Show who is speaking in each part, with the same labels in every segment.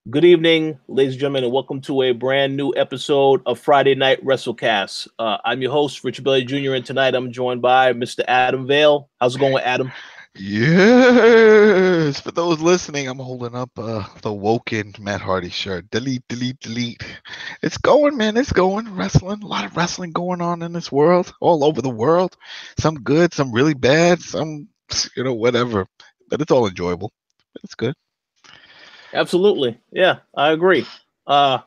Speaker 1: Good evening, ladies and gentlemen, and welcome to a brand new episode of Friday Night WrestleCast. I'm your host, Richard Bailey Jr., and tonight I'm joined by Mr. Adam Vale. How's it going, Adam?
Speaker 2: Yes, for those listening, I'm holding up the Woken Matt Hardy shirt. Delete, delete, delete. It's going, man. It's going. Wrestling. A lot of wrestling going on in this world, all over the world. Some good, some really bad, some, whatever. But it's all enjoyable. It's good.
Speaker 1: Absolutely. Yeah, I agree. We're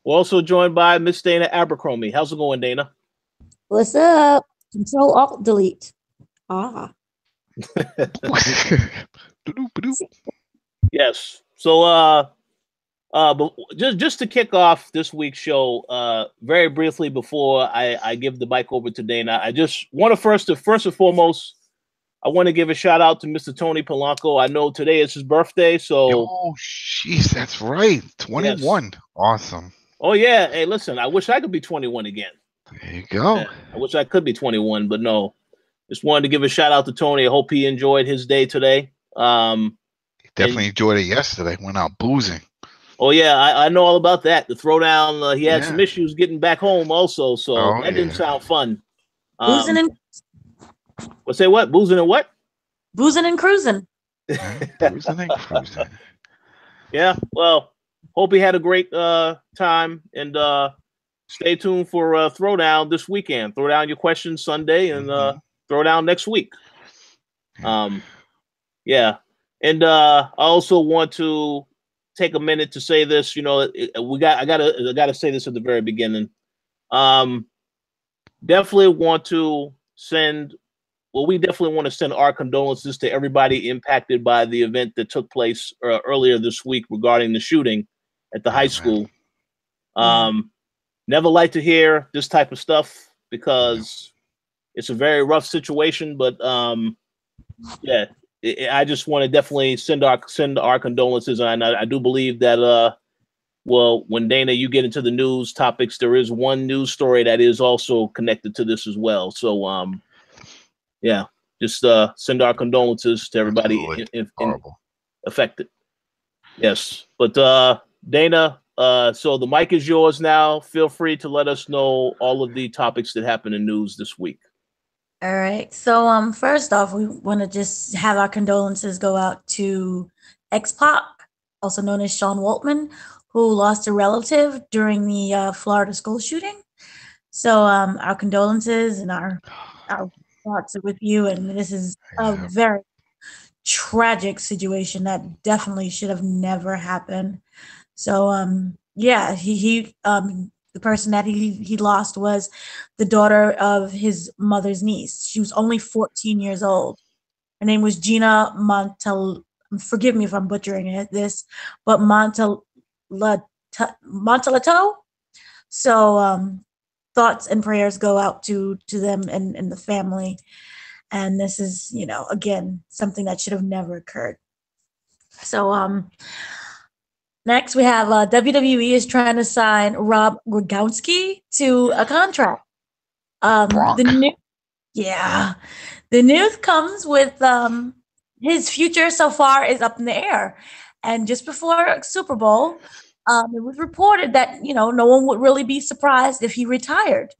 Speaker 1: also joined by Miss Dana Abercrombie. How's it going, Dana?
Speaker 3: What's up? Control Alt Delete. Ah.
Speaker 1: Yes. So, but just to kick off this week's show, very briefly before I give the mic over to Dana, I just want to first and foremost, I want to give a shout out to Mr. Tony Polanco. I know today is his birthday, so
Speaker 2: Oh, jeez, that's right. 21.
Speaker 1: Yes.
Speaker 2: Awesome.
Speaker 1: Oh yeah. Hey, listen, I wish I could be 21 again.
Speaker 2: There you go.
Speaker 1: Yeah, I wish I could be 21, but no. Just wanted to give a shout out to Tony. I hope he enjoyed his day today.
Speaker 2: Definitely enjoyed it yesterday. Went out boozing.
Speaker 1: Oh yeah, I know all about that. The throwdown. He had some issues getting back home also, so that didn't sound fun.
Speaker 3: Boozing and
Speaker 1: What's say what? Boozing and what?
Speaker 3: boozing and cruising.
Speaker 2: Boozing and cruising.
Speaker 1: Yeah. Well, hope he had a great time, and stay tuned for Throwdown this weekend. Throw down your questions Sunday, and Throwdown next week. Yeah, and I also want to take a minute to say this. You know, I gotta say this at the very beginning. Definitely want to send. Well, we definitely want to send our condolences to everybody impacted by the event that took place earlier this week regarding the shooting at the high school. Never like to hear this type of stuff because it's a very rough situation. But yeah, I just want to definitely send our condolences, and I do believe that well, when Dana, you get into the news topics, there is one news story that is also connected to this as well. So yeah, just send our condolences to everybody affected. Yes, but Dana, so the mic is yours now. Feel free to let us know all of the topics that happened in news this week.
Speaker 3: All right. So first off, we want to just have our condolences go out to X-Pac, also known as Sean Waltman, who lost a relative during the Florida school shooting. So our condolences and our thoughts are with you, and this is a very tragic situation that definitely should have never happened. So yeah, he the person that he lost was the daughter of his mother's niece. She was only 14 years old. Her name was Gina Montel. Forgive me if I'm butchering this, but Montelato. So thoughts and prayers go out to them and the family. And this is, again, something that should have never occurred. So next we have WWE is trying to sign Rob Gronkowski to a contract. The news comes with his future so far is up in the air. And just before Super Bowl, it was reported that, no one would really be surprised if he retired.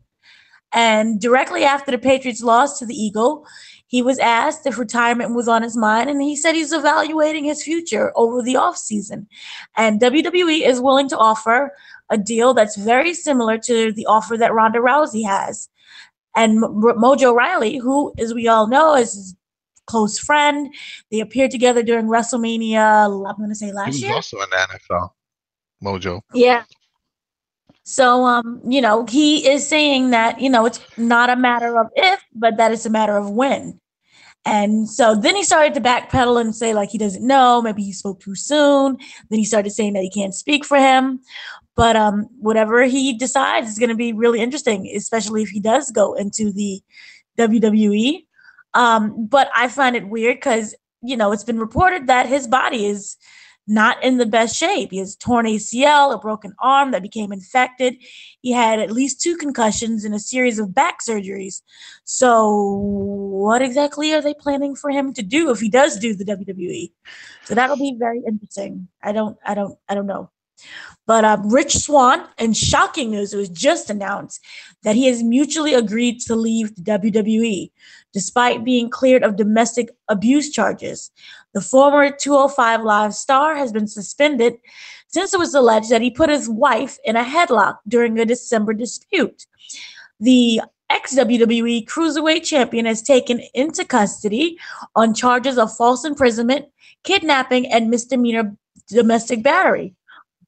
Speaker 3: And directly after the Patriots lost to the Eagle, he was asked if retirement was on his mind, and he said he's evaluating his future over the offseason. And WWE is willing to offer a deal that's very similar to the offer that Ronda Rousey has. And Mojo Riley, who, as we all know, is his close friend, they appeared together during WrestleMania, I'm going to say last year.
Speaker 2: He was also in the NFL. Mojo.
Speaker 3: Yeah. So, he is saying that, it's not a matter of if, but that it's a matter of when. And so then he started to backpedal and say, like, he doesn't know. Maybe he spoke too soon. Then he started saying that he can't speak for him. But whatever he decides is going to be really interesting, especially if he does go into the WWE. But I find it weird because, it's been reported that his body is not in the best shape. He has torn ACL, a broken arm that became infected. He had at least 2 concussions and a series of back surgeries. So what exactly are they planning for him to do if he does do the WWE? So that'll be very interesting. I don't know. But Rich Swann, in shocking news, it was just announced that he has mutually agreed to leave the WWE, despite being cleared of domestic abuse charges. The former 205 Live star has been suspended since it was alleged that he put his wife in a headlock during a December dispute. The ex-WWE Cruiserweight champion is taken into custody on charges of false imprisonment, kidnapping, and misdemeanor domestic battery.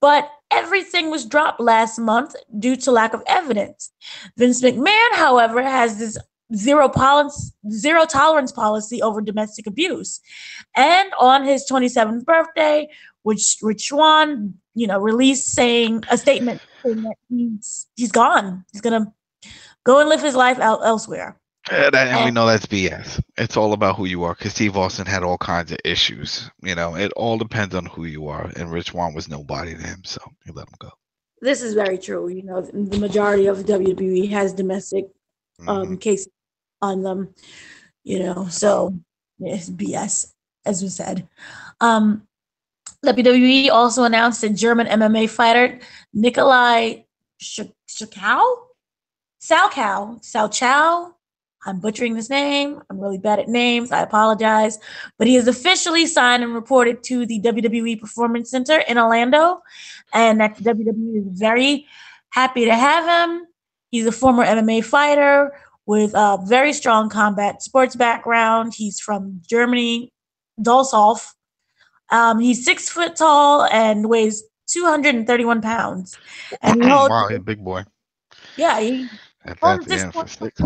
Speaker 3: But everything was dropped last month due to lack of evidence. Vince McMahon, however, has this zero tolerance policy over domestic abuse. And on his 27th birthday, which Rich Swann, released saying a statement saying that he's gone. He's gonna go and live his life out elsewhere.
Speaker 2: And we know that's BS. It's all about who you are, because Steve Austin had all kinds of issues. It all depends on who you are, and Rich Swann was nobody to him, so he let him go.
Speaker 3: This is very true. The majority of the WWE has domestic cases on them, so it's BS, as we said. WWE also announced that German MMA fighter Nikolai Salchow. I'm butchering this name. I'm really bad at names. I apologize. But he is officially signed and reported to the WWE Performance Center in Orlando. And that WWE is very happy to have him. He's a former MMA fighter with a very strong combat sports background. He's from Germany, Dusseldorf. He's 6 foot tall and weighs 231 pounds. And he holds,
Speaker 2: wow, he's a big boy.
Speaker 3: Yeah, he holds this.
Speaker 2: For 6.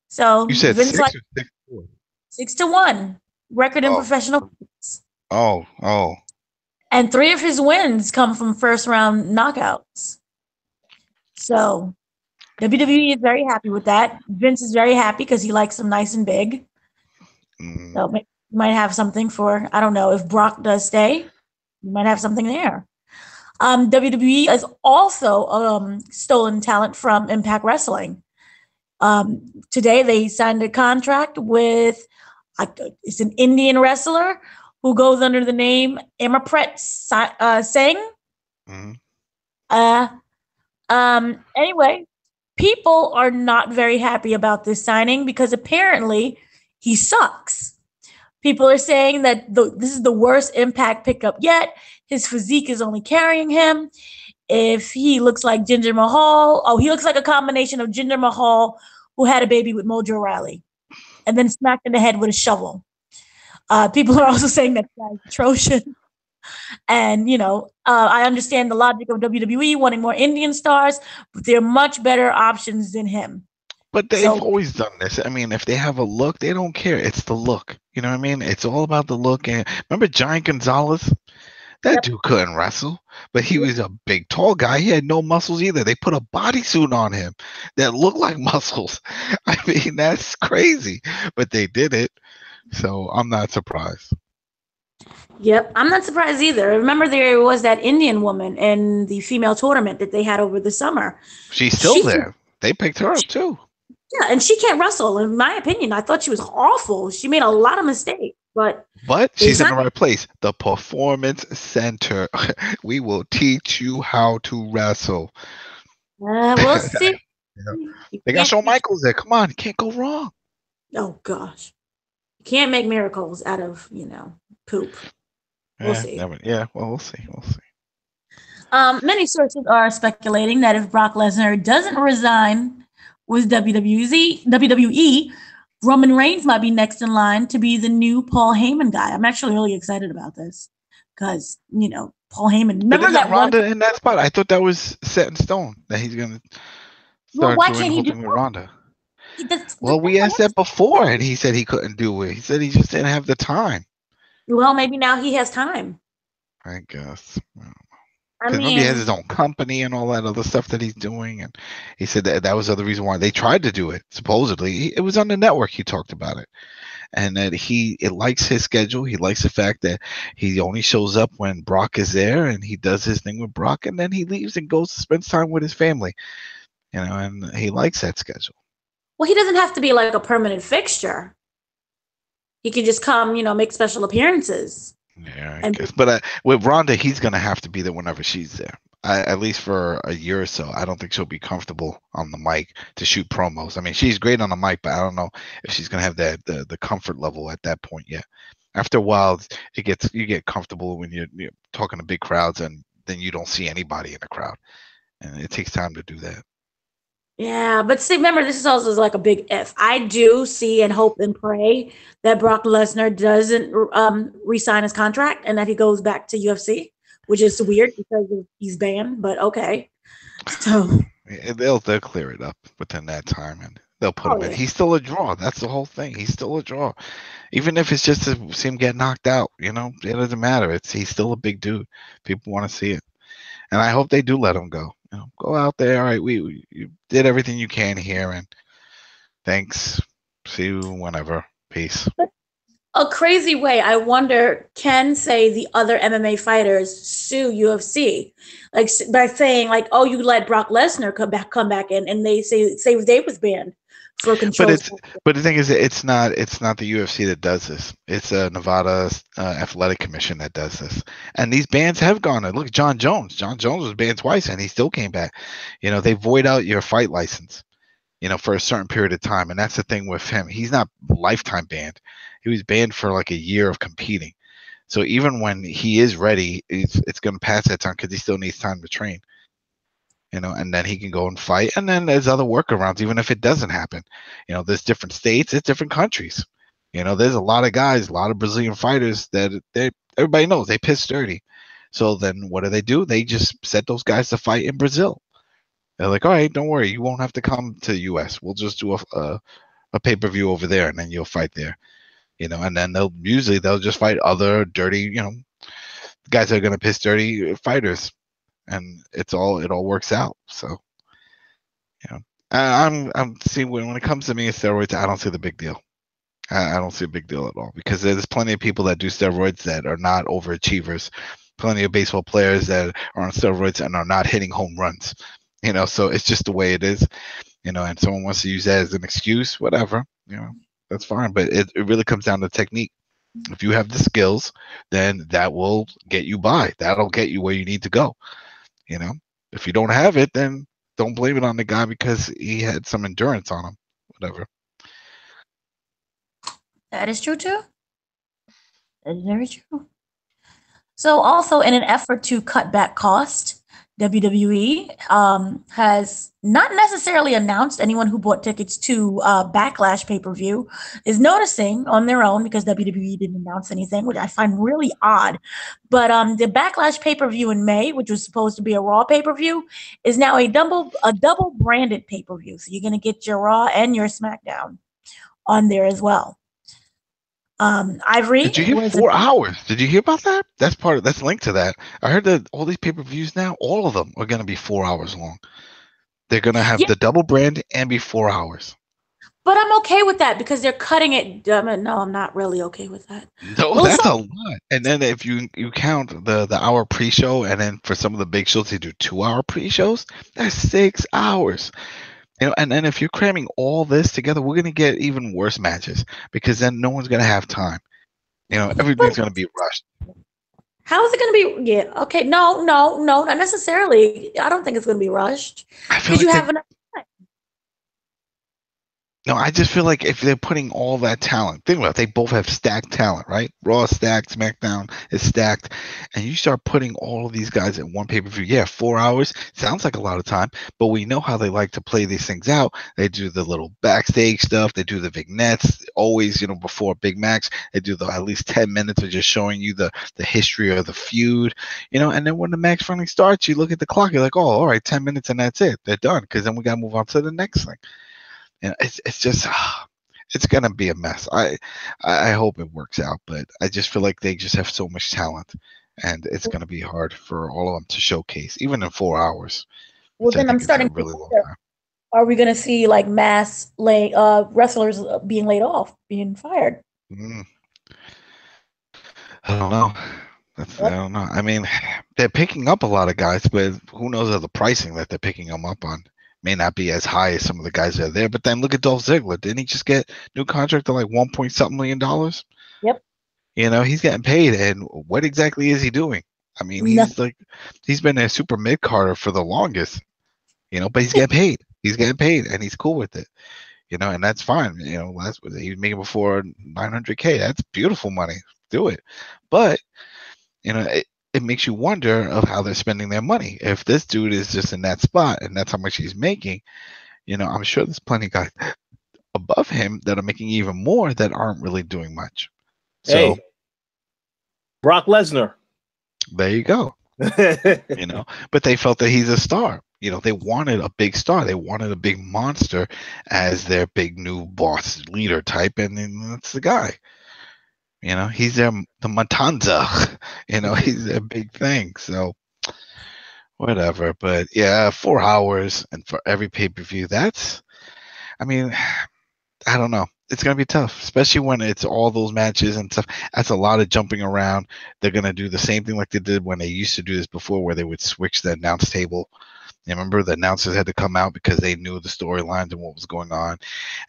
Speaker 3: So
Speaker 2: you said
Speaker 3: Vince
Speaker 2: 6 or 6?
Speaker 3: 6-1 record in professional fights.
Speaker 2: Oh.
Speaker 3: And 3 of his wins come from first round knockouts. So WWE is very happy with that. Vince is very happy because he likes him nice and big. So we might have something for, I don't know, if Brock does stay, we might have something there. WWE has also stolen talent from Impact Wrestling. Today they signed a contract with it's an Indian wrestler who goes under the name Amarpret Singh. Anyway, people are not very happy about this signing because apparently he sucks. People are saying that this is the worst Impact pickup yet. His physique is only carrying him. If he looks like Jinder Mahal, he looks like a combination of Jinder Mahal, who had a baby with Mojo Rawley, and then smacked in the head with a shovel. People are also saying that guy's atrocious. And, I understand the logic of WWE wanting more Indian stars, but there are much better options than him.
Speaker 2: But they've always done this. I mean, if they have a look, they don't care. It's the look. You know what I mean? It's all about the look. And remember Giant Gonzalez? That dude couldn't wrestle, but he was a big, tall guy. He had no muscles either. They put a bodysuit on him that looked like muscles. I mean, that's crazy, but they did it. So I'm not surprised.
Speaker 3: Yep, I'm not surprised either. Remember, there was that Indian woman in the female tournament that they had over the summer.
Speaker 2: She's still there. They picked her up too.
Speaker 3: Yeah, and she can't wrestle. In my opinion, I thought she was awful. She made a lot of mistakes. But
Speaker 2: she's in the right place. The Performance Center. We will teach you how to wrestle.
Speaker 3: We'll see.
Speaker 2: They got Shawn Michaels there. Come on, you can't go wrong.
Speaker 3: Oh gosh, you can't make miracles out of poop. We'll see.
Speaker 2: We'll see.
Speaker 3: Many sources are speculating that if Brock Lesnar doesn't resign with WWE, Roman Reigns might be next in line to be the new Paul Heyman guy. I'm actually really excited about this because, Paul Heyman. Remember that
Speaker 2: Ronda in that spot? I thought that was set in stone that he's going to start doing the whole thing with Ronda. We asked that before, and he said he couldn't do it. He said he just didn't have the time.
Speaker 3: Well, maybe now he has time.
Speaker 2: I guess. Remember, he has his own company and all that other stuff that he's doing, and he said that was the other reason why they tried to do it. Supposedly, it was on the network. He talked about it, and that it likes his schedule. He likes the fact that he only shows up when Brock is there, and he does his thing with Brock, and then he leaves and goes to spend time with his family. And he likes that schedule.
Speaker 3: Well, he doesn't have to be like a permanent fixture. He can just come, make special appearances.
Speaker 2: Yeah, I
Speaker 3: And
Speaker 2: guess. But with Ronda, he's gonna have to be there whenever she's there. At least for a year or so. I don't think she'll be comfortable on the mic to shoot promos. I mean, she's great on the mic, but I don't know if she's gonna have the comfort level at that point yet. After a while, you get comfortable when you're talking to big crowds, and then you don't see anybody in the crowd, and it takes time to do that.
Speaker 3: yeah, but see, remember, this is also like a big if. I do see and hope and pray that Brock Lesnar doesn't re-sign his contract and that he goes back to UFC, which is weird because he's banned, but okay. So
Speaker 2: They'll clear it up within that time, and they'll put him in.
Speaker 3: yeah.
Speaker 2: He's still a draw. That's the whole thing. He's still a draw, even if it's just to see him get knocked out. It doesn't matter. He's still a big dude. People want to see it, and I hope they do let him go. Go out there. All right, you did everything you can here, and thanks. See you whenever. Peace.
Speaker 3: A crazy way, I wonder, can say the other MMA fighters sue UFC, like by saying like, "Oh, you let Brock Lesnar come back in," and they say they was banned for control.
Speaker 2: But the thing is, it's not the UFC that does this. It's a Nevada Athletic Commission that does this. And these bans have gone. Look, John Jones. John Jones was banned twice, and he still came back. They void out your fight license, for a certain period of time. And that's the thing with him. He's not lifetime banned. He was banned for like a year of competing. So even when he is ready, it's going to pass that time because he still needs time to train. And then he can go and fight. And then there's other workarounds, even if it doesn't happen. There's different states, it's different countries. There's a lot of guys, a lot of Brazilian fighters that everybody knows they piss dirty. So then what do? They just set those guys to fight in Brazil. They're like, all right, don't worry, you won't have to come to the US. We'll just do a pay-per-view over there, and then you'll fight there. And then they'll just fight other dirty, guys that are gonna piss dirty fighters. And it all works out. So, I'm seeing when it comes to me and steroids, I don't see the big deal. I don't see a big deal at all because there's plenty of people that do steroids that are not overachievers. Plenty of baseball players that are on steroids and are not hitting home runs. So it's just the way it is. And someone wants to use that as an excuse, whatever. That's fine. But it really comes down to technique. If you have the skills, then that will get you by. That'll get you where you need to go. If you don't have it, then don't blame it on the guy because he had some endurance on him. Whatever.
Speaker 3: That is true too. That is very true. So also in an effort to cut back cost, WWE has not necessarily announced anyone who bought tickets to Backlash pay-per-view is noticing on their own because WWE didn't announce anything, which I find really odd. But the Backlash pay-per-view in May, which was supposed to be a Raw pay-per-view, is now a double branded pay-per-view. So you're going to get your Raw and your Smackdown on there as well. Ivory.
Speaker 2: Did you hear 4 hours? Did you hear about that? That's linked to that. I heard that all these pay-per-views now, all of them are going to be 4 hours long. They're going to have the double brand and be 4 hours.
Speaker 3: But I'm okay with that because they're cutting it. No, I'm not really okay with that.
Speaker 2: No, that's a lot. And then if you count the hour pre-show, and then for some of the big shows, they do 2-hour pre-shows. That's 6 hours. And then if you're cramming all this together, we're going to get even worse matches because then no one's going to have time. Everything's going to be rushed.
Speaker 3: How is it going to be? Yeah. Okay. No, not necessarily. I don't think it's going to be rushed because you have enough time.
Speaker 2: No, I just feel like if they're putting all that talent, think about it, they both have stacked talent, right? Raw is stacked, Smackdown is stacked, and you start putting all of these guys in one pay-per-view. Yeah, 4 hours sounds like a lot of time, but we know how they like to play these things out. They do the little backstage stuff. They do the vignettes. Always, before a big match, they do at least 10 minutes of just showing you the history of the feud, and then when the match finally starts, you look at the clock, you're like, oh, all right, 10 minutes and that's it. They're done because then we got to move on to the next thing. It's just it's gonna be a mess. I hope it works out, but I just feel like they just have so much talent, and it's gonna be hard for all of them to showcase, even in 4 hours.
Speaker 3: Well, then I'm starting to wonder, are we gonna see like mass wrestlers being laid off, being fired?
Speaker 2: I don't know. I don't know. I mean, they're picking up a lot of guys, but who knows the pricing that they're picking them up on. May not be as high as some of the guys that are there, but then look at Dolph Ziggler. Didn't he just get new contract of like $1 point something million?
Speaker 3: Yep.
Speaker 2: You know, he's getting paid, and what exactly is he doing? I mean,
Speaker 3: No.
Speaker 2: he's been a super mid carder for the longest. You know, but he's getting paid. He's getting paid, and he's cool with it. You know, and that's fine. You know, that's what he was making before 900K. That's beautiful money. Do it, but you know, it makes you wonder of how they're spending their money. If this dude is just in that spot and that's how much he's making, you know, I'm sure there's plenty of guys above him that are making even more that aren't really doing much. So,
Speaker 1: hey, Brock Lesnar.
Speaker 2: There you go. You know, but they felt that he's a star. You know, they wanted a big star. They wanted a big monster as their big new boss leader type, and that's the guy. You know, he's the Matanza. You know, he's a big thing. So whatever. But yeah, 4 hours and for every pay-per-view, I mean, I don't know. It's going to be tough, especially when it's all those matches and stuff. That's a lot of jumping around. They're going to do the same thing like they did when they used to do this before, where they would switch the announce table. You remember the announcers had to come out because they knew the storylines and what was going on.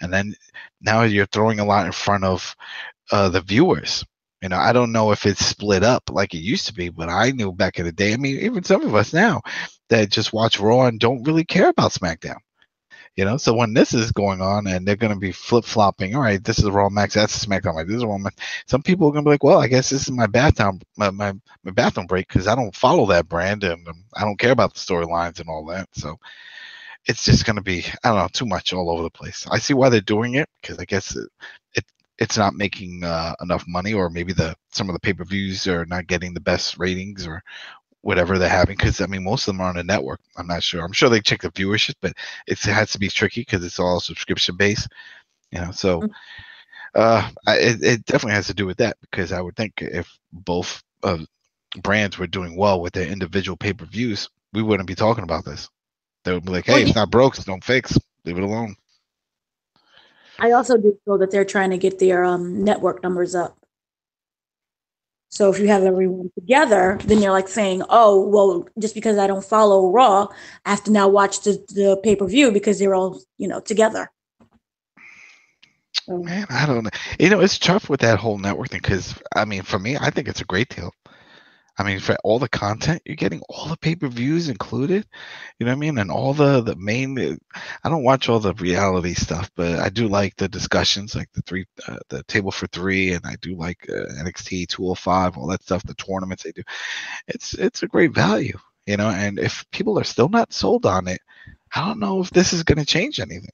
Speaker 2: And then now you're throwing a lot in front of the viewers. You know, I don't know if it's split up like it used to be, but I knew back in the day. I mean, even some of us now that just watch Raw and don't really care about SmackDown. You know, so when this is going on and they're going to be flip-flopping, all right, this is a Raw Max, that's a SmackDown Max, this is a Raw Max. Some people are going to be like, well, I guess this is my bathroom break because I don't follow that brand and I don't care about the storylines and all that. So it's just going to be, I don't know, too much all over the place. I see why they're doing it because I guess it's not making enough money, or maybe some of the pay-per-views are not getting the best ratings or whatever they're having, because I mean most of them are on a network. I'm not sure. I'm sure they check the viewership, but it has to be tricky because it's all subscription based. You know, so it definitely has to do with that, because I would think if both brands were doing well with their individual pay-per-views, we wouldn't be talking about this. They would be like, hey, it's not broke, so don't fix, leave it alone.
Speaker 3: I also do feel that they're trying to get their network numbers up. So if you have everyone together, then you're like saying, oh, well, just because I don't follow Raw, I have to now watch the pay-per-view because they're all, together. So.
Speaker 2: Man, I don't know. You know, it's tough with that whole network thing because, I mean, for me, I think it's a great deal. I mean, for all the content, you're getting all the pay-per-views included. You know what I mean? And all the main. I don't watch all the reality stuff, but I do like the discussions, like the Table for Three, and I do like NXT 205, all that stuff. The tournaments they do. It's a great value, you know. And if people are still not sold on it, I don't know if this is going to change anything.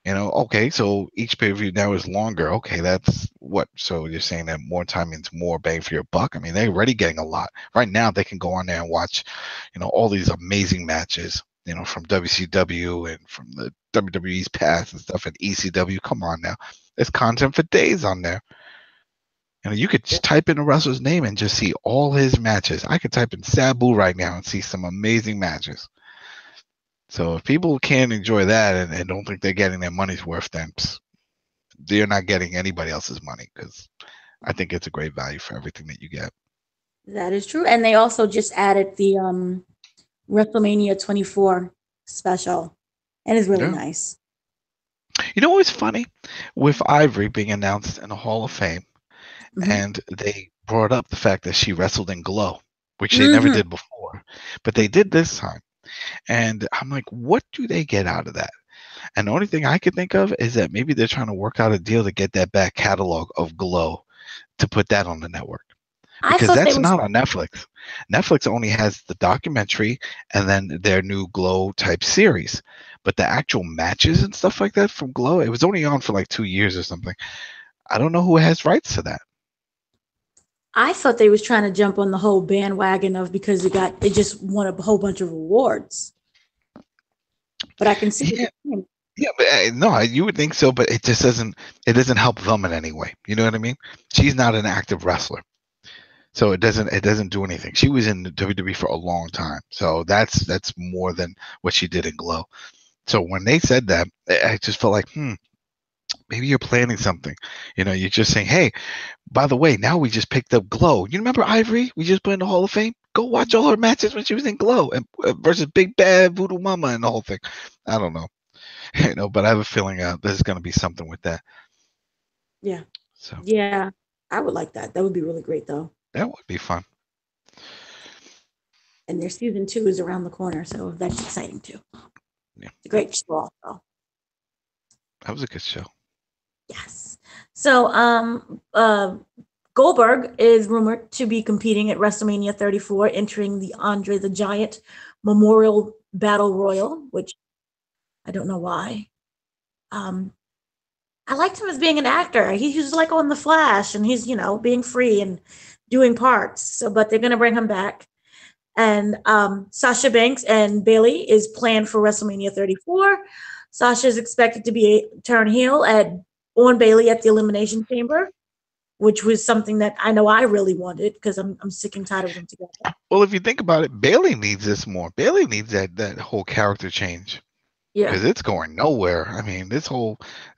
Speaker 2: You know, okay, so each pay-per-view now is longer. Okay, that's what? So you're saying that more time means more bang for your buck? I mean, they're already getting a lot. Right now, they can go on there and watch, all these amazing matches, from WCW and from the WWE's past and stuff, and ECW. Come on now. There's content for days on there. You could just type in a wrestler's name and just see all his matches. I could type in Sabu right now and see some amazing matches. So if people can't enjoy that and don't think they're getting their money's worth, then they're not getting anybody else's money, because I think it's a great value for everything that you get.
Speaker 3: That is true. And they also just added the WrestleMania 24 special, and it's really nice.
Speaker 2: You know what's funny? With Ivory being announced in the Hall of Fame, and they brought up the fact that she wrestled in Glow, which they never did before, but they did this time. And I'm like, what do they get out of that? And the only thing I could think of is that maybe they're trying to work out a deal to get that back catalog of Glow to put that on the network. Because that's not on Netflix. Netflix only has the documentary and then their new Glow type series. But the actual matches and stuff like that from Glow, it was only on for like 2 years or something. I don't know who has rights to that.
Speaker 3: I thought they was trying to jump on the whole bandwagon of because it just won a whole bunch of awards. But I can see.
Speaker 2: Yeah, but no, you would think so, but it just doesn't help them in any way. You know what I mean? She's not an active wrestler, so it doesn't do anything. She was in the WWE for a long time, so that's more than what she did in Glow. So when they said that, I just felt like, maybe you're planning something. You're just saying, hey, by the way, now we just picked up Glow. You remember Ivory? We just put in the Hall of Fame. Go watch all her matches when she was in Glow and versus Big Bad Voodoo Mama and the whole thing. I don't know, but I have a feeling there's going to be something with that.
Speaker 3: Yeah.
Speaker 2: So
Speaker 3: yeah, I would like that. That would be really great, though.
Speaker 2: That would be fun.
Speaker 3: And their season 2 is around the corner, so that's exciting too.
Speaker 2: Yeah.
Speaker 3: It's a great show, also.
Speaker 2: That was a good show.
Speaker 3: Yes. So, Goldberg is rumored to be competing at WrestleMania 34, entering the Andre the Giant Memorial Battle Royal, which I don't know why. I liked him as being an actor. He was like on The Flash, and he's, being free and doing parts. So, but they're going to bring him back. And Sasha Banks and Bayley is planned for WrestleMania 34. Sasha is expected to be turn heel on Bayley at the Elimination Chamber, which was something that I know I really wanted because I'm sick and tired of them together.
Speaker 2: Well, if you think about it, Bayley needs this more. Bayley needs that whole character change. Yeah. Because it's going nowhere. I mean, this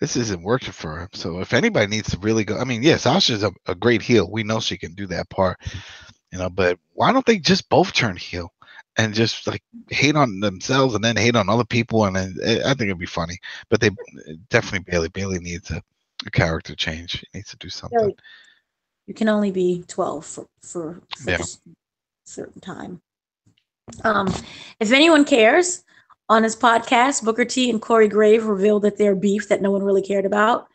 Speaker 2: isn't working for him. So if anybody needs to really go, I mean, yeah, Sasha's a great heel. We know she can do that part. But why don't they just both turn heel and just like hate on themselves and then hate on other people? And then I think it'd be funny. But they definitely Bayley needs a character change. He needs to do something.
Speaker 3: You can only be 12 for a certain time. If anyone cares, on his podcast, Booker T and Corey Grave revealed that their beef that no one really cared about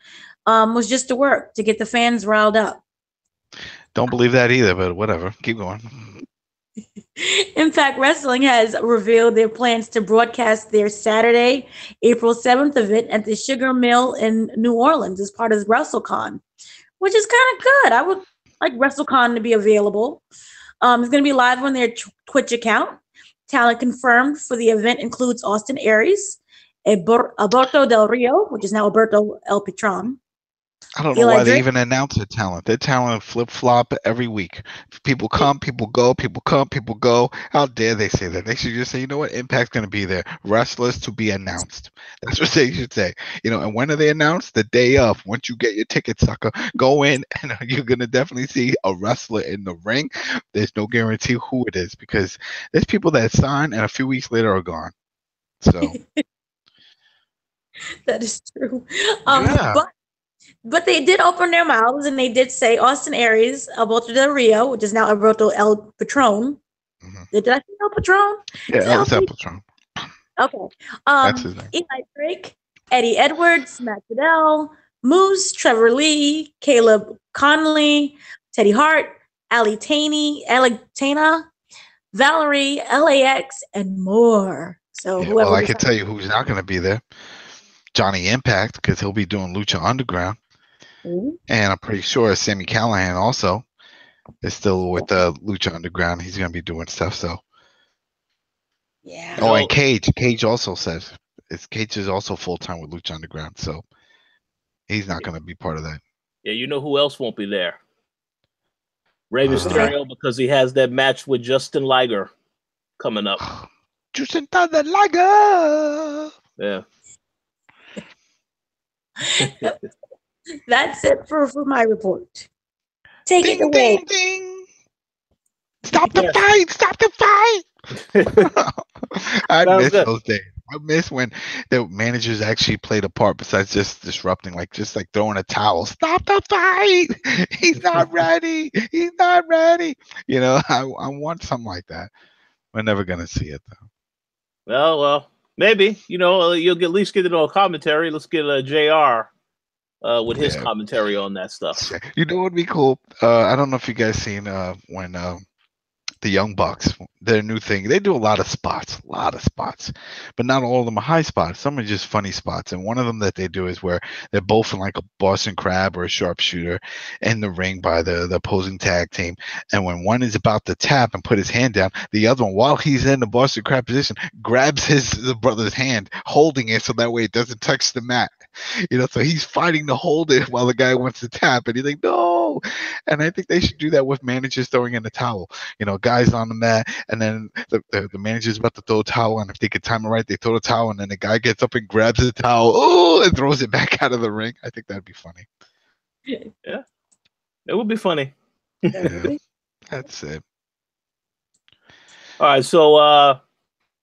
Speaker 3: was just to work to get the fans riled up.
Speaker 2: Don't believe that either, but whatever. Keep going.
Speaker 3: Impact Wrestling has revealed their plans to broadcast their Saturday, April 7th event at the Sugar Mill in New Orleans as part of WrestleCon, which is kind of good. I would like WrestleCon to be available. It's going to be live on their Twitch account. Talent confirmed for the event includes Austin Aries, Alberto Del Rio, which is now Alberto El Patron.
Speaker 2: I don't know why they even announce their talent. Their talent flip-flop every week. People come, people go, people come, people go. How dare they say that? They should just say, you know what? Impact's going to be there. Wrestlers to be announced. That's what they should say. And when are they announced? The day of. Once you get your ticket, sucker, go in, and you're going to definitely see a wrestler in the ring. There's no guarantee who it is because there's people that sign and a few weeks later are gone. So.
Speaker 3: That is true. But they did open their mouths and they did say Austin Aries, Alberto Del Rio, which is now Alberto El Patron. Mm-hmm. Did I say El Patron?
Speaker 2: Yeah, it's El Patron.
Speaker 3: Okay.
Speaker 2: That's his name.
Speaker 3: Eli Drake, Eddie Edwards, Matt Goodell, Moose, Trevor Lee, Caleb Conley, Teddy Hart, Ali Tana, Valerie, LAX, and more. So whoever.
Speaker 2: Well, I can tell you who's not going to be there. Johnny Impact, because he'll be doing Lucha Underground. Mm-hmm. And I'm pretty sure Sami Callihan also is still with Lucha Underground. He's going to be doing stuff. So,
Speaker 3: yeah.
Speaker 2: Oh, and Cage also says Cage is also full time with Lucha Underground. So he's not going to be part of that.
Speaker 1: Yeah, you know who else won't be there? Rey Mysterio, because he has that match with Justin Liger coming up.
Speaker 2: Justin Liger.
Speaker 1: Yeah.
Speaker 3: That's it for my report. Take it away.
Speaker 2: Ding, ding. Stop the fight! Stop the fight! I miss those days. I miss when the managers actually played a part besides just disrupting, just throwing a towel. Stop the fight! He's not ready. He's not ready. I want something like that. We're never gonna see it though.
Speaker 1: Well, maybe you'll at least get it on commentary. Let's get a JR with his commentary on that stuff.
Speaker 2: You know what would be cool? I don't know if you guys seen when the Young Bucks, their new thing, they do a lot of spots, but not all of them are high spots. Some are just funny spots. And one of them that they do is where they're both in like a Boston Crab or a sharpshooter in the ring by the opposing tag team. And when one is about to tap and put his hand down, the other one, while he's in the Boston Crab position, grabs the brother's hand, holding it so that way it doesn't touch the mat. So he's fighting to hold it while the guy wants to tap, and he's like, no. And I think they should do that with managers throwing in the towel. Guys on the mat, and then the manager's about to throw a towel, and if they can time it right, they throw the towel, and then the guy gets up and grabs the towel, and throws it back out of the ring. I think that'd be funny.
Speaker 1: Yeah, it would be funny.
Speaker 2: Yeah, that's it.
Speaker 1: All right, so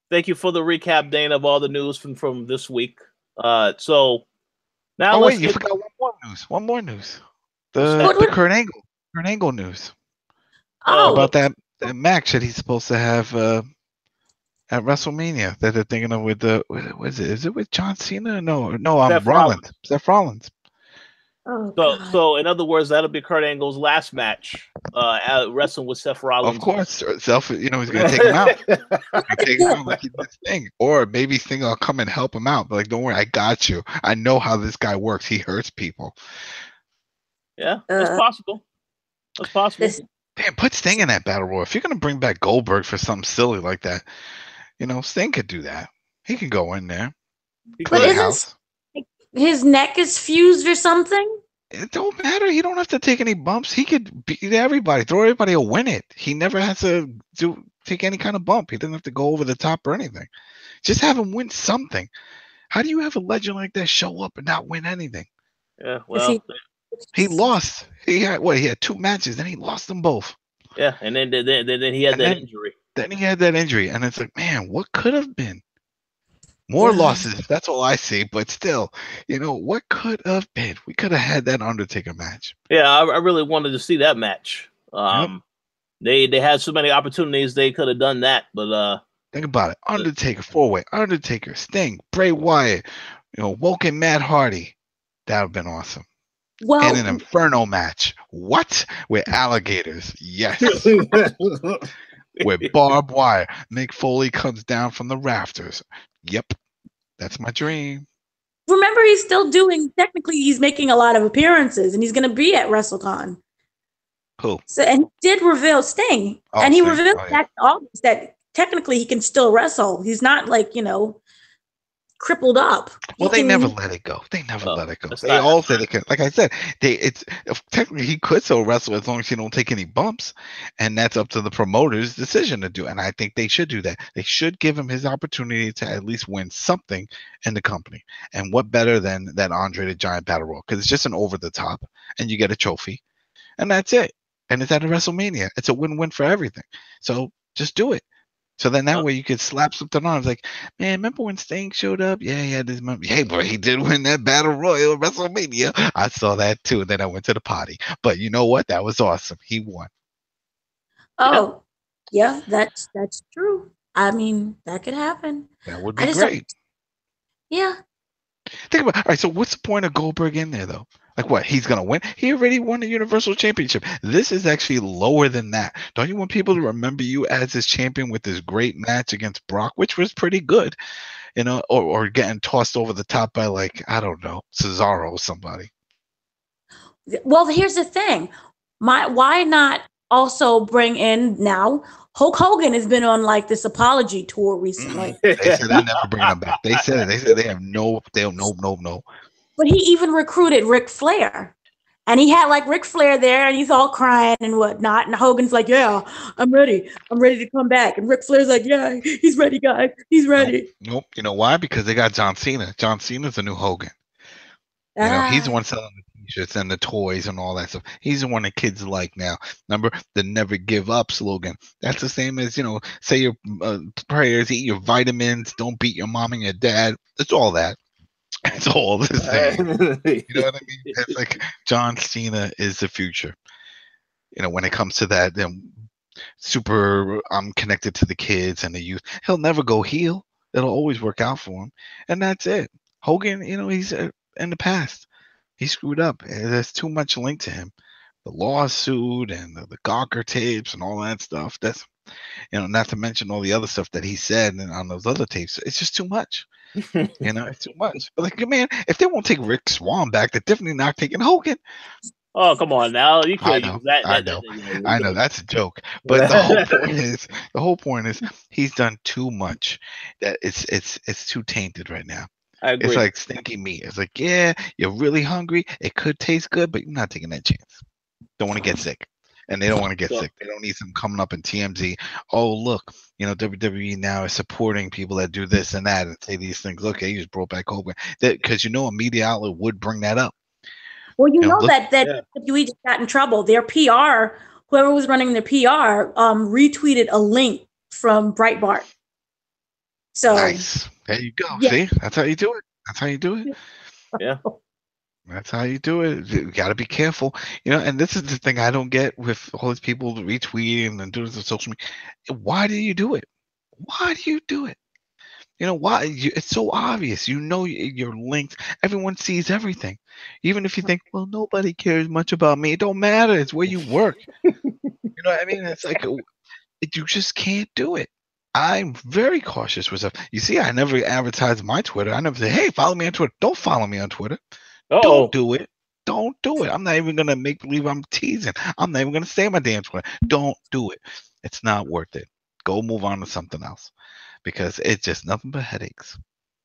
Speaker 1: thank you for the recap, Dana, of all the news from this week. So now
Speaker 2: wait, you forgot one more news. The Kurt Angle news. About that match that he's supposed to have at WrestleMania that they're thinking of with what is it? Is it with John Cena? No, Rollins. Seth Rollins.
Speaker 3: Oh,
Speaker 1: so in other words, that'll be Kurt Angle's last match, wrestling with Seth Rollins.
Speaker 2: Of course, he's going to take him out. He's gonna take him out like he did Sting, or maybe Sting will come and help him out. But like, don't worry, I got you. I know how this guy works. He hurts people.
Speaker 1: Yeah, that's possible. That's possible.
Speaker 2: Damn, put Sting in that battle royal. If you're going to bring back Goldberg for something silly like that, Sting could do that. He can go in there.
Speaker 3: But isn't his neck is fused or something?
Speaker 2: It don't matter. He don't have to take any bumps. He could beat everybody. Throw everybody will win it. He never has to take any kind of bump. He doesn't have to go over the top or anything. Just have him win something. How do you have a legend like that show up and not win anything?
Speaker 1: Yeah, well,
Speaker 2: he lost. He had 2 matches, then he lost them both.
Speaker 1: Yeah, and then he had that injury.
Speaker 2: Then he had that injury, and it's like, man, what could have been? More losses. That's all I see. But still, what could have been? We could have had that Undertaker match.
Speaker 1: Yeah, I really wanted to see that match. They had so many opportunities. They could have done that, but
Speaker 2: think about it. Undertaker 4-way. Undertaker, Sting, Bray Wyatt, Woken Matt Hardy. That would have been awesome.
Speaker 3: Well,
Speaker 2: and an Inferno match. What? With alligators. Yes. With barbed wire. Mick Foley comes down from the rafters. Yep. That's my dream.
Speaker 3: Remember, technically he's making a lot of appearances, and he's going to be at WrestleCon.
Speaker 2: Who?
Speaker 3: So, and he did reveal Sting. And he revealed back in August that technically he can still wrestle. He's not crippled up.
Speaker 2: Well, they never let it go. They never let it go. They all say they can. Like I said, technically he could still wrestle as long as he don't take any bumps, and that's up to the promoter's decision to do. And I think they should do that. They should give him his opportunity to at least win something in the company. And what better than that Andre the Giant Battle Royal? Because it's just an over the top, and you get a trophy, and that's it. And it's at a WrestleMania. It's a win-win for everything. So just do it. So then that way you could slap something on. It's like, man, remember when Sting showed up? Yeah, he had this money. Hey, boy, he did win that Battle Royal at WrestleMania. I saw that too. And then I went to the party. But you know what? That was awesome. He won.
Speaker 3: Oh, yeah, that's true. I mean, that could happen.
Speaker 2: That would be great.
Speaker 3: Yeah.
Speaker 2: Think about it. All right, so what's the point of Goldberg in there, though? Like what? He's going to win? He already won the Universal Championship. This is actually lower than that. Don't you want people to remember you as this champion with this great match against Brock, which was pretty good, or getting tossed over the top by, like, I don't know, Cesaro or somebody?
Speaker 3: Well, here's the thing. Why not also bring in now? Hulk Hogan has been on like this apology tour recently.
Speaker 2: They said they're never bringing him back. They said they have no.
Speaker 3: But he even recruited Ric Flair. And he had like Ric Flair there, and he's all crying and whatnot. And Hogan's like, yeah, I'm ready. I'm ready to come back. And Ric Flair's like, yeah, he's ready, guys. He's ready.
Speaker 2: Nope. You know why? Because they got John Cena. John Cena's the new Hogan. He's the one selling the t-shirts and the toys and all that stuff. He's the one that kids like now. Remember the never give up slogan? That's the same as, say your prayers, eat your vitamins, don't beat your mom and your dad. It's all that. It's all the same. You know what I mean? It's like John Cena is the future. When it comes to that, super connected to the kids and the youth. He'll never go heel. It'll always work out for him. And that's it. Hogan, he's in the past. He screwed up. There's too much link to him. The lawsuit and the Gawker tapes and all that stuff. That's, not to mention all the other stuff that he said on those other tapes. It's just too much. It's too much. But like, man, if they won't take Rick Swan back, they're definitely not taking Hogan.
Speaker 1: Oh, come on now. You can't use that.
Speaker 2: I know that's a joke. But the whole point is he's done too much. That it's too tainted right now.
Speaker 1: I agree.
Speaker 2: It's like stinky meat. It's like, yeah, you're really hungry. It could taste good, but you're not taking that chance. Don't want to get sick. And they don't want to get sick. They don't need them coming up in TMZ. Oh, look, WWE now is supporting people that do this and that and say these things. Look, he just brought back Hogan. Because a media outlet would bring that up.
Speaker 3: Well, that WWE just got in trouble. Their PR, whoever was running their PR, retweeted a link from Breitbart. So
Speaker 2: nice. There you go. Yeah. See, that's how you do it.
Speaker 1: Yeah.
Speaker 2: That's how you do it. You got to be careful, And this is the thing I don't get with all these people retweeting and doing this on social media. Why do you do it? Why do you do it? Why? It's so obvious. You're linked. Everyone sees everything. Even if you think, well, nobody cares much about me. It don't matter. It's where you work. You know what I mean? It's like you just can't do it. I'm very cautious with stuff. You see, I never advertise my Twitter. I never say, hey, follow me on Twitter. Don't follow me on Twitter. Don't do it. Don't do it. I'm not even going to make believe I'm teasing. I'm not even going to say my damn Twitter. Don't do it. It's not worth it. Go move on to something else because it's just nothing but headaches.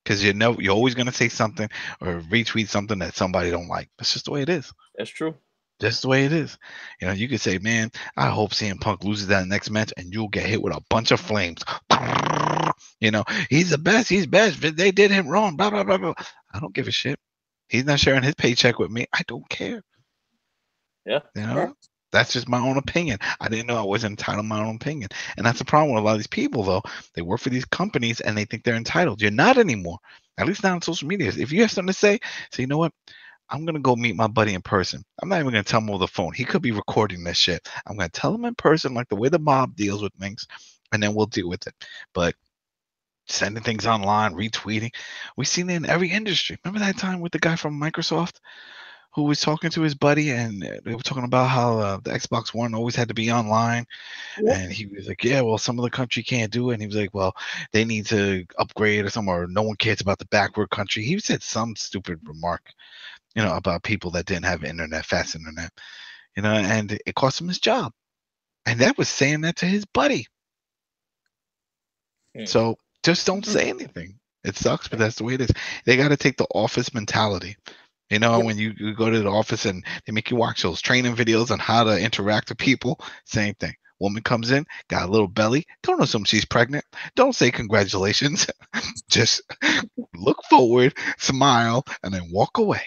Speaker 2: Because you're always going to say something or retweet something that somebody don't like. That's just the way it is.
Speaker 1: That's true.
Speaker 2: That's the way it is. You could say, man, I hope CM Punk loses that next match and you'll get hit with a bunch of flames. He's the best. He's best. They did him wrong. Blah, blah, blah, blah. I don't give a shit. He's not sharing his paycheck with me. I don't care.
Speaker 1: Yeah.
Speaker 2: That's just my own opinion. I didn't know I was entitled to my own opinion. And that's the problem with a lot of these people, though. They work for these companies and they think they're entitled. You're not anymore. At least not on social media. If you have something to say, you know what? I'm going to go meet my buddy in person. I'm not even going to tell him over the phone. He could be recording this shit. I'm going to tell him in person, like the way the mob deals with things, and then we'll deal with it. But sending things online, retweeting, we've seen it in every industry. Remember that time with the guy from Microsoft who was talking to his buddy, and they were talking about how the Xbox One always had to be online. Yep. And he was like, yeah, well, some of the country can't do it. And he was like, well, they need to upgrade or something, or no one cares about the backward country. He said some stupid remark, about people that didn't have internet, fast internet, and it cost him his job. And that was saying that to his buddy. So just don't say anything. It sucks, but that's the way it is. They got to take the office mentality. When you go to the office and they make you watch those training videos on how to interact with people, same thing. Woman comes in, got a little belly. Don't assume she's pregnant. Don't say congratulations. Just look forward, smile, and then walk away.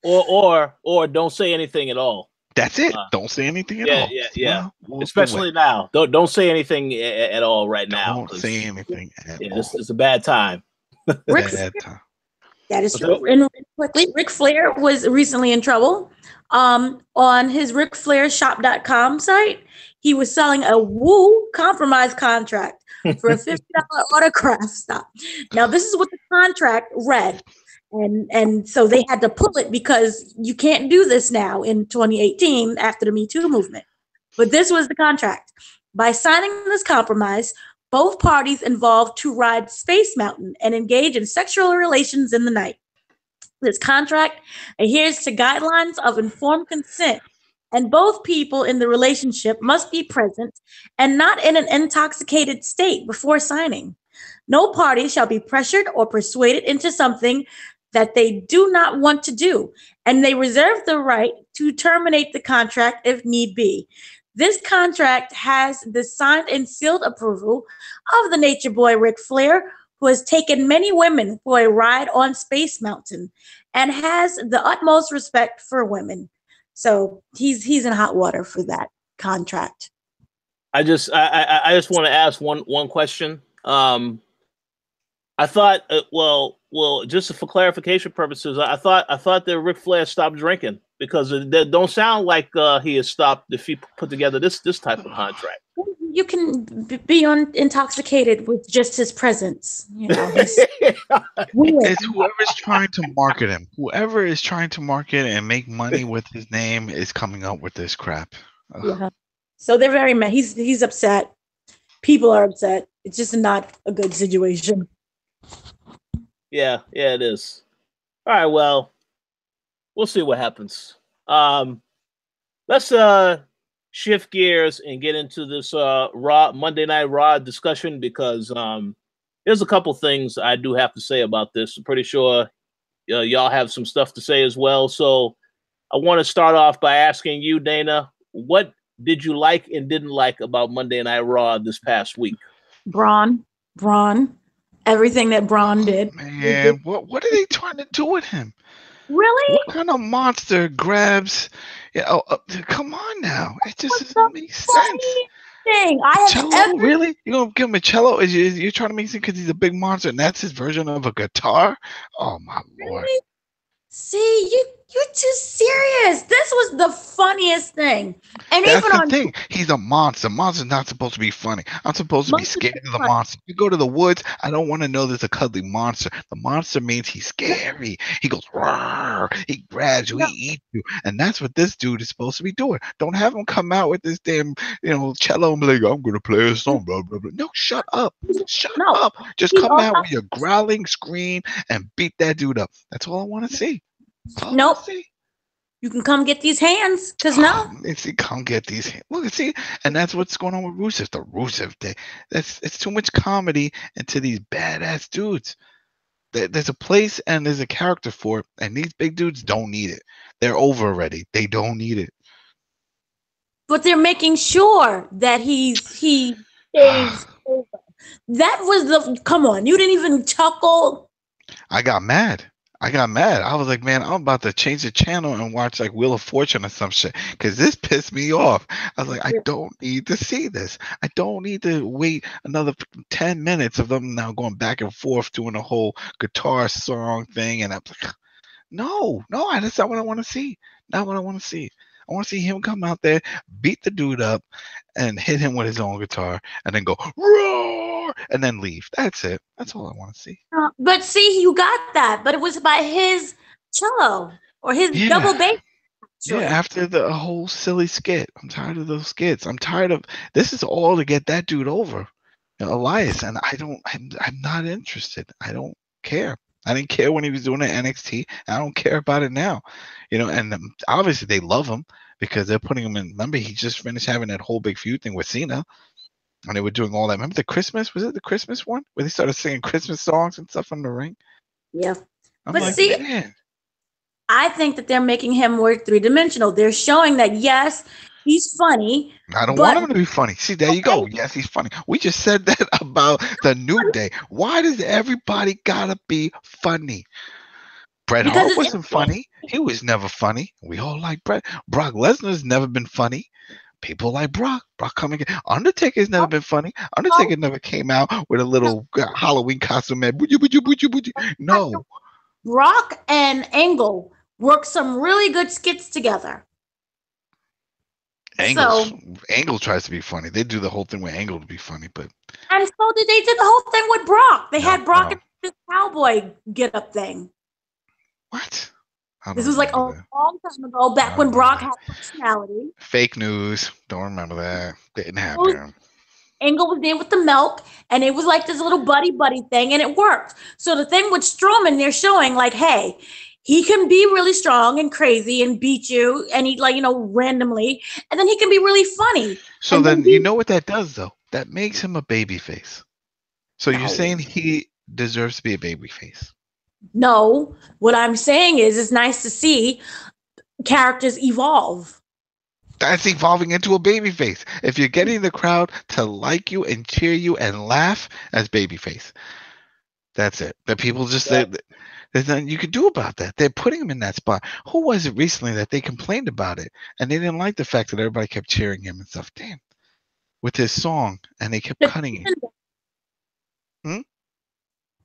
Speaker 1: Or don't say anything at all.
Speaker 2: That's it. Don't say anything at all.
Speaker 1: Yeah. Especially now. Don't say anything at all right now.
Speaker 2: Don't say anything at all.
Speaker 1: This is a bad time.
Speaker 3: Bad time. That is true. And quickly, Ric Flair was recently in trouble. On his RicFlairShop.com site, he was selling a Woo compromise contract for a $50 autograph stop. Now, this is what the contract read. And so they had to pull it because you can't do this now in 2018 after the Me Too movement. But this was the contract. By signing this compromise, both parties involved to ride Space Mountain and engage in sexual relations in the night. This contract adheres to guidelines of informed consent, and both people in the relationship must be present and not in an intoxicated state before signing. No party shall be pressured or persuaded into something that they do not want to do, and they reserve the right to terminate the contract if need be. This contract has the signed and sealed approval of the Nature Boy Ric Flair, who has taken many women for a ride on Space Mountain and has the utmost respect for women. So he's in hot water for that contract.
Speaker 1: I just want to ask one question. I thought, well, just for clarification purposes, I thought that Ric Flair stopped drinking because it don't sound like he has stopped if he put together this type of contract.
Speaker 3: You can be intoxicated with just his presence.
Speaker 2: It's whoever's trying to market him. Whoever is trying to market and make money with his name is coming up with this crap.
Speaker 3: Yeah. So they're very mad. He's upset. People are upset. It's just not a good situation.
Speaker 1: Yeah, it is. All right, well, we'll see what happens. Let's shift gears and get into this Monday Night Raw discussion because there's a couple things I do have to say about this. I'm pretty sure y'all have some stuff to say as well. So I want to start off by asking you, Dana, what did you like and didn't like about Monday Night Raw this past week?
Speaker 3: Braun. Everything that Braun did.
Speaker 2: Man, what are they trying to do with him?
Speaker 3: Really?
Speaker 2: What kind of monster grabs? Come on now. It just doesn't make sense. Cello? Really? You're going to give him a cello? You're trying to make sense because he's a big monster and that's his version of a guitar? Oh, my Lord.
Speaker 3: See, You're too serious. This was the funniest thing. And
Speaker 2: That's
Speaker 3: even
Speaker 2: the
Speaker 3: on
Speaker 2: thing. He's a monster. Monster's not supposed to be funny. I'm supposed to be
Speaker 3: Monster's
Speaker 2: scared of the
Speaker 3: funny.
Speaker 2: monster. You go to the woods, I don't want to know there's a cuddly monster. The monster means he's scary. He goes, roar. He grabs you,
Speaker 3: No,
Speaker 2: he eats you. And that's what this dude is supposed to be doing. Don't have him come out with this damn, cello and be like, I'm going to play a song, blah, blah, blah. No, shut up. Shut
Speaker 3: no.
Speaker 2: up. Just
Speaker 3: He's
Speaker 2: come
Speaker 3: all
Speaker 2: out
Speaker 3: about,
Speaker 2: with your growling scream and beat that dude up. That's all I want to see. That's all I want
Speaker 3: nope.
Speaker 2: to see.
Speaker 3: You can come get these hands, because no.
Speaker 2: See, come get these. Look, see, and that's what's going on with Rusev. The Rusev thing. It's too much comedy into these badass dudes. There's a place and there's a character for it, and these big dudes don't need it. They're over already. They don't need it.
Speaker 3: But they're making sure that he stays over. That was come on, you didn't even chuckle.
Speaker 2: I got mad. I was like, man, I'm about to change the channel and watch like Wheel of Fortune or some shit because this pissed me off. I was like, I don't need to see this. I don't need to wait another 10 minutes of them now going back and forth doing a whole guitar song thing. And I'm like, no, that's not what I want to see. Not what I want to see. I want to see him come out there, beat the dude up, and hit him with his own guitar, and then go roar, and then leave. That's it. That's all I want to see.
Speaker 3: But see, you got that. But it was by his cello or his double bass.
Speaker 2: Yeah, after the whole silly skit. I'm tired of those skits. I'm tired of this. Is all to get that dude over, Elias, and I'm not interested. I don't care. I didn't care when he was doing it at NXT. I don't care about it now. And obviously they love him because they're putting him in. Remember, he just finished having that whole big feud thing with Cena. And they were doing all that. Remember the Christmas? Was it the Christmas one? Where they started singing Christmas songs and stuff in the ring?
Speaker 3: Yeah.
Speaker 2: I'm
Speaker 3: but
Speaker 2: like,
Speaker 3: see,
Speaker 2: man.
Speaker 3: I think that they're making him more three-dimensional. They're showing that, yes, he's funny.
Speaker 2: I don't want him to be funny. See, there you go. Yes, he's funny. We just said that about the New Day. Why does everybody gotta be funny? Bret Hart wasn't funny. He was never funny. We all like Bret. Brock Lesnar's never been funny. People like Brock. Brock coming in. Undertaker's never been funny. Undertaker never came out with a little Halloween costume. No.
Speaker 3: Brock and Angle worked some really good skits together.
Speaker 2: Angle tries to be funny. They do the whole thing with Angle to be funny, but
Speaker 3: and so did they did the whole thing with Brock. They had Brock in this cowboy get up thing.
Speaker 2: What?
Speaker 3: This was like a long time ago, back when Brock had personality.
Speaker 2: Fake news. Don't remember that. Didn't happen.
Speaker 3: Angle was there with the milk, and it was like this little buddy thing, and it worked. So the thing with Strowman, they're showing like, hey, he can be really strong and crazy and beat you, and he randomly, and then he can be really funny.
Speaker 2: So then you know what that does though? That makes him a baby face. So you're saying he deserves to be a baby face?
Speaker 3: No, what I'm saying is it's nice to see characters evolve.
Speaker 2: That's evolving into a babyface. If you're getting the crowd to like you and cheer you and laugh, as babyface. That's it. That people just say there's nothing you could do about that. They're putting him in that spot. Who was it recently that they complained about it and they didn't like the fact that everybody kept cheering him and stuff? Damn. With his song, and they kept cutting it.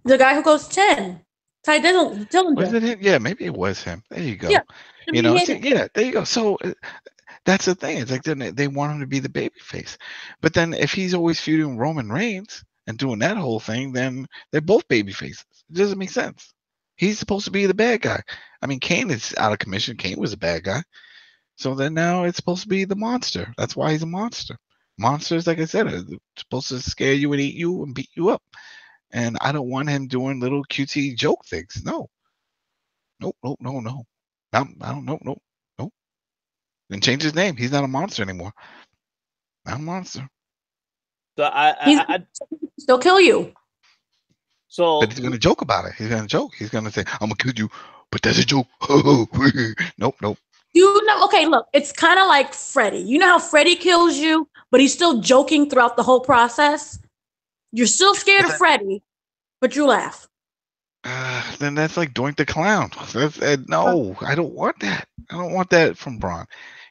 Speaker 3: The guy who goes 10. Ty Dillinger.
Speaker 2: Was it him? Yeah, maybe it was him. There you go. Yeah. There you go. So that's the thing. It's like they want him to be the baby face. But then if he's always feuding Roman Reigns and doing that whole thing, then they're both baby faces. It doesn't make sense. He's supposed to be the bad guy. I mean, Kane is out of commission. Kane was a bad guy. So then now it's supposed to be the monster. That's why he's a monster. Monsters, like I said, are supposed to scare you and eat you and beat you up. And I don't want him doing little cutesy joke things. No. No. I don't know. No. Then change his name. He's not a monster anymore. Not a monster.
Speaker 1: So I
Speaker 3: still kill you.
Speaker 1: So
Speaker 2: but he's gonna joke about it. He's gonna joke. He's gonna say, I'm gonna kill you, but that's a joke. Nope.
Speaker 3: Okay, look, it's kind of like Freddy. You know how Freddy kills you, but he's still joking throughout the whole process? You're still scared of Freddy, but you laugh.
Speaker 2: Then that's like Doink the Clown. No, I don't want that. I don't want that from Braun.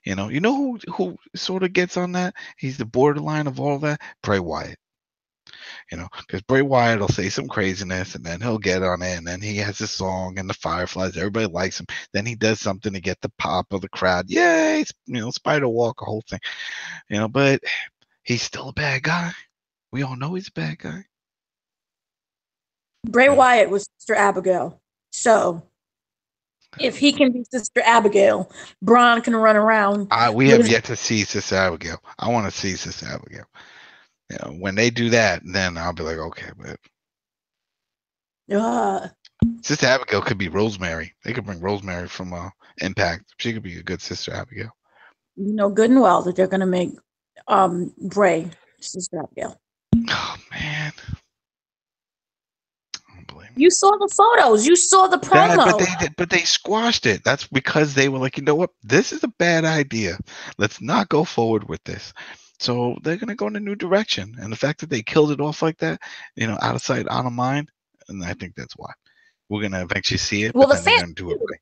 Speaker 2: You know who sort of gets on that? He's the borderline of all that? Bray Wyatt. because Bray Wyatt will say some craziness and then he'll get on it, and then he has a song and the Fireflies, everybody likes him. Then he does something to get the pop of the crowd. Yay, spider walk, a whole thing. But he's still a bad guy. We all know he's a bad guy.
Speaker 3: Bray Wyatt was Sister Abigail. So if he can be Sister Abigail, Braun can run around.
Speaker 2: We have yet to see Sister Abigail. I want to see Sister Abigail. When they do that, then I'll be like, okay, but Sister Abigail could be Rosemary. They could bring Rosemary from Impact. She could be a good Sister Abigail.
Speaker 3: You know good and well that they're going to make Bray Sister Abigail.
Speaker 2: Oh, man.
Speaker 3: You saw the photos. You saw the promo.
Speaker 2: But they squashed it. That's because they were like, you know what? This is a bad idea. Let's not go forward with this. So they're going to go in a new direction. And the fact that they killed it off like that, out of sight, out of mind, and I think that's why. We're going to eventually see it,
Speaker 3: well,
Speaker 2: but then they're going to do it right.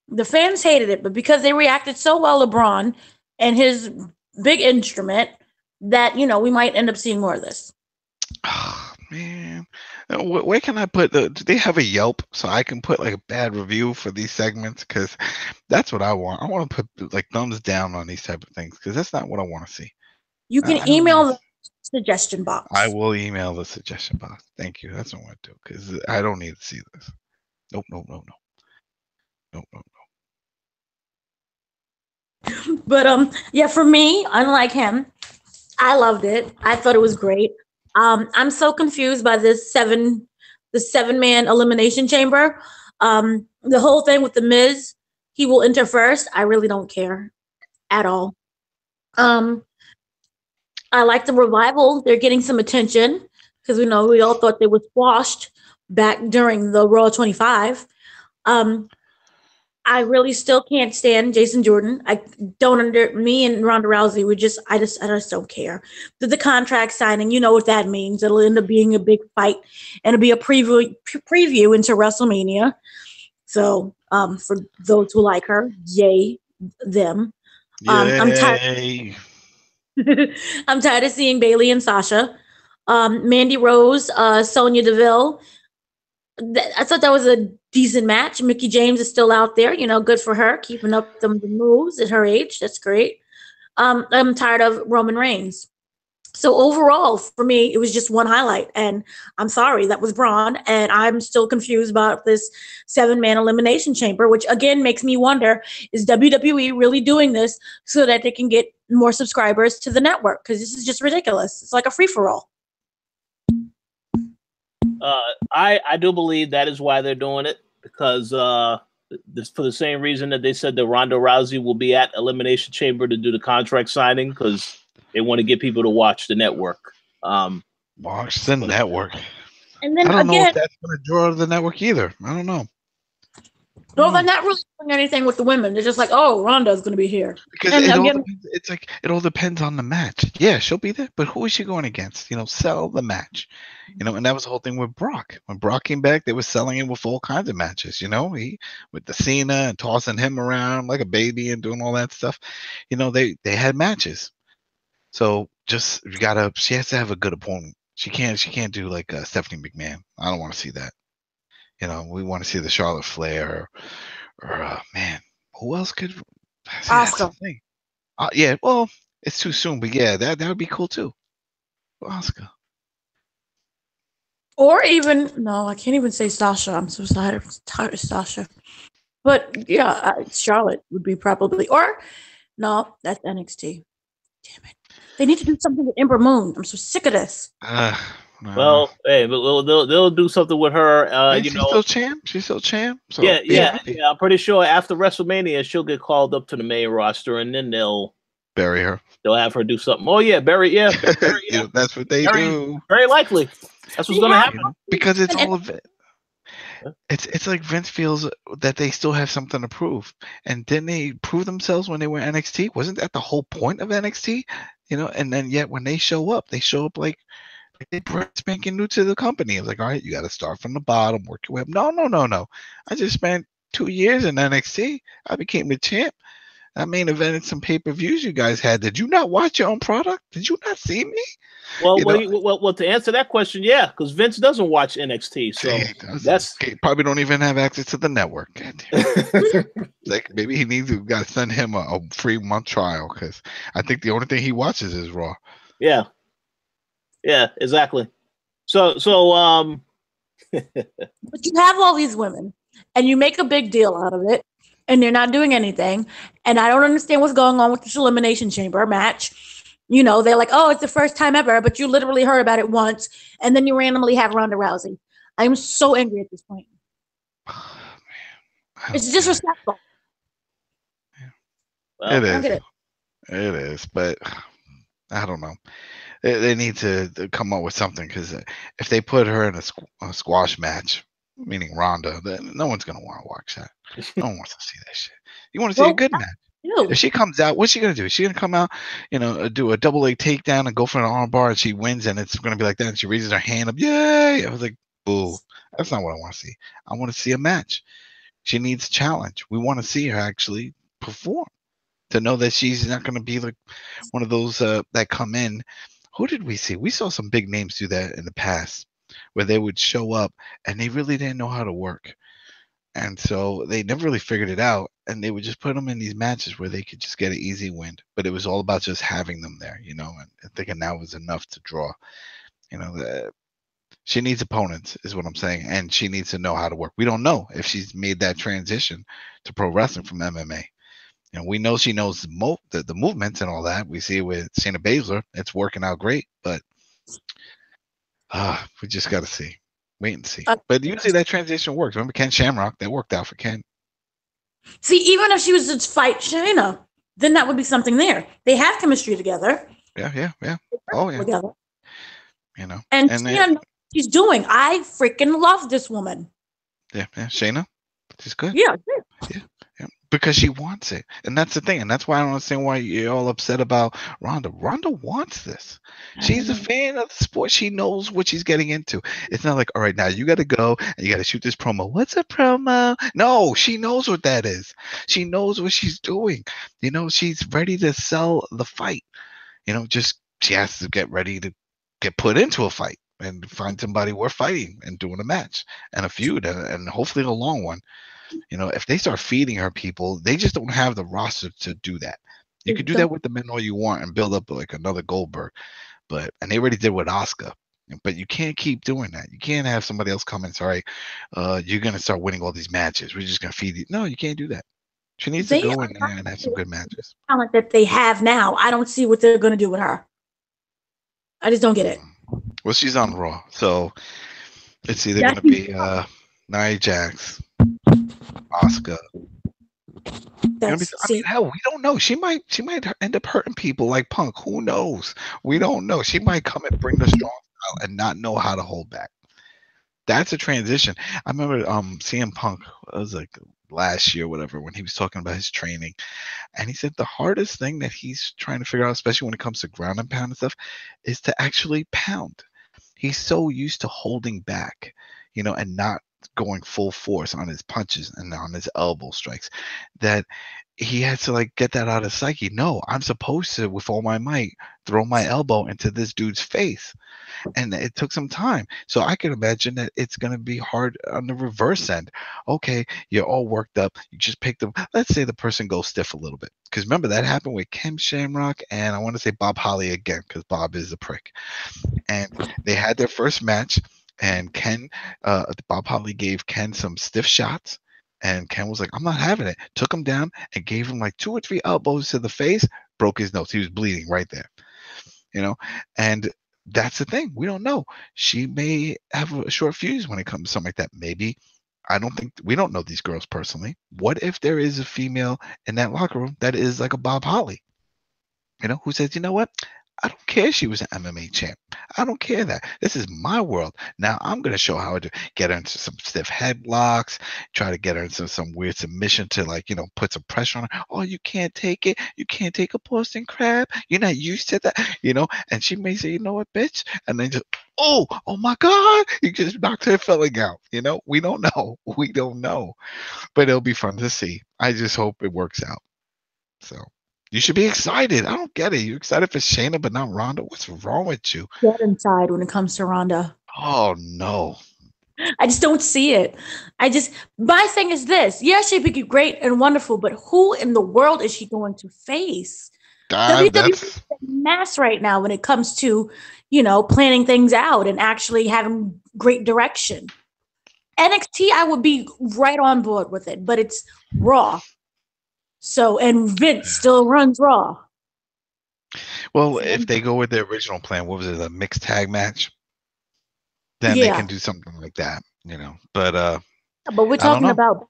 Speaker 3: The fans hated it, but because they reacted so well to Braun and his big instrument that, we might end up seeing more of this.
Speaker 2: Oh, man. Where can I put do they have a Yelp so I can put like a bad review for these segments? Because that's what I want. I want to put like thumbs down on these type of things because that's not what I want to see.
Speaker 3: You can email the suggestion box.
Speaker 2: I will email the suggestion box. Thank you. That's what I want to do because I don't need to see this. Nope.
Speaker 3: But yeah, for me, unlike him, I loved it. I thought it was great. I'm so confused by the 7-man elimination chamber. The whole thing with the Miz, he will enter first. I really don't care at all. I like the revival. They're getting some attention because we all thought they were squashed back during the Raw 25. I really still can't stand Jason Jordan. Me and Ronda Rousey I just don't care. The contract signing, you know what that means. It'll end up being a big fight and it'll be a preview into WrestleMania. So, for those who like her, yay them. I'm tired. I'm tired of seeing Bayley and Sasha. Mandy Rose, Sonya Deville. I thought that was a decent match. Mickie James is still out there, good for her, keeping up the moves at her age. That's great. I'm tired of Roman Reigns. So overall, for me, it was just one highlight. And I'm sorry, that was Braun. And I'm still confused about this 7-man elimination chamber, which again makes me wonder, is WWE really doing this so that they can get more subscribers to the network? Because this is just ridiculous. It's like a free-for-all.
Speaker 1: I do believe that is why they're doing it, because this for the same reason that they said that Ronda Rousey will be at Elimination Chamber to do the contract signing, because they want to get people to watch the network.
Speaker 2: Watch the network.
Speaker 3: And then
Speaker 2: I don't know if that's going to draw the network either. I don't know.
Speaker 3: No, they're not really doing anything with the women. They're just like, oh, Ronda's going to be here.
Speaker 2: Because it all depends on the match. Yeah, she'll be there, but who is she going against? Sell the match. And that was the whole thing with Brock. When Brock came back, they were selling him with all kinds of matches. He with the Cena and tossing him around like a baby and doing all that stuff. They had matches. So she has to have a good opponent. She can't do like Stephanie McMahon. I don't want to see that. We want to see the Charlotte Flair or man, who else could?
Speaker 3: Asuka.
Speaker 2: Yeah, well, it's too soon, but yeah, that would be cool too. Asuka.
Speaker 3: Or even I can't even say Sasha. I'm so tired of Sasha. But yeah, Charlotte would be probably. Or no, that's NXT. Damn it! They need to do something with Ember Moon. I'm so sick of this.
Speaker 1: Well, hey, but they'll do something with her.
Speaker 2: She's still champ. She's still champ. So
Speaker 1: yeah. I'm pretty sure after WrestleMania she'll get called up to the main roster, and then they'll
Speaker 2: bury her.
Speaker 1: They'll have her do something. Oh yeah, bury. Yeah,
Speaker 2: that's what they do.
Speaker 1: Very likely. That's what's going to happen.
Speaker 2: Because it's all of it. It's like Vince feels that they still have something to prove, and didn't they prove themselves when they were NXT? Wasn't that the whole point of NXT? And then yet when they show up like they brand spanking new to the company. It's like, all right, you got to start from the bottom, work your way up. No. I just spent 2 years in NXT. I became the champ. That main event and some pay-per-views you guys had. Did you not watch your own product? Did you not see me?
Speaker 1: Well, to answer that question, yeah, because Vince doesn't watch NXT, so that's
Speaker 2: probably don't even have access to the network. Like maybe he needs to send him a free month trial, because I think the only thing he watches is Raw.
Speaker 1: Yeah, exactly. So
Speaker 3: but you have all these women, and you make a big deal out of it, and they're not doing anything. And I don't understand what's going on with this Elimination Chamber match. You know, they're like, oh, it's the first time ever, but you literally heard about it once, and then you randomly have Ronda Rousey. I'm so angry at this point.
Speaker 2: Oh, man.
Speaker 3: It's disrespectful.
Speaker 2: Well, it is, but I don't know. They need to come up with something, because if they put her in a squash match, meaning Ronda, then no one's going to want to watch that. No one wants to see that shit. You want to see a good match. If she comes out, what's she going to do? Is she going to come out, do a double leg takedown and go for an arm bar, and she wins, and it's going to be like that, and she raises her hand up, yay! I was like, boo. That's not what I want to see. I want to see a match. She needs a challenge. We want to see her actually perform, to know that she's not going to be like one of those that come in. Who did we see? We saw some big names do that in the past, where they would show up and they really didn't know how to work. And so they never really figured it out, and they would just put them in these matches where they could just get an easy win. But it was all about just having them there, and thinking that was enough to draw. She needs opponents, is what I'm saying, and she needs to know how to work. We don't know if she's made that transition to pro wrestling from MMA. We know she knows the movements and all that. We see it with Shayna Baszler. It's working out great, but we just got to see. Wait and see. But usually that transition works. Remember Ken Shamrock? That worked out for Ken.
Speaker 3: See, even if she was to fight Shayna, then that would be something there. They have chemistry together.
Speaker 2: Yeah. Oh, yeah. Together.
Speaker 3: And Shayna knows what she's doing. I freaking love this woman.
Speaker 2: Yeah. Shayna, she's good.
Speaker 3: Yeah.
Speaker 2: Because she wants it. And that's the thing. And that's why I don't understand why you're all upset about Ronda. Ronda wants this. She's a fan of the sport. She knows what she's getting into. It's not like, all right, now you got to go and you got to shoot this promo. What's a promo? No, she knows what that is. She knows what she's doing. She's ready to sell the fight. Just she has to get ready to get put into a fight and find somebody worth fighting and doing a match and a feud and hopefully a long one. If they start feeding her people, they just don't have the roster to do that. You could do that with the men all you want and build up like another Goldberg, and they already did with Asuka. But you can't keep doing that. You can't have somebody else come and say, all right, you're going to start winning all these matches. We're just going to feed you. No, you can't do that. She needs to go in there and have some good matches.
Speaker 3: Talent that they have now, I don't see what they're going to do with her. I just don't get it.
Speaker 2: Well, she's on Raw, so it's either going to be Nia Jax, Asuka. Hell, we don't know. She might end up hurting people like Punk. Who knows? We don't know. She might come and bring the strong style and not know how to hold back. That's a transition. I remember CM Punk, it was like last year, whatever, when he was talking about his training, and he said the hardest thing that he's trying to figure out, especially when it comes to ground and pound and stuff, is to actually pound. He's so used to holding back, and not going full force on his punches and on his elbow strikes, that he had to get that out of psyche. No, I'm supposed to, with all my might, throw my elbow into this dude's face. And it took some time. So I can imagine that it's going to be hard on the reverse end. Okay, you're all worked up. You just pick them. Let's say the person goes stiff a little bit. Because remember, that happened with Ken Shamrock and I want to say Bob Holly again, because Bob is a prick. And they had their first match. And Bob Holly gave Ken some stiff shots, and Ken was like, I'm not having it. Took him down and gave him 2 or 3 elbows to the face, broke his nose. He was bleeding right there, and that's the thing. We don't know. She may have a short fuse when it comes to something like that. Maybe. We don't know these girls personally. What if there is a female in that locker room that is like a Bob Holly, who says, you know what? I don't care she was an MMA champ. I don't care that. This is my world. Now I'm going to show how to get her into some stiff headlocks, try to get her into some weird submission to put some pressure on her. Oh, you can't take it. You can't take a Boston crab. You're not used to that, and she may say, you know what, bitch? And then just, oh my God, you just knocked her filling out. We don't know. We don't know, but it'll be fun to see. I just hope it works out. So you should be excited. I don't get it. You're excited for Shayna, but not Ronda. What's wrong with you?
Speaker 3: Dead inside when it comes to Ronda.
Speaker 2: Oh no.
Speaker 3: I just don't see it. My thing is this. Yeah, she'd be great and wonderful, but who in the world is she going to face? WWE is a mess right now when it comes to, planning things out and actually having great direction. NXT, I would be right on board with it, but it's Raw. So, and Vince still runs Raw.
Speaker 2: Well, if they go with the original plan, what was it, a mixed tag match? Then they can do something like that, But
Speaker 3: we're talking about.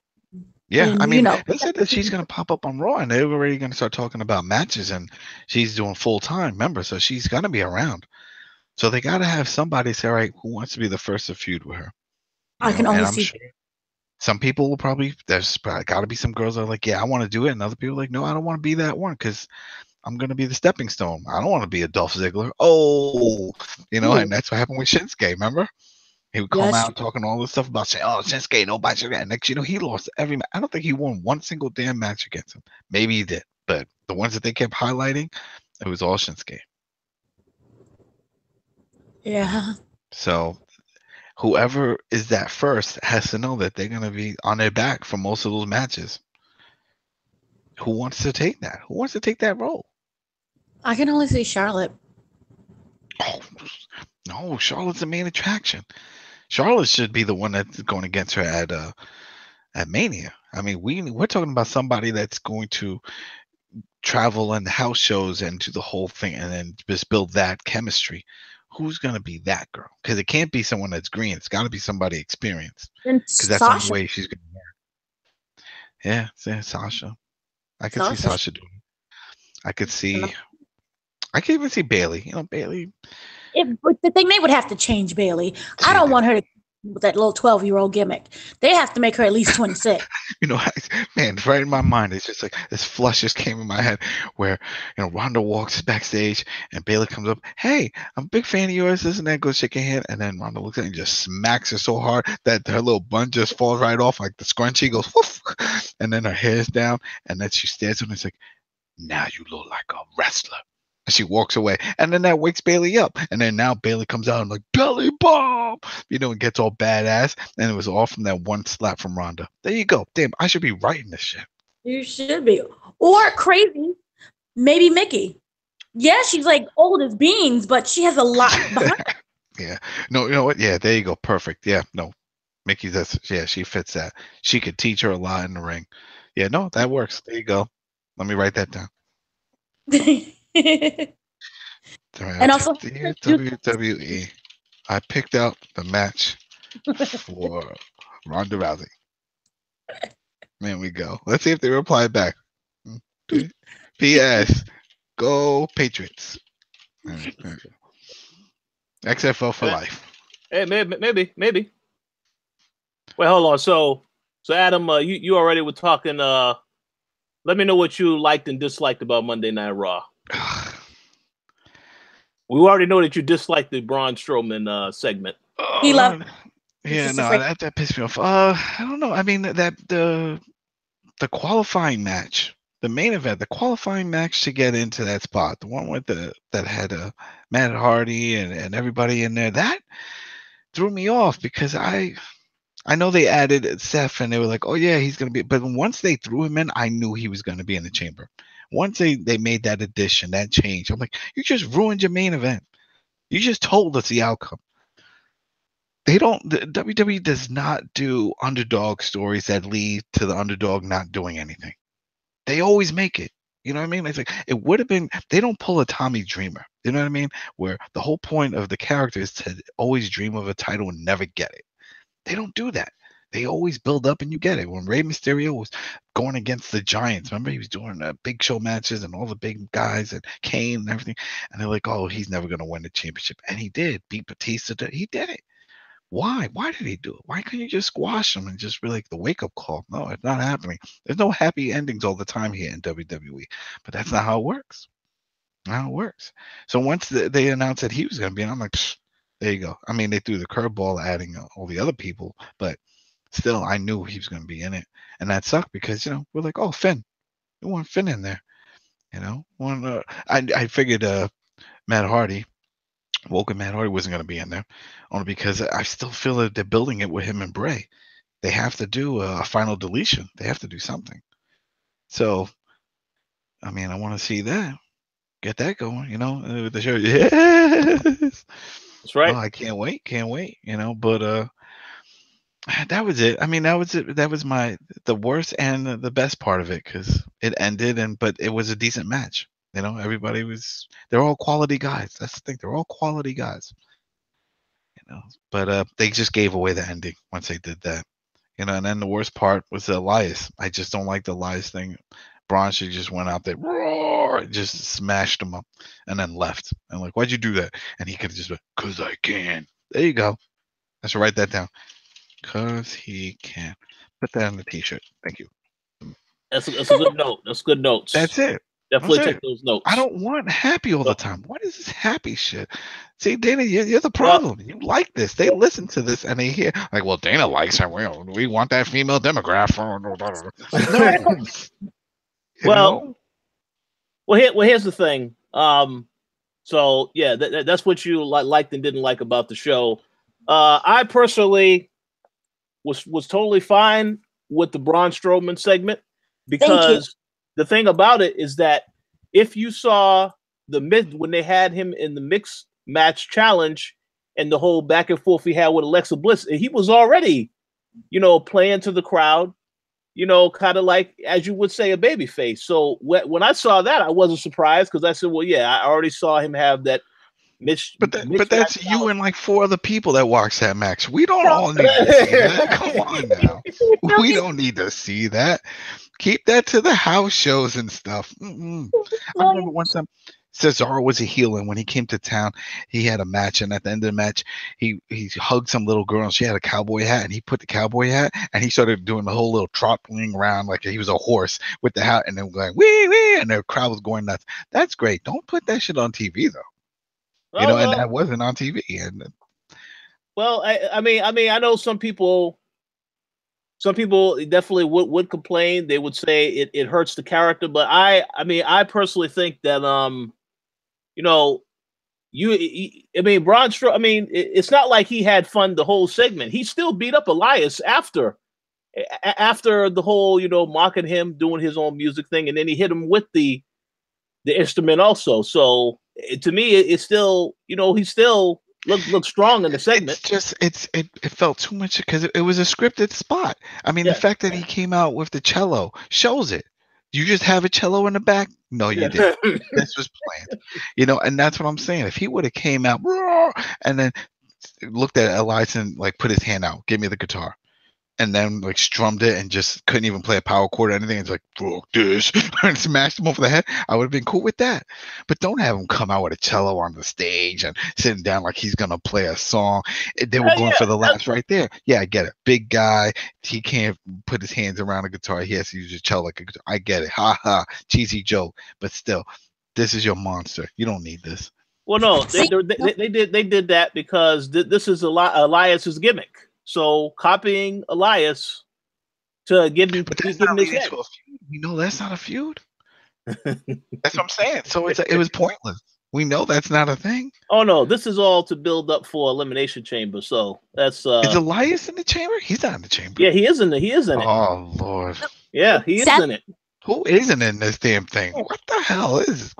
Speaker 2: Yeah, I mean, they said that she's going to pop up on Raw, and they're already going to start talking about matches, and she's doing full time, remember? So she's going to be around. So they got to have somebody say, all right, who wants to be the first to feud with her?
Speaker 3: I can only see.
Speaker 2: Sure some people will there's probably got to be some girls that are like, yeah, I want to do it, and other people are like, no, I don't want to be that one because I'm going to be the stepping stone. I don't want to be a Dolph Ziggler. And that's what happened with Shinsuke, remember? He would come out talking all this stuff about saying, oh, Shinsuke, nobody should get. Next, he lost every match. I don't think he won one single damn match against him. Maybe he did. But the ones that they kept highlighting, it was all Shinsuke.
Speaker 3: Yeah.
Speaker 2: So whoever is that first has to know that they're going to be on their back for most of those matches. Who wants to take that? Who wants to take that role?
Speaker 3: I can only say Charlotte.
Speaker 2: Oh, no, Charlotte's the main attraction. Charlotte should be the one that's going against her at Mania. I mean, we're talking about somebody that's going to travel and house shows and do the whole thing and then just build that chemistry. Who's going to be that girl? Because it can't be someone that's green. It's got to be somebody experienced. Because that's the only way she's going to work. Yeah, Sasha. I could see Sasha doing it. I could even see Bailey. Bailey.
Speaker 3: But the thing, they would have to change Bailey. I don't want her to with that little 12-year-old gimmick. They have to make her at least 26.
Speaker 2: Man, right in my mind, it's just like this flush just came in my head where, Ronda walks backstage and Bailey comes up, hey, I'm a big fan of yours, isn't that? Go shake your hand. And then Ronda looks at her and just smacks her so hard that her little bun just falls right off, like the scrunchie goes, woof, and then her hair's down. And then she stares at him and it's like, now you look like a wrestler. And she walks away, and then that wakes Bailey up. And then now Bailey comes out and like, belly bomb, and gets all badass. And it was all from that one slap from Ronda. There you go. Damn, I should be writing this shit.
Speaker 3: You should be. Or crazy, maybe Mickey. Yeah, she's like old as beans, but she has a lot behind her.
Speaker 2: Yeah. No, you know what? Yeah, there you go. Perfect. Yeah, no. Mickey, she fits that. She could teach her a lot in the ring. Yeah, no, that works. There you go. Let me write that down. And also WWE. I picked out the match for Ronda Rousey. There we go. Let's see if they reply back. P.S. Go Patriots. XFL for life.
Speaker 1: Hey, maybe. Wait, hold on. So Adam, you already were talking. Let me know what you liked and disliked about Monday Night Raw. We already know that you disliked the Braun Strowman segment.
Speaker 3: He loved.
Speaker 2: Yeah, no, that pissed me off. I don't know. I mean, that the qualifying match, the main event, the qualifying match to get into that spot, the one with that had Matt Hardy and everybody in there, that threw me off because I know they added Seth and they were like, oh yeah, he's gonna be. But once they threw him in, I knew he was gonna be in the chamber. Once they made that addition, that change, I'm like, you just ruined your main event. You just told us the outcome. WWE does not do underdog stories that lead to the underdog not doing anything. They always make it. You know what I mean? It's like, it would have been, they don't pull a Tommy Dreamer. You know what I mean? Where the whole point of the character is to always dream of a title and never get it. They don't do that. They always build up and you get it. When Rey Mysterio was going against the Giants, remember he was doing big show matches and all the big guys and Kane and everything. And they're like, oh, he's never going to win the championship. And he did. Beat Batista. He did it. Why? Why did he do it? Why couldn't you just squash him and just be like the wake-up call? No, it's not happening. There's no happy endings all the time here in WWE. But that's not how it works. Not how it works. So once they announced that he was going to be in, I'm like, there you go. I mean, they threw the curveball adding all the other people, but still, I knew he was going to be in it. And that sucked because, we're like, oh, Finn. We want Finn in there. You know, when I figured Matt Hardy, Woken Matt Hardy wasn't going to be in there, only because I still feel that they're building it with him and Bray. They have to do a final deletion. They have to do something. So, I mean, I want to see that. Get that going, you know, the show. Yes.
Speaker 1: That's right.
Speaker 2: Oh, I can't wait. Can't wait, you know, but that was it. I mean, that was it. That was the worst and the best part of it because it ended but it was a decent match. You know, they're all quality guys. That's the thing. They're all quality guys. You know, but they just gave away the ending once they did that. You know, and then the worst part was the Elias. I just don't like the Elias thing. Braun should just went out there, roar, just smashed him up, and then left. And like, why'd you do that? And he could have just been, 'cause I can. There you go. I should write that down. 'Cause he can. Put that on the T-shirt. Thank you.
Speaker 1: That's a good note. That's good notes.
Speaker 2: That's it.
Speaker 1: Definitely
Speaker 2: That's
Speaker 1: take
Speaker 2: it.
Speaker 1: those notes.
Speaker 2: I don't want happy all the time. What is this happy shit? See, Dana, you're the problem. You like this. They listen to this and they hear like, well, Dana likes her. We want that female demographic. No.
Speaker 1: Well, here's the thing. So yeah, that's what you liked and didn't like about the show. I personally was totally fine with the Braun Strowman segment because the thing about it is that if you saw when they had him in the mixed match challenge and the whole back and forth he had with Alexa Bliss, he was already, you know, playing to the crowd, you know, kind of like, as you would say, a baby face. So when I saw that, I wasn't surprised because I said, well, yeah, I already saw him have that.
Speaker 2: But that's you and like 4 other people that watch that match. We don't all need to see that. Come on now. We don't need to see that. Keep that to the house shows and stuff. I remember one time Cesaro was a heel, and when he came to town, he had a match, and at the end of the match, he hugged some little girl, and she had a cowboy hat, and he put the cowboy hat, and he started doing the whole little trotting around like he was a horse with the hat, and then going wee wee, and the crowd was going nuts. That's great. Don't put that shit on TV though. You know, and that wasn't on TV. And
Speaker 1: well, I mean, I know some people definitely would complain. They would say it hurts the character, but I mean, I personally think that you know, Braun Strowman. I mean, it's not like he had fun the whole segment. He still beat up Elias after the whole, you know, mocking him, doing his own music thing, and then he hit him with the instrument also. So to me, it's still, you know, he still looked strong in the segment.
Speaker 2: It felt too much because it was a scripted spot. I mean, the fact that he came out with the cello shows it. You just have a cello in the back? No, you didn't. This was planned. You know, and that's what I'm saying. If he would have came out and then looked at Elias and like put his hand out, give me the guitar, and then like strummed it and just couldn't even play a power chord or anything. It's like, fuck this, and smashed him over the head. I would have been cool with that. But don't have him come out with a cello on the stage and sitting down like he's gonna play a song. They were going for the laughs right there. Yeah, I get it. Big guy, he can't put his hands around a guitar. He has to use a cello like a guitar. I get it. Ha ha, cheesy joke. But still, this is your monster. You don't need this.
Speaker 1: Well, no, they did that because this is Elias's gimmick. So copying Elias to give him his head.
Speaker 2: We know that's not a feud. That's what I'm saying. So it was pointless. We know that's not a thing.
Speaker 1: Oh no, this is all to build up for Elimination Chamber. So that's
Speaker 2: is Elias in the chamber? He's not in the chamber.
Speaker 1: Yeah, he is in it.
Speaker 2: Oh Lord.
Speaker 1: Yeah, he is in it.
Speaker 2: Who isn't in this damn thing? What the hell is this?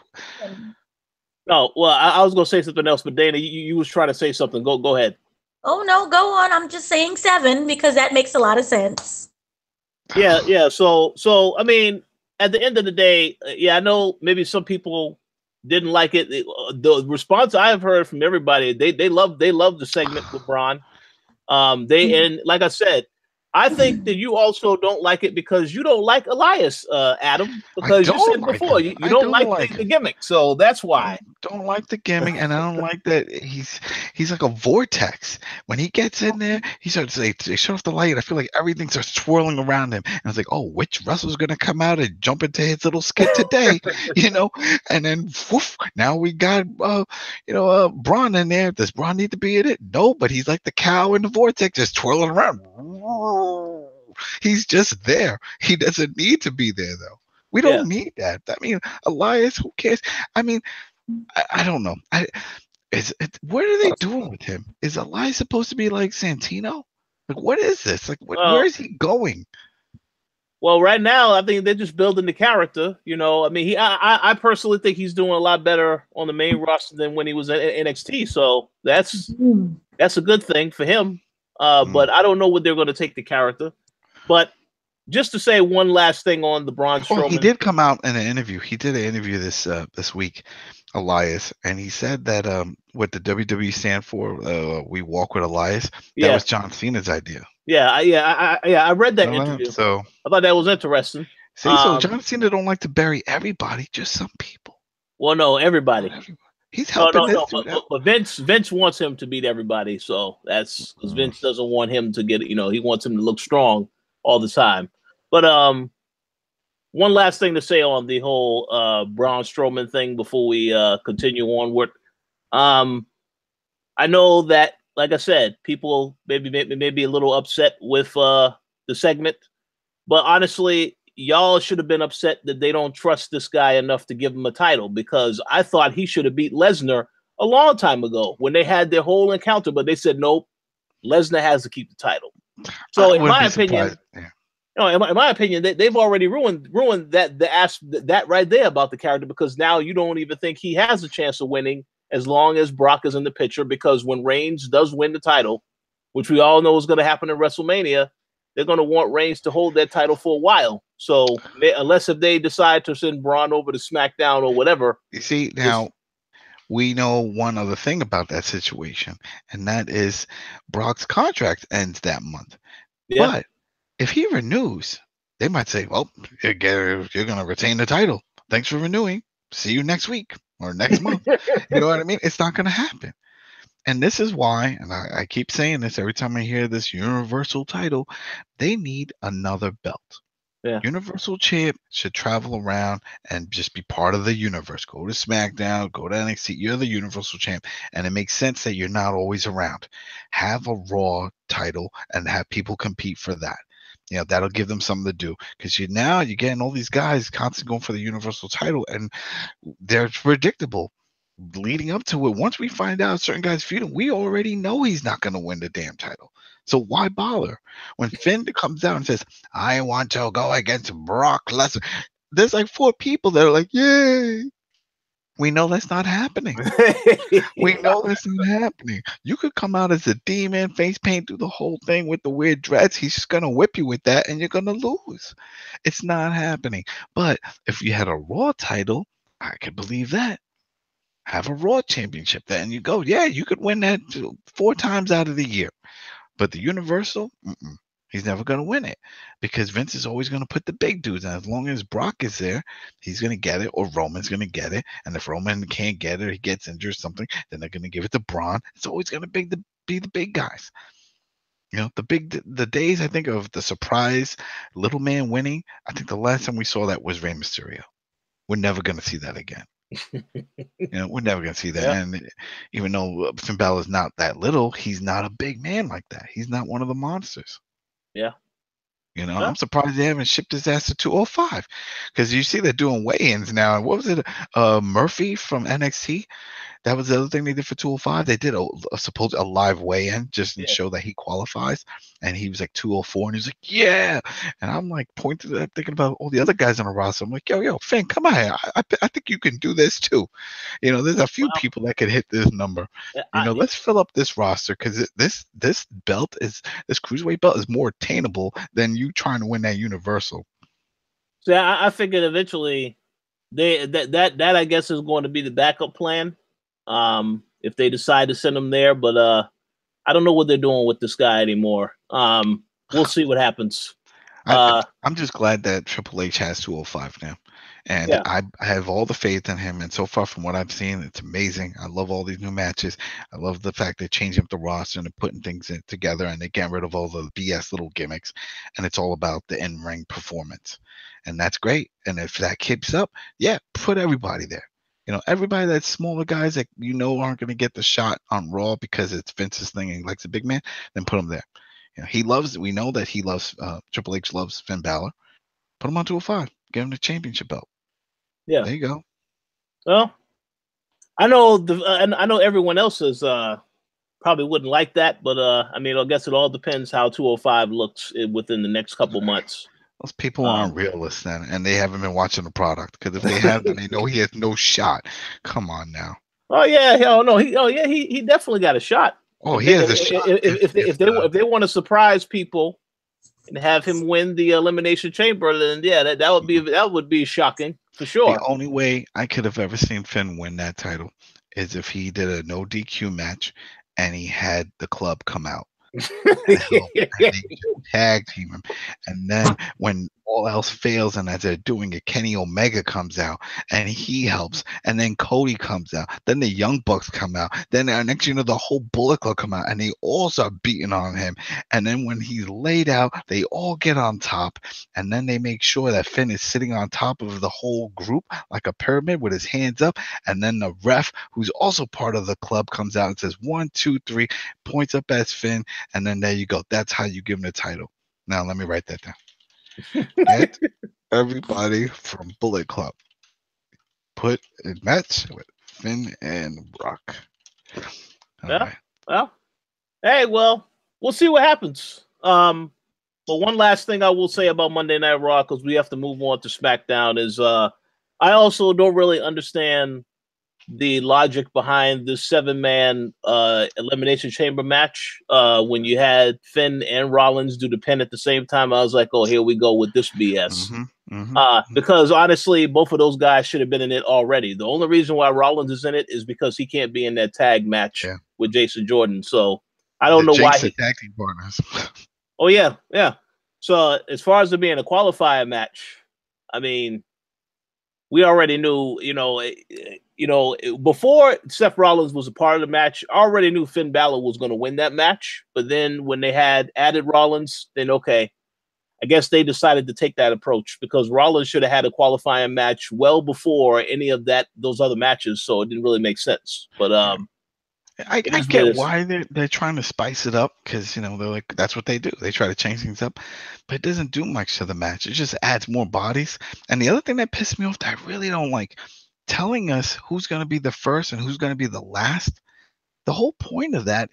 Speaker 1: No, well, I was gonna say something else, but Dana, you was trying to say something. Go ahead.
Speaker 3: Oh no, go on. I'm just saying 7 because that makes a lot of sense.
Speaker 1: Yeah. So I mean, at the end of the day, I know maybe some people didn't like it. The response I have heard from everybody, they love the segment with Braun. And like I said, I think that you also don't like it because you don't like Elias, Adam, because you said before you don't like the gimmick. So that's why.
Speaker 2: Don't like the gimmick, and I don't like that he's like a vortex. When he gets in there, he starts to say, shut off the light. I feel like everything starts swirling around him. And I was like, oh, which wrestler's gonna come out and jump into his little skit today? You know, and then woof, now we got Braun in there. Does Braun need to be in it? No, but he's like the cow in the vortex, just twirling around. He's just there. He doesn't need to be there though. We don't need that. I mean, Elias, who cares? I mean, I don't know. What are they doing with him? Is Elias supposed to be like Santino? Like, what is this? Like, where is he going?
Speaker 1: Well, right now, I think they're just building the character. You know, I mean, I personally think he's doing a lot better on the main roster than when he was at NXT. So that's a good thing for him. But I don't know what they're going to take the character. But just to say one last thing on the Braun Strowman.
Speaker 2: Well, he did come out in an interview. He did an interview this week, Elias, and he said that what the WWE stand for, we walk with Elias. That was John Cena's idea.
Speaker 1: I read that interview.
Speaker 2: So
Speaker 1: I thought that was interesting.
Speaker 2: See, so John Cena don't like to bury everybody, just some people.
Speaker 1: Well, no, everybody.
Speaker 2: He's helping
Speaker 1: but Vince wants him to beat everybody, so that's because Vince doesn't want him to get, he wants him to look strong all the time. But one last thing to say on the whole Braun Strowman thing before we continue onward. I know that, like I said, people maybe a little upset with the segment, but honestly, y'all should have been upset that they don't trust this guy enough to give him a title, because I thought he should have beat Lesnar a long time ago when they had their whole encounter, but they said nope, Lesnar has to keep the title. So in my opinion, in my opinion, they've already ruined that right there about the character, because now you don't even think he has a chance of winning as long as Brock is in the picture, because when Reigns does win the title, which we all know is going to happen in WrestleMania, they're going to want Reigns to hold that title for a while. So unless if they decide to send Braun over to SmackDown or whatever.
Speaker 2: You see, now we know one other thing about that situation, and that is Brock's contract ends that month. Yeah. But if he renews, they might say, well, you're going to retain the title. Thanks for renewing. See you next week or next month. You know what I mean? It's not going to happen. And this is why, and I keep saying this every time I hear this Universal title, they need another belt. Yeah. Universal Champ should travel around and just be part of the universe. Go to SmackDown, go to NXT. You're the Universal Champ. And it makes sense that you're not always around. Have a Raw title and have people compete for that. That'll give them something to do, because you're getting all these guys constantly going for the Universal title, and they're predictable. Leading up to it, once we find out certain guys feuding, we already know he's not going to win the damn title. So why bother? When Finn comes out and says, I want to go against Brock Lesnar, there's like 4 people that are like, yay. We know that's not happening. We know that's not happening. You could come out as a demon, face paint, do the whole thing with the weird dreads. He's just going to whip you with that, and you're going to lose. It's not happening. But if you had a Raw title, I could believe that. Have a Raw championship there, and you go, yeah, you could win that 4 times out of the year. But the Universal, he's never going to win it, because Vince is always going to put the big dudes. And as long as Brock is there, he's going to get it, or Roman's going to get it. And if Roman can't get it, or he gets injured or something, then they're going to give it to Braun. It's always going to be the big guys. The days, I think, of the surprise little man winning, I think the last time we saw that was Rey Mysterio. We're never going to see that again. We're never going to see that. Yeah. And even though Finn Balor is not that little, he's not a big man like that. He's not one of the monsters.
Speaker 1: Yeah.
Speaker 2: I'm surprised they haven't shipped his ass to 205, because you see they're doing weigh-ins now. What was it? Murphy from NXT. That was the other thing they did for 205. They did a live weigh-in just to show that he qualifies, and he was like 204, and he was like, yeah. And I'm like thinking about all the other guys on the roster. I'm like, yo, Finn, come on, I think you can do this too. There's a few people that could hit this number. Let's fill up this roster, because this cruiserweight belt is more attainable than you trying to win that Universal.
Speaker 1: So I figured eventually that I guess is going to be the backup plan. If they decide to send him there, but I don't know what they're doing with this guy anymore. We'll see what happens.
Speaker 2: I'm just glad that Triple H has 205 now, and I have all the faith in him. And so far, from what I've seen, it's amazing. I love all these new matches. I love the fact they're changing up the roster and they're putting things together, and they're getting rid of all the BS little gimmicks, and it's all about the in-ring performance, and that's great. And if that keeps up, put everybody there. Everybody that's smaller guys that aren't going to get the shot on Raw because it's Vince's thing and he likes a big man, then put him there. We know that he loves, Triple H loves Finn Balor. Put him on 205. Give him the championship belt.
Speaker 1: Yeah.
Speaker 2: There you go.
Speaker 1: Well, I know I know everyone else is probably wouldn't like that, but I mean, I guess it all depends how 205 looks within the next couple months.
Speaker 2: Those people aren't realists then, and they haven't been watching the product. Because if they have, then they know he has no shot. Come on now.
Speaker 1: Oh yeah, hell no. He definitely got a shot.
Speaker 2: Oh, he has a shot.
Speaker 1: If they want to surprise people and have him win the Elimination Chamber, then yeah, that would be shocking for sure.
Speaker 2: The only way I could have ever seen Finn win that title is if he did a no DQ match and he had the club come out and help, and they tag team him, and then when all else fails and as they're doing it, Kenny Omega comes out and he helps, and then Cody comes out, then the Young Bucks come out, then next you know the whole Bullet Club come out and they all start beating on him, and then when he's laid out they all get on top, and then they make sure that Finn is sitting on top of the whole group like a pyramid with his hands up, and then the ref who's also part of the club comes out and says 1, 2, 3, points up as Finn, and then there you go. That's how you give him the title. Now let me write that down. Get everybody from Bullet Club. Put a match with Finn and Brock.
Speaker 1: Right. Well, hey, well, we'll see what happens. But one last thing I will say about Monday Night Raw, because we have to move on to SmackDown, is I also don't really understand the logic behind this 7-man Elimination Chamber match. When you had Finn and Rollins do the pin at the same time, I was like, oh, here we go with this BS. Because honestly, both of those guys should have been in it already. The only reason why Rollins is in it is because he can't be in that tag match with Jason Jordan. So I don't know why.
Speaker 2: Tag team partners.
Speaker 1: Oh, yeah. Yeah. So as far as it being a qualifier match, I mean, we already knew, before Seth Rollins was a part of the match, I already knew Finn Balor was going to win that match. But then when they had added Rollins, then okay, I guess they decided to take that approach because Rollins should have had a qualifying match well before any of those other matches. So it didn't really make sense. But
Speaker 2: I get why they're trying to spice it up because they're like that's what they do. They try to change things up, but it doesn't do much to the match. It just adds more bodies. And the other thing that pissed me off that I really don't like, telling us who's going to be the first and who's going to be the last. The whole point of that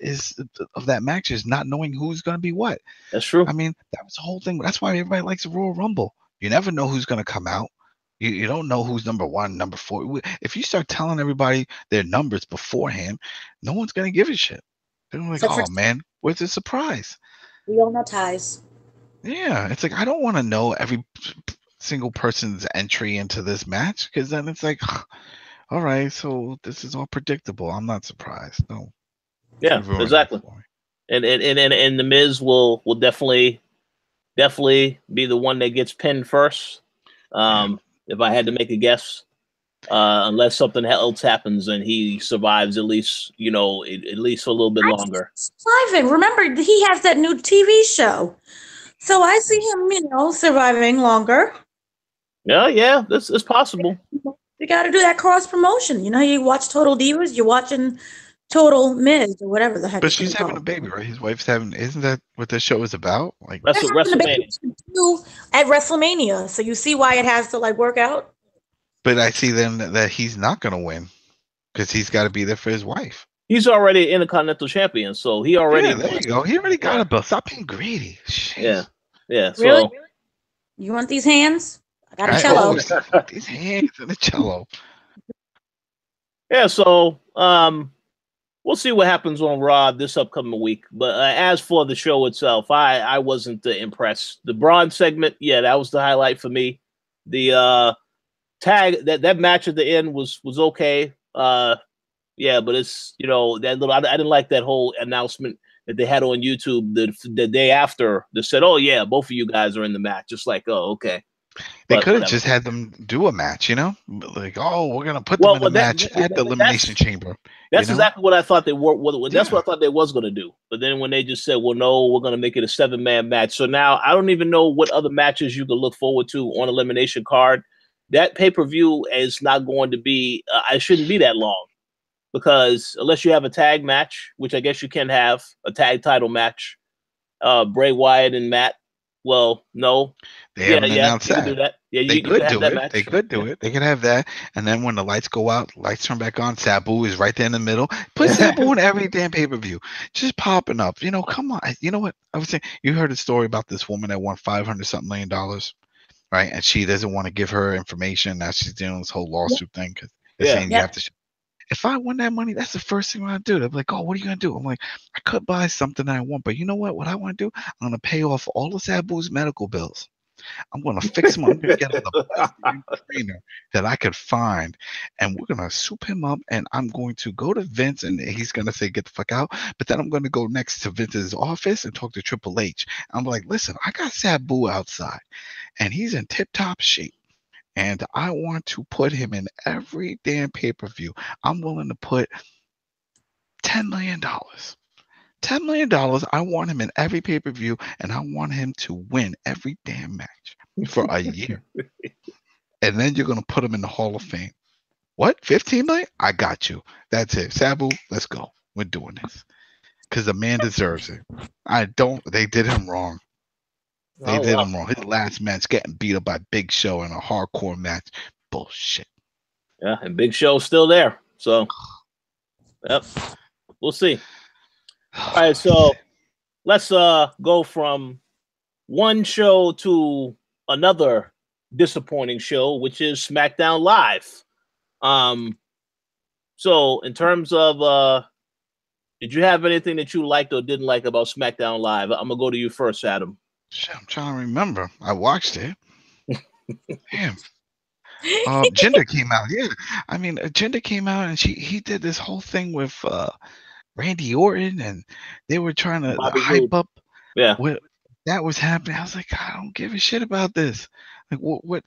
Speaker 2: match is not knowing who's going to be what.
Speaker 1: That's true.
Speaker 2: I mean, that was the whole thing. That's why everybody likes the Royal Rumble. You never know who's going to come out. You don't know who's number 1, number 4. If you start telling everybody their numbers beforehand, no one's going to give a shit. They're like, oh, man, where's the surprise?
Speaker 3: We all know ties.
Speaker 2: Yeah, it's like, I don't want to know every single person's entry into this match because then it's like, all right, so this is all predictable. I'm not surprised. No.
Speaker 1: Yeah, exactly. And the Miz will definitely be the one that gets pinned first. If I had to make a guess, unless something else happens and he survives at least for a little bit longer.
Speaker 3: Surviving. Remember, he has that new TV show. So I see him, surviving longer.
Speaker 1: Yeah, this is possible.
Speaker 3: You got to do that cross promotion. You watch Total Divas, you're watching Total Miz or whatever the heck.
Speaker 2: But she's having a baby, right? His wife's having. Isn't that what the show is about? Like
Speaker 1: WrestleMania.
Speaker 3: At WrestleMania, so you see why it has to work out.
Speaker 2: But I see then that he's not going to win because he's got to be there for his wife.
Speaker 1: He's already Intercontinental Champion, so he already.
Speaker 2: Yeah, there you go. He already got a belt. Stop being greedy. Jeez.
Speaker 1: Yeah. So,
Speaker 3: really? You want these hands? I got a cello.
Speaker 2: These hands and a cello.
Speaker 1: Yeah. So, we'll see what happens on Raw this upcoming week. But as for the show itself, I wasn't impressed. The Braun segment, that was the highlight for me. The tag that match at the end was okay. But it's that little. I didn't like that whole announcement that they had on YouTube the day after. They said, "Oh yeah, both of you guys are in the match." Just like, oh okay.
Speaker 2: They could have just had them do a match, like, oh, we're gonna put them in the match at the Elimination Chamber.
Speaker 1: That's exactly what I thought they were. That's what I thought they was gonna do. But then when they just said, "Well, no, we're gonna make it a 7-man match," so now I don't even know what other matches you can look forward to on Elimination card. That pay-per-view is not going to be. It shouldn't be that long because unless you have a tag match, which I guess you can have a tag title match, Bray Wyatt and Matt. Well, no.
Speaker 2: They
Speaker 1: Yeah,
Speaker 2: haven't announced
Speaker 1: you can
Speaker 2: that.
Speaker 1: do that. Yeah,
Speaker 2: They
Speaker 1: you could
Speaker 2: could
Speaker 1: have
Speaker 2: do
Speaker 1: that
Speaker 2: it.
Speaker 1: match.
Speaker 2: They could do it. They could have that. And then when the lights go out, lights turn back on, Sabu is right there in the middle. Put Sabu in every damn pay-per-view. Just popping up. You know, come on. You know what? I was saying, you heard a story about this woman that won $500-something million, right? And she doesn't want to give her information. Now she's dealing with this whole lawsuit thing because they're saying you
Speaker 3: Yeah.
Speaker 2: have to. If I won that money, that's the first thing I do. They're like, oh, what are you going to do? I'm like, I could buy something that I want, but you know what? What I want to do? I'm going to pay off all of Sabu's medical bills. I'm going to fix him up. I'm going to get him the best trainer that I could find. And we're going to soup him up. And I'm going to go to Vince and he's going to say, get the fuck out. But then I'm going to go next to Vince's office and talk to Triple H. I'm like, listen, I got Sabu outside and he's in tip top shape. And I want to put him in every damn pay-per-view. I'm willing to put $10 million. $10 million. I want him in every pay-per-view, and I want him to win every damn match for a year. And then you're going to put him in the Hall of Fame. What? 15 million? I got you. That's it. Sabu, let's go. We're doing this. Because the man deserves it. They did him wrong. They did him wrong. His last match getting beat up by Big Show in a hardcore match. Bullshit.
Speaker 1: Yeah, and Big Show's still there. So, yep. We'll see. All right, so let's go from one show to another disappointing show, which is SmackDown Live. So in terms of did you have anything that you liked or didn't like about SmackDown Live? I'm gonna go to you first, Adam.
Speaker 2: Shit, I'm trying to remember. I watched it. Damn. Jinder came out. Yeah, I mean, Jinder came out and he did this whole thing with Randy Orton, and they were trying to hype up.
Speaker 1: Yeah,
Speaker 2: what that was happening. I was like, I don't give a shit about this. Like, what?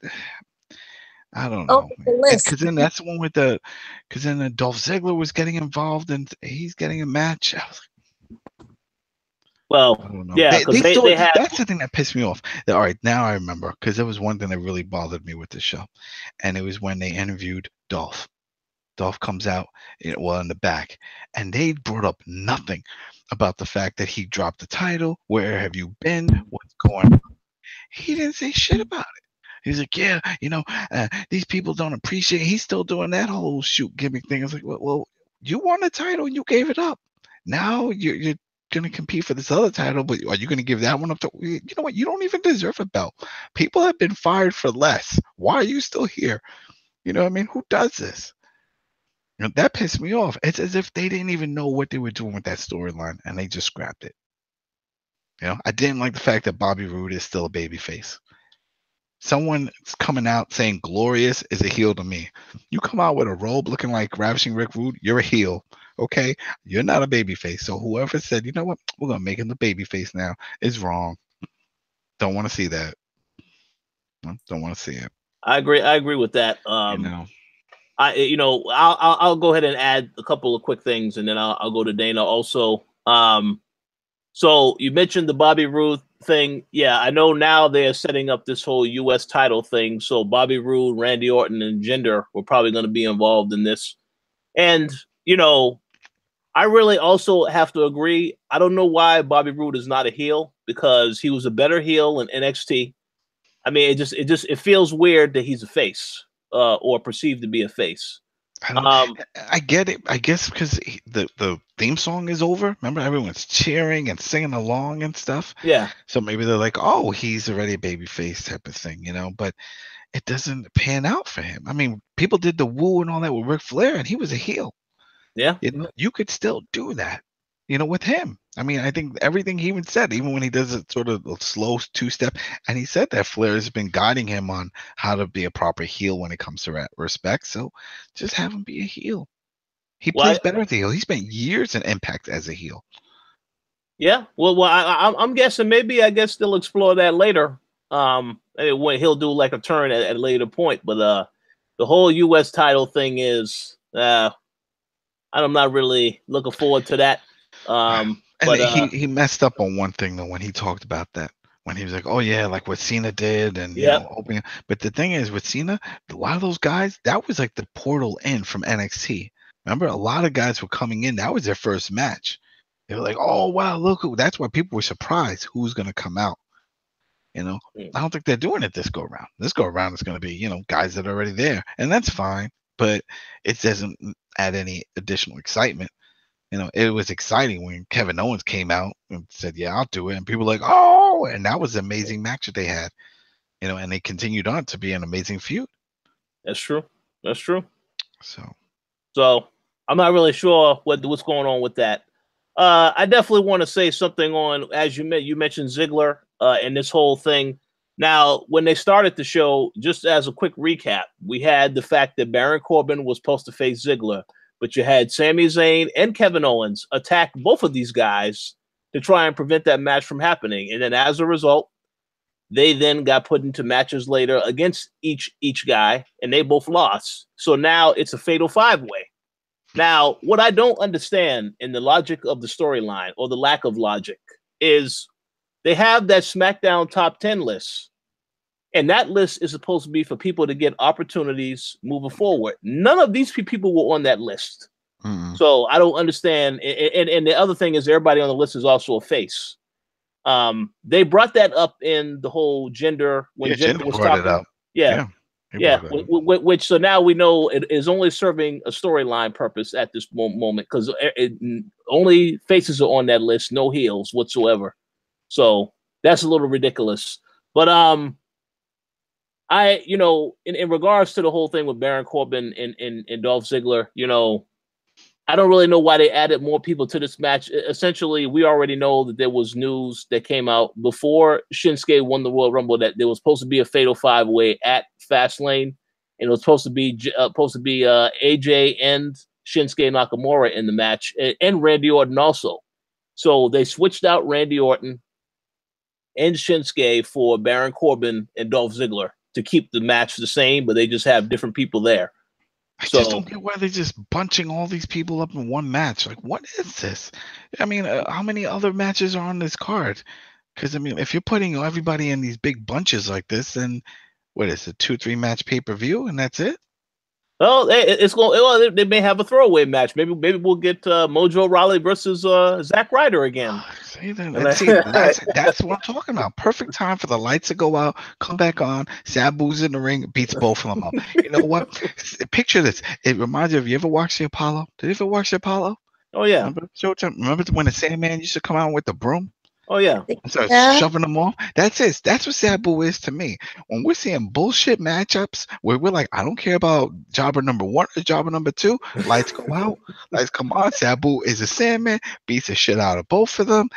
Speaker 2: I don't know. Because then that's the one with because then Dolph Ziggler was getting involved, and he's getting a match. I was like,
Speaker 1: well,
Speaker 2: I don't know.
Speaker 1: Yeah,
Speaker 2: they had... That's the thing that pissed me off. All right, now I remember, because there was one thing that really bothered me with the show, and it was when they interviewed Dolph. Dolph comes out, in the back, and they brought up nothing about the fact that he dropped the title. Where have you been? What's going on? He didn't say shit about it. He's like, yeah, these people don't appreciate it. He's still doing that whole shoot gimmick thing. I was like, well, you won the title and you gave it up. Now you're going to compete for this other title, but are you going to give that one up to? You know what? You don't even deserve a belt. People have been fired for less. Why are you still here? You know what I mean? Who does this? That pissed me off. It's as if they didn't even know what they were doing with that storyline, and they just scrapped it. I didn't like the fact that Bobby Roode is still a babyface. Someone coming out saying Glorious is a heel to me. You come out with a robe looking like Ravishing Rick Rude, you're a heel. Okay? You're not a babyface. So whoever said, you know what, we're going to make him the babyface now is wrong. Don't want to see that. Don't want to see it.
Speaker 1: I agree with that. I'll go ahead and add a couple of quick things, and then I'll go to Dana also. So you mentioned the Bobby Roode thing. Yeah, I know now they're setting up this whole U.S. title thing. So Bobby Roode, Randy Orton, and Jinder were probably going to be involved in this. And, I really also have to agree. I don't know why Bobby Roode is not a heel, because he was a better heel in NXT. I mean, it feels weird that he's a face, or perceived to be a face.
Speaker 2: I get it. I guess because the theme song is over. Remember, everyone's cheering and singing along and stuff.
Speaker 1: Yeah.
Speaker 2: So maybe they're like, oh, he's already a babyface type of thing, But it doesn't pan out for him. I mean, people did the woo and all that with Ric Flair, and he was a heel.
Speaker 1: Yeah.
Speaker 2: You could still do that, with him. I mean, I think everything he even said, even when he does a sort of a slow two-step, and he said that Flair has been guiding him on how to be a proper heel when it comes to respect. So just have him be a heel. He plays better as a heel. He spent years in Impact as a heel.
Speaker 1: Yeah. Well, I'm guessing I guess they'll explore that later. When he'll do like a turn at a later point. But the whole U.S. title thing is, I'm not really looking forward to that.
Speaker 2: He messed up on one thing though when he talked about that. When he was like, "Oh yeah, like what Cena did," and opening. But the thing is, with Cena, a lot of those guys, that was like the portal in from NXT. Remember, a lot of guys were coming in. That was their first match. They were like, "Oh wow, look!" That's why people were surprised who's going to come out. You know, I don't think they're doing it this go around. This go around is going to be, you know, guys that are already there, and that's fine. But it doesn't add any additional excitement. You know, it was exciting when Kevin Owens came out and said, "Yeah, I'll do it," and people were like, "Oh!" And that was an amazing match that they had. You know, and they continued on to be an amazing feud.
Speaker 1: That's true. That's true.
Speaker 2: So
Speaker 1: I'm not really sure what's going on with that. I definitely want to say something on, as you mentioned Ziggler and this whole thing. Now, when they started the show, just as a quick recap, we had the fact that Baron Corbin was supposed to face Ziggler, but you had Sami Zayn and Kevin Owens attack both of these guys to try and prevent that match from happening. And then as a result, they then got put into matches later against each guy, and they both lost. So now it's a fatal five-way. Now, what I don't understand in the logic of the storyline, or the lack of logic, is they have that SmackDown top 10 list. And that list is supposed to be for people to get opportunities moving forward. None of these people were on that list.
Speaker 2: mm-hmm.
Speaker 1: So I don't understand. And the other thing is everybody on the list is also a face. They brought that up in the whole gender when gender was talking.
Speaker 2: It up.
Speaker 1: Yeah. Which so now we know it is only serving a storyline purpose at this moment, because only faces are on that list, no heels whatsoever. So that's a little ridiculous. But I, you know, in regards to the whole thing with Baron Corbin and Dolph Ziggler, you know, I don't really know why they added more people to this match. Essentially, we already know that there was news that came out before Shinsuke won the Royal Rumble that there was supposed to be a fatal five-way at Fastlane, and it was supposed to be AJ and Shinsuke Nakamura in the match, and Randy Orton also. So they switched out Randy Orton and Shinsuke for Baron Corbin and Dolph Ziggler to keep the match the same, but they just have different people there.
Speaker 2: I just don't get why they're just bunching all these people up in one match. Like, what is this? I mean, how many other matches are on this card? Because, I mean, if you're putting everybody in these big bunches like this, then what is it, 2-3 match pay-per-view, and that's it?
Speaker 1: Well, it's going. Well, they may have a throwaway match. Maybe we'll get Mojo Rawley versus Zack Ryder again.
Speaker 2: That's what I'm talking about. Perfect time for the lights to go out, come back on. Sabu's in the ring, beats both of them up. You know what? Picture this. It reminds you of, you ever watched the Apollo? Did you ever watch the Apollo?
Speaker 1: Oh yeah.
Speaker 2: Remember when the Sandman used to come out with the broom?
Speaker 1: Oh yeah.
Speaker 2: And start shoving them off. That's it. That's what Sabu is to me. When we're seeing bullshit matchups where we're like, I don't care about jobber number 1 or jobber number 2. Lights go out. Lights come on. Sabu is a Sandman. Beats the shit out of both of them.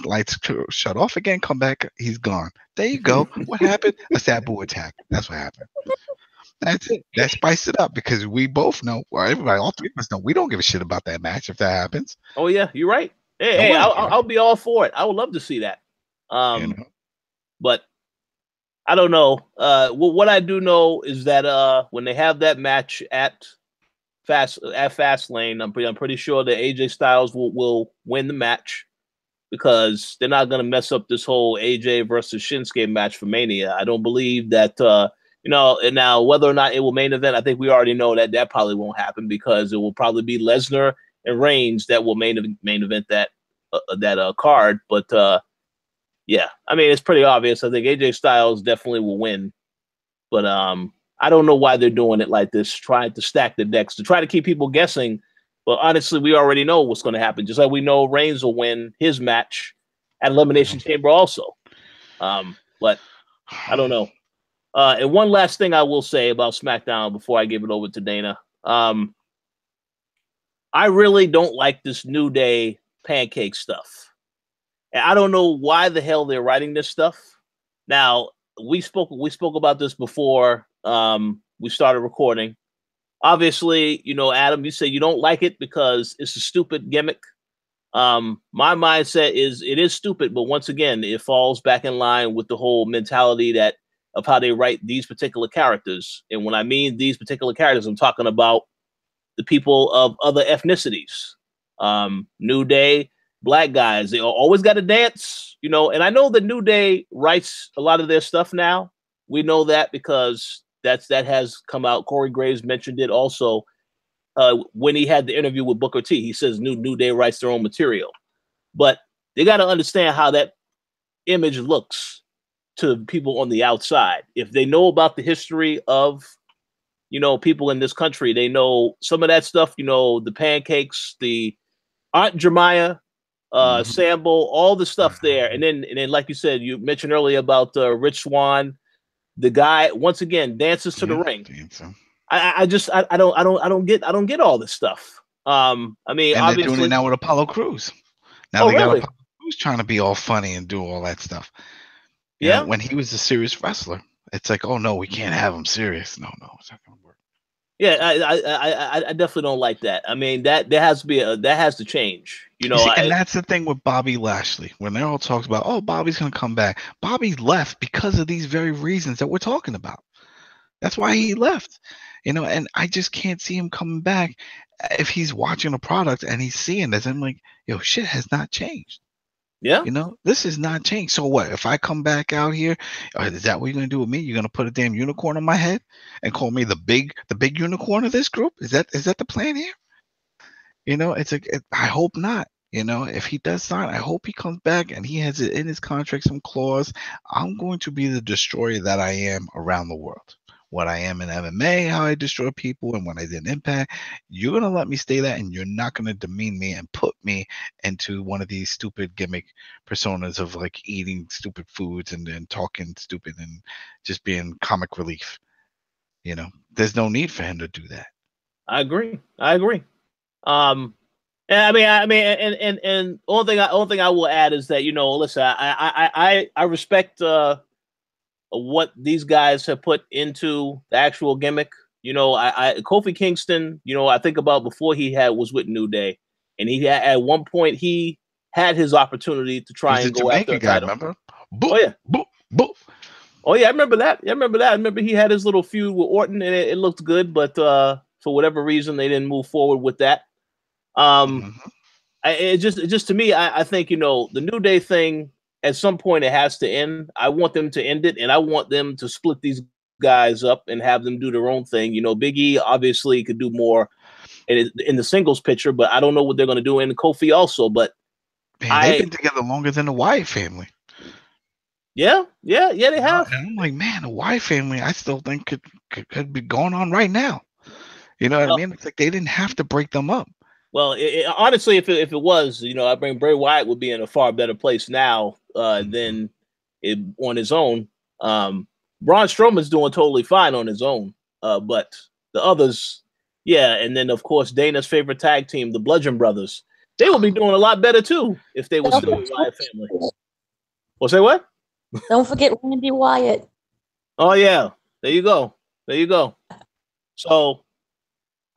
Speaker 2: Lights shut off again. Come back. He's gone. There you go. What happened? A Sabu attack. That's what happened. That's it. That spiced it up, because we both know, or everybody, all three of us know, we don't give a shit about that match if that happens.
Speaker 1: Oh yeah, you're right. Hey, I'll be all for it. I would love to see that. But I don't know. What I do know is that when they have that match at Fastlane, I'm pretty sure that AJ Styles will win the match, because they're not going to mess up this whole AJ versus Shinsuke match for Mania. I don't believe that. You know, and now whether or not it will main event, I think we already know that probably won't happen, because it will probably be Lesnar and Reigns that will main event that card. But yeah, I mean, it's pretty obvious. I think AJ Styles definitely will win, but I don't know why they're doing it like this, trying to stack the decks to try to keep people guessing. But honestly, we already know what's going to happen. Just like we know Reigns will win his match at Elimination Chamber also. But I don't know. And one last thing I will say about SmackDown before I give it over to Dana. I really don't like this New Day pancake stuff. And I don't know why the hell they're writing this stuff. Now, we spoke about this before we started recording. Obviously, you know, Adam, you say you don't like it because it's a stupid gimmick. My mindset is it is stupid, but once again, it falls back in line with the whole mentality of how they write these particular characters. And when I mean these particular characters, I'm talking about the people of other ethnicities. New Day, black guys, they always got to dance, you know. And I know the New Day writes a lot of their stuff now. We know that because that has come out. Corey Graves mentioned it also when he had the interview with Booker T. He says New Day writes their own material, but they got to understand how that image looks to people on the outside. If they know about the history of, you know, people in this country, they know some of that stuff, you know, the pancakes, the Aunt Jemima, Sambo, all the stuff there. And then like you said, you mentioned earlier about Rich Swann, the guy, once again, dances to the ring. I don't get all this stuff. I mean,
Speaker 2: and
Speaker 1: obviously
Speaker 2: they're doing it now with Apollo Crews. Now they got Apollo Crews trying to be all funny and do all that stuff. You know, when he was a serious wrestler, it's like, oh no, we can't have him serious. No, it's not gonna work.
Speaker 1: Yeah, I definitely don't like that. I mean, that has to change. You know,
Speaker 2: and that's the thing with Bobby Lashley. When they're all talking about, oh, Bobby's gonna come back. Bobby left because of these very reasons that we're talking about. That's why he left. You know, and I just can't see him coming back if he's watching a product and he's seeing this. I'm like, yo, shit has not changed.
Speaker 1: Yeah.
Speaker 2: You know, this has not changed. So what? If I come back out here, is that what you're gonna do with me? You're gonna put a damn unicorn on my head and call me the big unicorn of this group? Is that the plan here? You know, it's like, I hope not. You know, if he does sign, I hope he comes back and he has it in his contract, some clause. I'm going to be the destroyer that I am around the world. What I am in MMA, how I destroy people, and when I did Impact, you're going to let me stay that, and you're not going to demean me and put me into one of these stupid gimmick personas of like eating stupid foods and talking stupid and just being comic relief. You know, there's no need for him to do that.
Speaker 1: I agree. And I mean, and only thing I will add is that, you know, listen, I respect what these guys have put into the actual gimmick. You know, Kofi Kingston, you know, I think about before he was with New Day, and he had, at one point he had his opportunity to try and go after a title.
Speaker 2: Remember?
Speaker 1: Oh yeah,
Speaker 2: boop.
Speaker 1: Oh yeah, I remember that. I remember he had his little feud with Orton, and it looked good, but for whatever reason they didn't move forward with that. It just to me, I think, you know, the New Day thing, at some point it has to end. I want them to end it, and I want them to split these guys up and have them do their own thing. You know, Big E obviously could do more in the singles picture, but I don't know what they're going to do in Kofi also. But
Speaker 2: man, they've been together longer than the Wyatt family.
Speaker 1: Yeah, they have.
Speaker 2: And I'm like, man, the Wyatt family, I still think could be going on right now. You know what I mean? It's like they didn't have to break them up.
Speaker 1: Well, honestly, if it was, you know, I think Bray Wyatt would be in a far better place now than on his own. Braun Strowman's doing totally fine on his own, but the others, yeah, and then of course Dana's favorite tag team, the Bludgeon Brothers, they would be doing a lot better too if they were still the Wyatt family. Well, say what?
Speaker 3: Don't forget Randy Wyatt.
Speaker 1: Oh yeah, there you go. So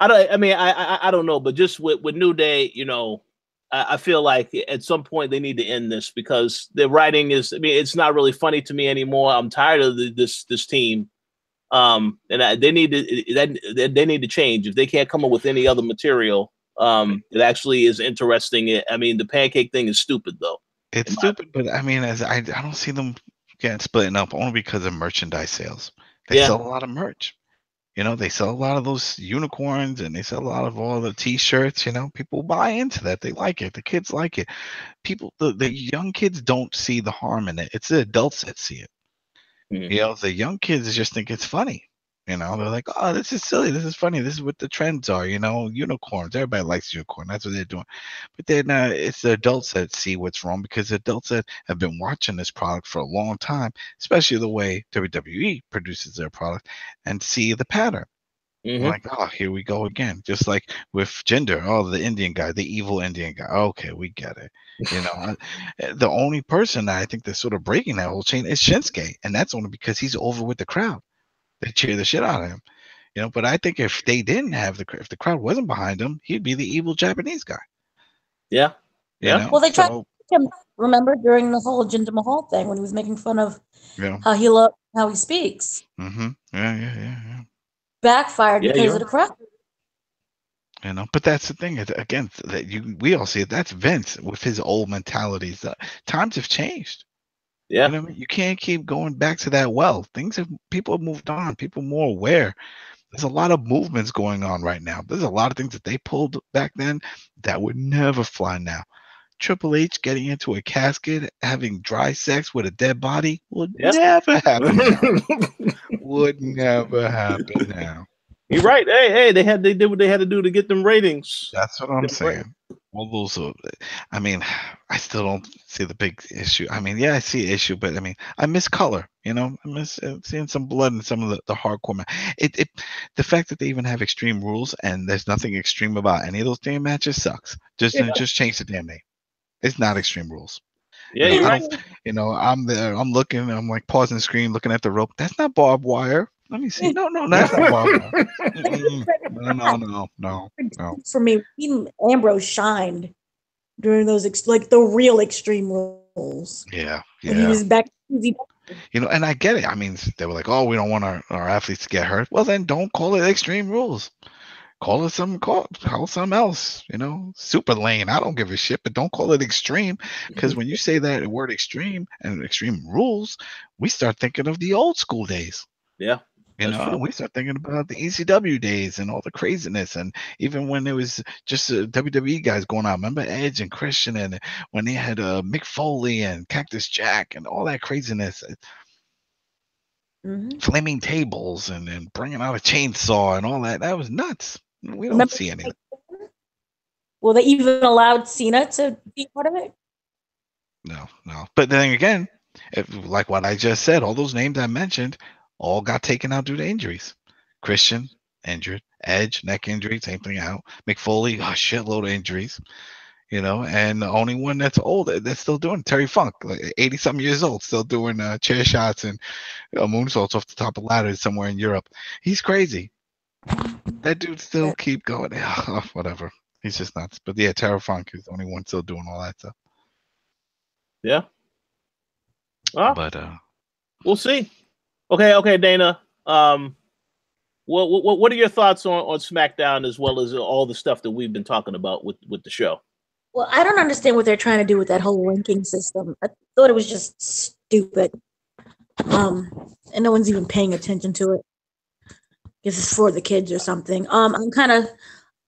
Speaker 1: I don't know, but just with New Day, you know, I feel like at some point they need to end this, because the writing is, I mean, it's not really funny to me anymore. I'm tired of this team, and they need to change. If they can't come up with any other material that actually is interesting. I mean, the pancake thing is stupid though.
Speaker 2: It's stupid, but I mean, I don't see them getting splitting up only because of merchandise sales. They sell a lot of merch. You know, they sell a lot of those unicorns, and they sell a lot of all the T-shirts. You know, people buy into that. They like it. The kids like it. People, the young kids don't see the harm in it. It's the adults that see it. Mm-hmm. You know, the young kids just think it's funny. You know, they're like, oh, this is silly. This is funny. This is what the trends are. You know, unicorns. Everybody likes unicorn. That's what they're doing. But then it's the adults that see what's wrong, because the adults that have been watching this product for a long time, especially the way WWE produces their product, and see the pattern. Mm-hmm. Like, oh, here we go again. Just like with Jinder, oh, the Indian guy, the evil Indian guy. Okay, we get it. You know, the only person that I think that's sort of breaking that whole chain is Shinsuke, and that's only because he's over with the crowd. They cheer the shit out of him, you know. But I think if they didn't have if the crowd wasn't behind him, he'd be the evil Japanese guy.
Speaker 1: Yeah.
Speaker 2: You know?
Speaker 3: Well, they tried to make him, remember, during the whole Jinder Mahal thing, when he was making fun of how he looks, how he speaks.
Speaker 2: Mm-hmm. Yeah.
Speaker 3: Backfired because of the crowd.
Speaker 2: You know, but that's the thing. Again, that we all see it. That's Vince with his old mentalities. Times have changed.
Speaker 1: Yeah,
Speaker 2: you know what I mean? You can't keep going back to that well. People have moved on. People are more aware. There's a lot of movements going on right now. There's a lot of things that they pulled back then that would never fly now. Triple H getting into a casket, having dry sex with a dead body would never happen now. Would never happen now.
Speaker 1: You're right. Hey, they did what they had to do to get them ratings.
Speaker 2: That's what I'm saying. All those, I mean, I still don't see the big issue. I mean, yeah, I see an issue, but I mean, I miss color. You know, I miss seeing some blood in some of the hardcore. The fact that they even have Extreme Rules and there's nothing extreme about any of those damn matches sucks. Just change the damn name. It's not Extreme Rules.
Speaker 1: Yeah,
Speaker 2: you know,
Speaker 1: you're
Speaker 2: I
Speaker 1: right.
Speaker 2: don't, I'm there. I'm looking. I'm like pausing the screen, looking at the rope. That's not barbed wire. Let me see. No, that's not barbed wire. No.
Speaker 3: For me, even Ambrose shined during those like the real Extreme Rules.
Speaker 2: Yeah.
Speaker 3: When he was back.
Speaker 2: You know, and I get it. I mean, they were like, "Oh, we don't want our athletes to get hurt." Well, then don't call it Extreme Rules. Call it something else. You know, Super Lane. I don't give a shit, but don't call it Extreme, because when you say that word Extreme and Extreme Rules, we start thinking of the old school days.
Speaker 1: Yeah.
Speaker 2: You know, we start thinking about the ECW days and all the craziness, and even when it was just WWE guys going on. Remember Edge and Christian, and when they had Mick Foley and Cactus Jack and all that craziness, flaming tables and bringing out a chainsaw and all that. That was nuts. We don't see anything.
Speaker 3: Well, they even allowed Cena to be part of it.
Speaker 2: No. But then again, like what I just said, all those names I mentioned all got taken out due to injuries. Christian, injured. Edge, neck injury, same thing out. Mick Foley, a shitload of injuries. You know, and the only one that's old that's still doing Terry Funk, like 80-something years old, still doing chair shots and moonsaults off the top of ladders somewhere in Europe. He's crazy. That dude still keep going. Whatever. He's just nuts. But yeah, Terry Funk is the only one still doing all that stuff.
Speaker 1: Yeah. Well,
Speaker 2: but
Speaker 1: we'll see. Okay, Dana. What are your thoughts on SmackDown, as well as all the stuff that we've been talking about with the show?
Speaker 3: Well, I don't understand what they're trying to do with that whole ranking system. I thought it was just stupid. And no one's even paying attention to it. I guess it's for the kids or something. I'm kind of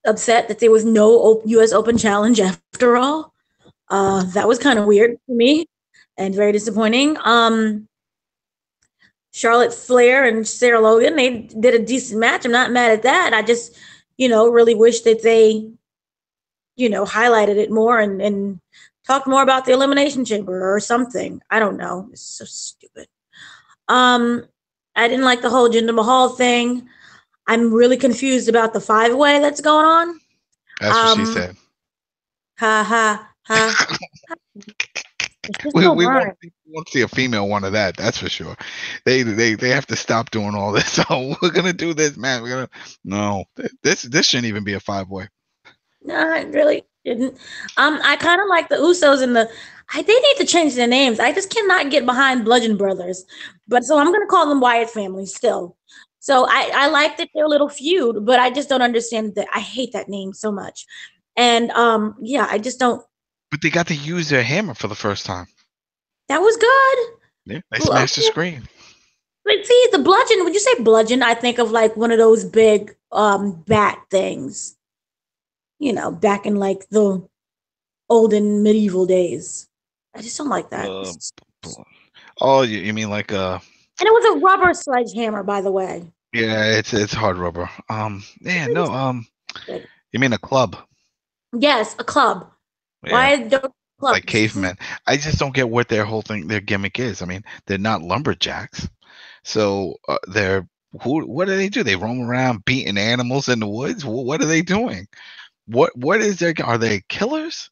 Speaker 3: upset that there was no U.S. Open Challenge after all. That was kind of weird for me and very disappointing. Charlotte Flair and Sarah Logan, they did a decent match. I'm not mad at that. I just, really wish that they, highlighted it more and talked more about the Elimination Chamber or something. I don't know. It's so stupid. I didn't like the whole Jinder Mahal thing. I'm really confused about the 5-way that's going on.
Speaker 2: That's what she said.
Speaker 3: Ha.
Speaker 2: We won't see a female one of that. That's for sure. They have to stop doing all this. So we're gonna do this, man. No. This shouldn't even be a 5-way.
Speaker 3: No, it really didn't. I kind of like the Usos and they need to change their names. I just cannot get behind Bludgeon Brothers, but so I'm gonna call them Wyatt family still. So I like that they're a little feud, but I just don't understand that. I hate that name so much, and I just don't.
Speaker 2: But they got to use their hammer for the first time.
Speaker 3: That was good.
Speaker 2: Yeah, they smashed the screen.
Speaker 3: But see, the bludgeon. When you say bludgeon, I think of like one of those big bat things. Back in like the olden medieval days. I just don't like that.
Speaker 2: Oh, you mean like
Speaker 3: And it was a rubber sledgehammer, by the way.
Speaker 2: Yeah, it's hard rubber. You mean a club?
Speaker 3: Yes, a club.
Speaker 2: Yeah.
Speaker 3: Why don't clubs?
Speaker 2: Like cavemen? I just don't get what their gimmick is. I mean, they're not lumberjacks, so what do they do? They roam around beating animals in the woods. What are they doing? What is their? Are they killers?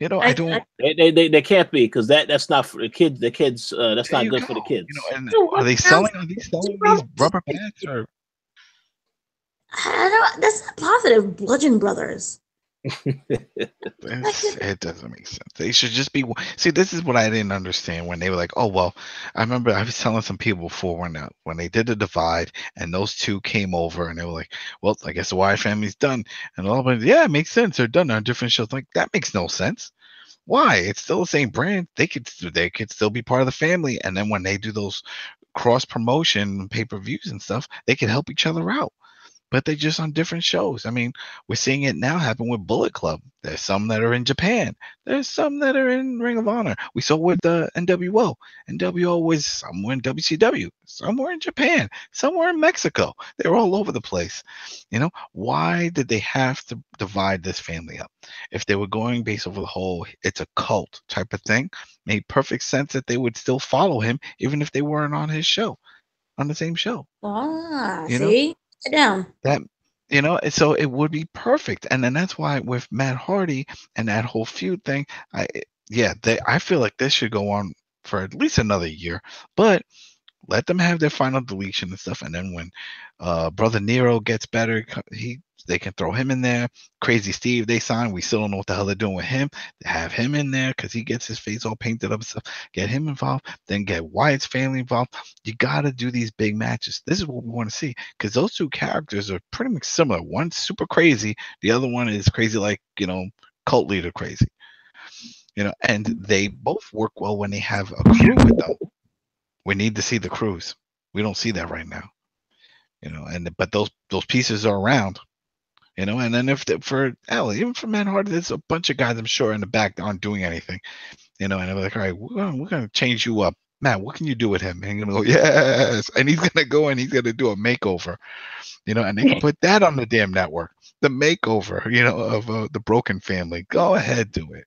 Speaker 2: I don't.
Speaker 1: They can't be, because that's not for the kids. The kids, that's not good for the kids.
Speaker 2: And are they selling? Are they selling these rubber bats or?
Speaker 3: I don't. That's not positive. Bludgeon Brothers.
Speaker 2: It doesn't make sense. They should just be. See, this is what I didn't understand when they were like, "Oh well." I remember I was telling some people before when they did the divide and those two came over and they were like, "Well, I guess the Wyatt family's done." And all of them, yeah, it makes sense. They're done on different shows. Like that makes no sense. Why? It's still the same brand. They could still be part of the family. And then when they do those cross promotion pay-per-views and stuff, they could help each other out. but they're just on different shows. I mean, we're seeing it now happen with Bullet Club. There's some that are in Japan. There's some that are in Ring of Honor. We saw with the NWO. NWO was somewhere in WCW, somewhere in Japan, somewhere in Mexico. They're all over the place. You know, why did they have to divide this family up? If they were going based over the whole, it's a cult type of thing, made perfect sense that they would still follow him even if they weren't on his show, on the same show.
Speaker 3: See? Sit down.
Speaker 2: That, so it would be perfect. And then that's why with Matt Hardy and that whole feud thing, I feel like this should go on for at least another year, but let them have their final deletion and stuff. And then when Brother Nero gets better, they can throw him in there. Crazy Steve, they signed. We still don't know what the hell they're doing with him. They have him in there because he gets his face all painted up and stuff. Get him involved. Then get Wyatt's family involved. You got to do these big matches. This is what we want to see because those two characters are pretty much similar. One's super crazy. The other one is crazy like, cult leader crazy. And they both work well when they have a crew with them. We need to see the crews. We don't see that right now. But those pieces are around. And then even for Matt Hardy, there's a bunch of guys I'm sure in the back that aren't doing anything, and they're like, all right, we're gonna change you up, Matt. What can you do with him? And he's gonna go, yes, and he's gonna go and he's gonna do a makeover, and they can put that on the damn network, the makeover, of the Broken Family. Go ahead, do it.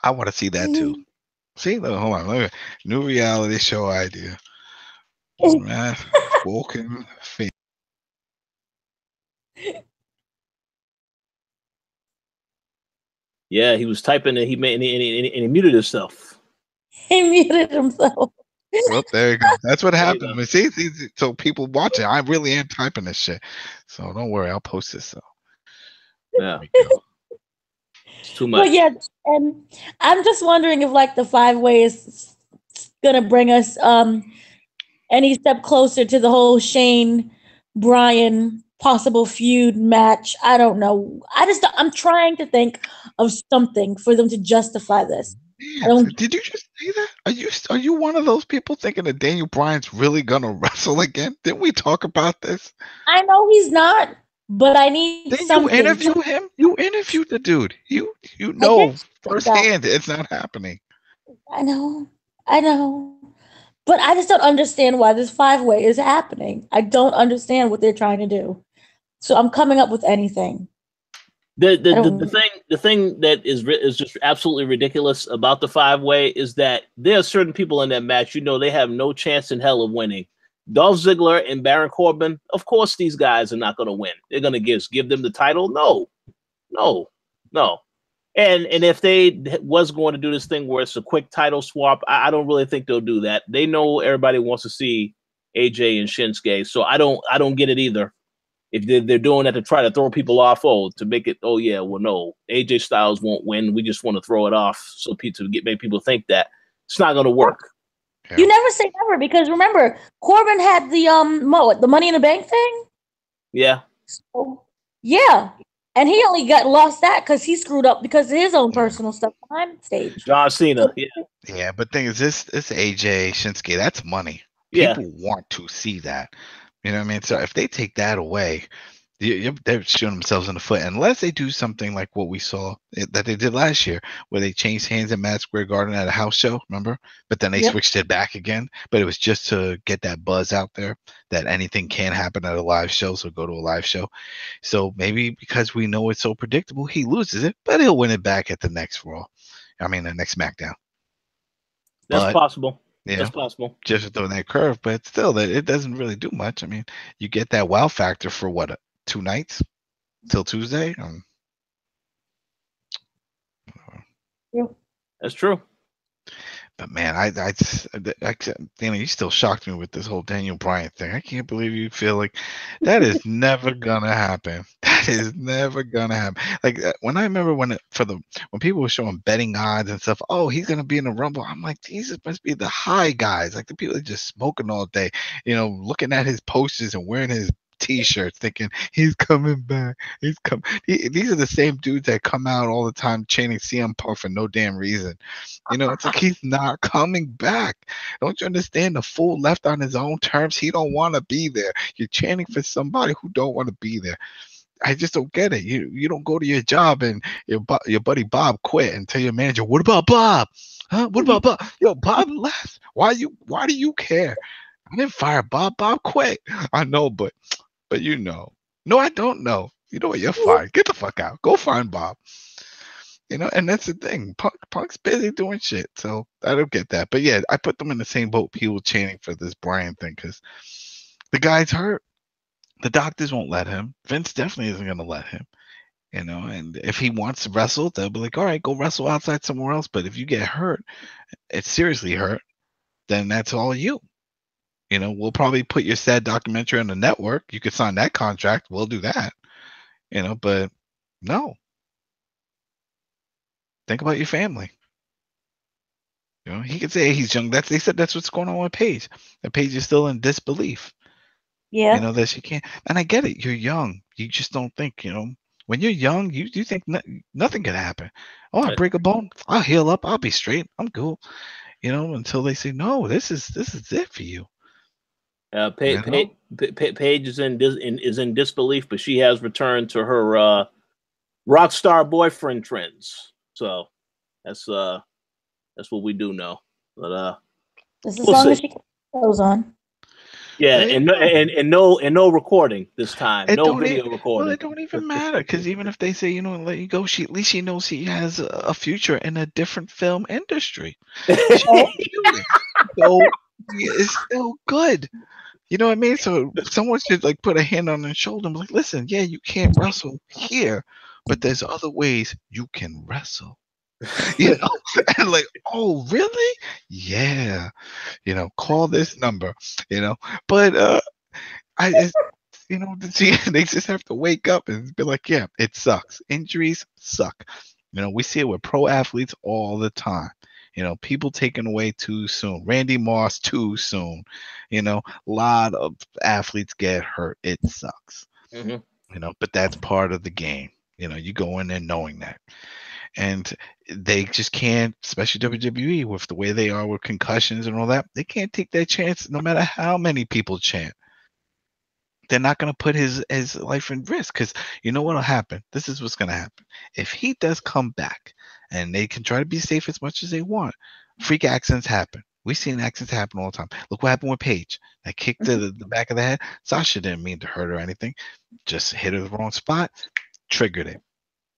Speaker 2: I want to see that too. See, look, hold on, look at new reality show idea. Matt Broken Family.
Speaker 1: Yeah, he was typing and he muted himself.
Speaker 3: He muted himself.
Speaker 2: Well, there you go. That's what happened. See, so people watching, I really am typing this shit. So don't worry, I'll post this. So
Speaker 1: yeah, it's too much.
Speaker 3: But yeah, and I'm just wondering if like the 5-way is gonna bring us any step closer to the whole Shane Bryan possible feud match. I don't know. I'm trying to think of something for them to justify this.
Speaker 2: Man, did you just say that? Are you one of those people thinking that Daniel Bryan's really gonna wrestle again? Didn't we talk about this?
Speaker 3: I know he's not, but I need something.
Speaker 2: You interview him? You interviewed the dude. You know firsthand it's not happening.
Speaker 3: I know. But I just don't understand why this 5-way is happening. I don't understand what they're trying to do. So I'm coming up with anything.
Speaker 1: The thing that is just absolutely ridiculous about the 5-way is that there are certain people in that match, they have no chance in hell of winning. Dolph Ziggler and Baron Corbin, of course these guys are not going to win. They're going to give them the title? No. And if they was going to do this thing where it's a quick title swap, I don't really think they'll do that. They know everybody wants to see AJ and Shinsuke, so I don't get it either. If they're doing that to try to throw people off, to make it, no, AJ Styles won't win. We just want to throw it off so to make people think that it's not going to work.
Speaker 3: Yeah. You never say never because remember Corbin had the Money in the Bank thing.
Speaker 1: Yeah.
Speaker 3: So, yeah, and he only lost that because he screwed up because of his own personal stuff behind stage.
Speaker 1: John Cena.
Speaker 2: Yeah, but thing is, this AJ Shinsuke, that's money. People want to see that. You know what I mean? So if they take that away, they're shooting themselves in the foot. Unless they do something like what we saw that they did last year, where they changed hands in Madison Square Garden at a house show, remember? But then they switched it back again. But it was just to get that buzz out there that anything can happen at a live show, so go to a live show. So maybe because we know it's so predictable, he loses it, but he'll win it back at the next Raw. I mean, the next Smackdown.
Speaker 1: That's possible.
Speaker 2: Yeah,
Speaker 1: that's possible.
Speaker 2: Just throwing that curve, but still, it doesn't really do much. I mean, you get that wow factor for what, 2 nights till Tuesday.
Speaker 1: That's true.
Speaker 2: But man, Daniel, you still shocked me with this whole Daniel Bryan thing. I can't believe you feel like that is never gonna happen. That is never gonna happen. Like when I remember when people were showing betting odds and stuff. Oh, he's gonna be in the Rumble. I'm like, Jesus, must be the high guys, like the people that just smoking all day. Looking at his posters and wearing his T-shirts, thinking he's coming back. He's coming. These are the same dudes that come out all the time chanting CM Punk for no damn reason. You know, it's like he's not coming back. Don't you understand? The fool left on his own terms. He don't want to be there. You're chanting for somebody who don't want to be there. I just don't get it. You don't go to your job and your buddy Bob quit and tell your manager, "What about Bob? Huh? What about Bob? Yo, Bob left. Why do you care? I didn't fire Bob. Bob quit. I know, but you know. No, I don't know. You know what? You're fired. Get the fuck out. Go find Bob. You know, and that's the thing. Punk's busy doing shit, so I don't get that. But yeah, I put them in the same boat. People chanting for this Brian thing because the guy's hurt. The doctors won't let him. Vince definitely isn't going to let him, you know. And if he wants to wrestle, they'll be like, all right, go wrestle outside somewhere else. But if you get hurt, it's seriously hurt, then that's all you. You know, we'll probably put your sad documentary on the network. You could sign that contract. We'll do that, you know, but no. Think about your family. You know, he could say he's young. They said that's what's going on with Paige. That Paige is still in disbelief.
Speaker 3: Yeah.
Speaker 2: You know, that she can't. And I get it. You're young. You just don't think, you know, when you're young, you think nothing can happen. Oh, I break a bone. I'll heal up. I'll be straight. I'm cool. You know, until they say, no, this is it for you.
Speaker 1: Paige is in disbelief, but she has returned to her rock star boyfriend trends. So that's what we do know. But
Speaker 3: as long as she goes on.
Speaker 1: Yeah, and no recording this time. No video recording.
Speaker 2: Well, it don't even matter because even if they say, you know, let you go, at least she knows she has a future in a different film industry. So it's still good. You know what I mean? So someone should like put a hand on their shoulder and be like, listen, yeah, you can't wrestle here, but there's other ways you can wrestle. You know, and like, oh, really? Yeah, you know, call this number. You know, but you know, they just have to wake up and be like, yeah, it sucks. Injuries suck. You know, we see it with pro athletes all the time. You know, people taken away too soon. Randy Moss too soon. You know, a lot of athletes get hurt. It sucks.
Speaker 1: Mm-hmm.
Speaker 2: You know, but that's part of the game. You know, you go in there knowing that. And they just can't, especially WWE, with the way they are with concussions and all that, they can't take that chance no matter how many people chant. They're not going to put his life in risk because you know what will happen? This is what's going to happen. If he does come back and they can try to be safe as much as they want, freak accidents happen. We've seen accidents happen all the time. Look what happened with Paige. That kick to the back of the head. Sasha didn't mean to hurt her or anything. Just hit her the wrong spot, triggered it.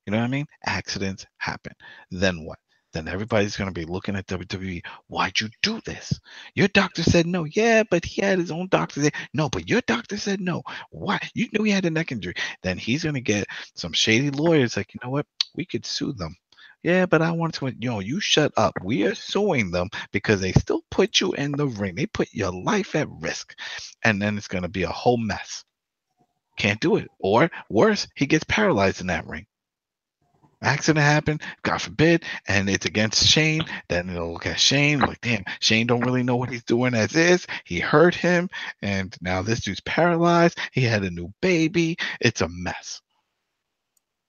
Speaker 2: You know what I mean? Accidents happen. Then what? Then everybody's going to be looking at WWE. Why'd you do this? Your doctor said no. Yeah, but he had his own doctor say no, but your doctor said no. Why? You knew he had a neck injury. Then he's going to get some shady lawyers like, you know what? We could sue them. Yeah, but I want to, you know, you shut up. We are suing them because they still put you in the ring. They put your life at risk. And then it's going to be a whole mess. Can't do it. Or worse, he gets paralyzed in that ring. Accident happened, God forbid, and it's against Shane. Then they'll look at Shane like, damn, Shane don't really know what he's doing as is. He hurt him, and now this dude's paralyzed. He had a new baby. It's a mess.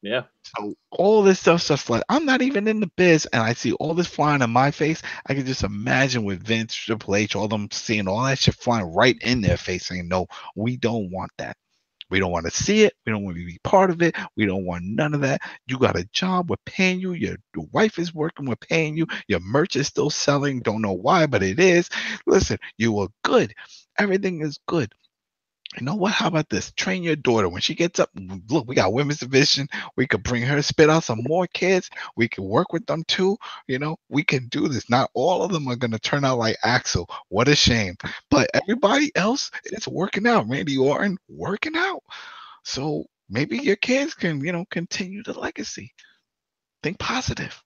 Speaker 1: Yeah.
Speaker 2: So all this stuff's like, I'm not even in the biz, and I see all this flying in my face. I can just imagine with Vince, Triple H, all them seeing all that shit flying right in their face, saying, no, we don't want that. We don't want to see it. We don't want to be part of it. We don't want none of that. You got a job. We're paying you. Your wife is working. We're paying you. Your merch is still selling. Don't know why, but it is. Listen, you are good. Everything is good. You know what? How about this? Train your daughter. When she gets up, look, we got women's division. We could bring her, spit out some more kids. We can work with them too. You know, we can do this. Not all of them are going to turn out like Axel. What a shame. But everybody else is working out. Randy Orton working out. So maybe your kids can, you know, continue the legacy. Think positive.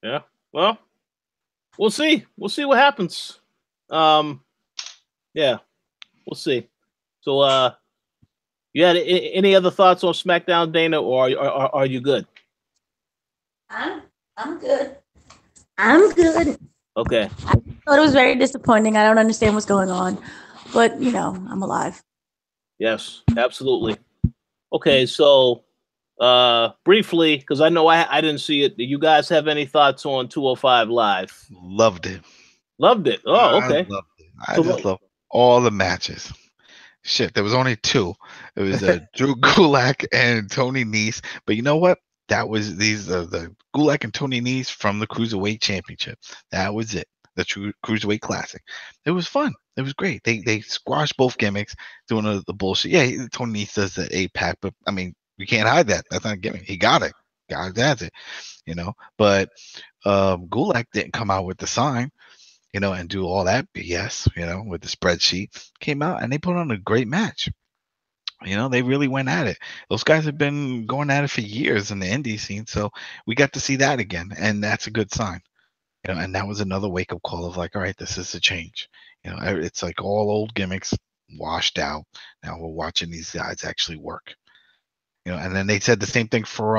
Speaker 1: Yeah. Well, we'll see. We'll see what happens. Yeah. We'll see. So, you had any other thoughts on SmackDown, Dana, or are you good?
Speaker 3: I'm good. I'm good.
Speaker 1: Okay.
Speaker 3: I thought it was very disappointing. I don't understand what's going on. but you know, I'm alive.
Speaker 1: Yes, absolutely. Okay, so briefly, because I know I didn't see it. Do you guys have any thoughts on 205 Live?
Speaker 2: Loved it.
Speaker 1: Loved it. Oh,
Speaker 2: I
Speaker 1: okay.
Speaker 2: loved it. I
Speaker 1: So
Speaker 2: just love all the matches. Shit, there was only two. It was Drew Gulak and Tony Nese. But you know what? That was the Gulak and Tony Nese from the Cruiserweight Championship. That was it. The true Cruiserweight Classic. It was fun. It was great. They squashed both gimmicks doing the bullshit. Yeah, Tony Nese does the 8-pack, but I mean, you can't hide that. That's not a gimmick. He got it. God, that's it. You know, but Gulak didn't come out with the sign, you know, and do all that BS, you know, with the spreadsheet. Came out and they put on a great match. You know, they really went at it. Those guys have been going at it for years in the indie scene, so we got to see that again, and that's a good sign. You know, and that was another wake up call of like, all right, this is a change. You know, it's like all old gimmicks washed out. Now we're watching these guys actually work. You know, and then they said the same thing for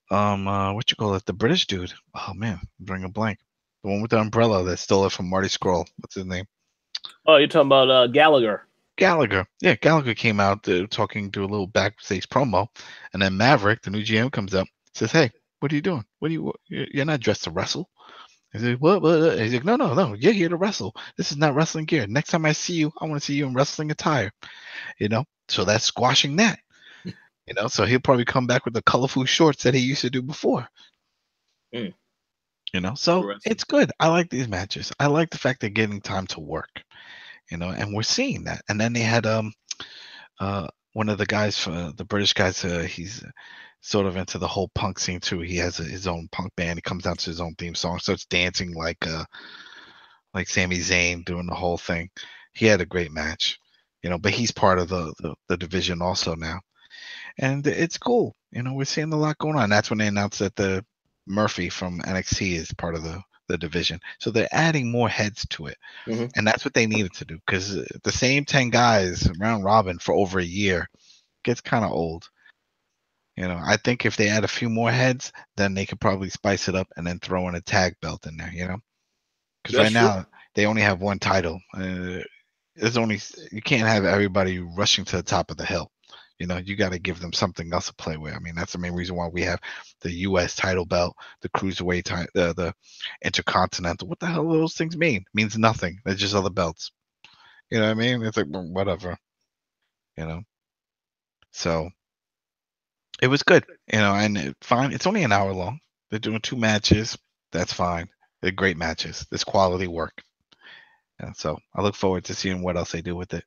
Speaker 2: what you call it, the British dude. Oh man, I'm drawing a blank. The one with the umbrella that stole it from Marty Scurll. What's his name?
Speaker 1: Oh, you're talking about Gallagher.
Speaker 2: Gallagher. Yeah, Gallagher came out talking to a little backstage promo, and then Maverick, the new GM, comes up, says, "Hey, what are you doing? You're not dressed to wrestle." He's like, "What? He's like, no, you're here to wrestle. This is not wrestling gear. Next time I see you, I want to see you in wrestling attire." You know, so that's squashing that. You know, so he'll probably come back with the colorful shorts that he used to do before.
Speaker 1: Mm.
Speaker 2: You know, so it's good. I like these matches. I like the fact they're getting time to work. You know, and we're seeing that. And then they had one of the guys for the British guys. He's sort of into the whole punk scene too. He has his own punk band. He comes out to his own theme song, starts dancing like Sami Zayn, doing the whole thing. He had a great match. You know, but he's part of the division also now. And it's cool. You know, we're seeing a lot going on. That's when they announced that the Murphy from NXT is part of the division. So they're adding more heads to it.
Speaker 1: Mm-hmm.
Speaker 2: And that's what they needed to do, because the same 10 guys round robin for over a year gets kind of old. You know, I think if they add a few more heads, then they could probably spice it up and then throw in a tag belt in there, you know? Because right now they only have one title. You can't have everybody rushing to the top of the hill. You know, you got to give them something else to play with. I mean, that's the main reason why we have the U.S. title belt, the Cruiserweight, the Intercontinental. What the hell do those things mean? It means nothing. They're just other belts. You know what I mean? It's like, whatever. You know? So, it was good. You know, and fine. It's only an hour long. They're doing 2 matches. That's fine. They're great matches. It's quality work. And so, I look forward to seeing what else they do with it.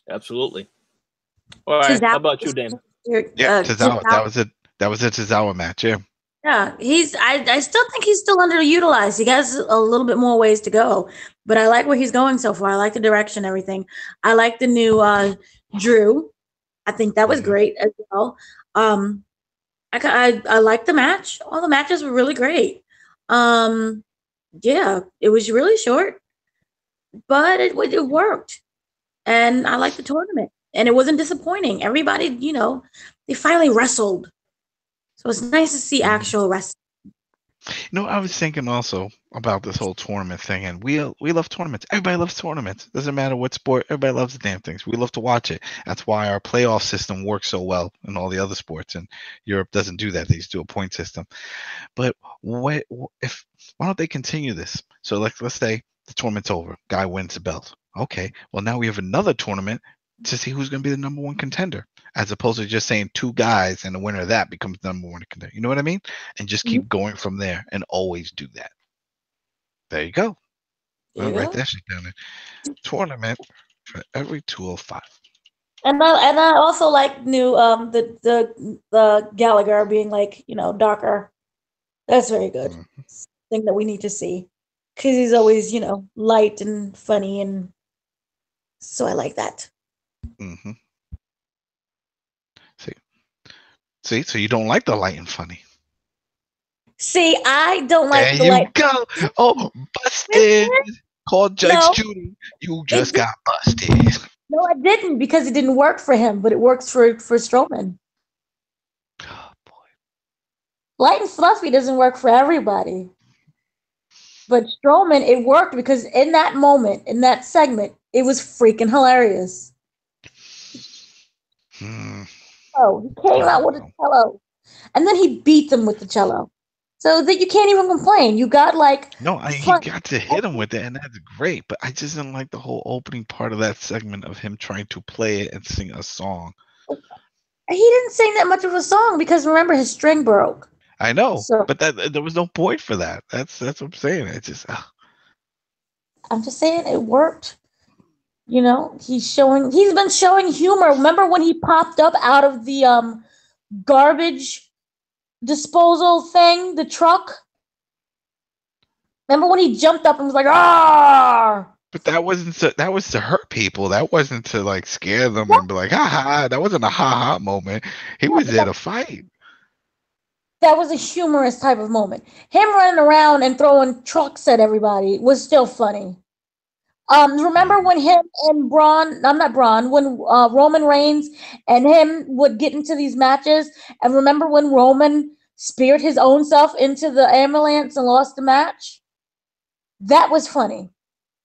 Speaker 1: Absolutely. All right. How about you, Dana?
Speaker 2: Yeah, Tozawa. That was a Tozawa match. Yeah.
Speaker 3: Yeah, I still think he's still underutilized. He has a little bit more ways to go, but I like where he's going so far. I like the direction, everything. I like the new Drew. I think that was great as well. I like the match. All the matches were really great. Yeah, it was really short, but it worked, and I like the tournament. And it wasn't disappointing. Everybody, you know, they finally wrestled. So it's nice to see actual wrestling.
Speaker 2: You know, I was thinking also about this whole tournament thing, and we love tournaments. Everybody loves tournaments. Doesn't matter what sport. Everybody loves the damn things. We love to watch it. That's why our playoff system works so well in all the other sports. And Europe doesn't do that. They just do a point system. But why don't they continue this? So let's say the tournament's over. Guy wins the belt. Okay. Well, now we have another tournament to see who's going to be the number one contender, as opposed to just saying 2 guys and the winner of that becomes the number one contender. You know what I mean? And just keep going from there and always do that. There you go. I'll write that shit down there. Tournament for every 205. And
Speaker 3: I also like new the Gallagher being like, you know, darker. That's very good. Thing that we need to see, because he's always, you know, light and funny, and so I like that.
Speaker 2: Mm-hmm. See, so you don't like the light and funny.
Speaker 3: See, I don't like the light.
Speaker 2: There you go. Oh, busted. Call Judge Judy. You just got busted.
Speaker 3: No, I didn't, because it didn't work for him, but it works for Strowman.
Speaker 2: Oh boy.
Speaker 3: Light and fluffy doesn't work for everybody. But Strowman, it worked because in that moment, in that segment, it was freaking hilarious. Oh, he came out with a cello, and then he beat them with the cello, so that you can't even complain. You got like
Speaker 2: No, he got to hit him with it, and that's great. But I just didn't like the whole opening part of that segment of him trying to play it and sing a song.
Speaker 3: He didn't sing that much of a song because remember his string broke.
Speaker 2: I know,
Speaker 3: So
Speaker 2: but there was no point for that. That's what I'm saying. It's just
Speaker 3: I'm just saying it worked. You know, he's been showing humor. Remember when he popped up out of the garbage disposal thing, the truck? Remember when he jumped up and was like, "Ah!"
Speaker 2: But that was to hurt people. That wasn't to like scare them and be like, ha ha. That wasn't a ha ha moment. He was there to fight.
Speaker 3: That was a humorous type of moment. Him running around and throwing trucks at everybody was still funny. Remember when him and when Roman Reigns and him would get into these matches, and remember when Roman speared his own self into the ambulance and lost the match? That was funny.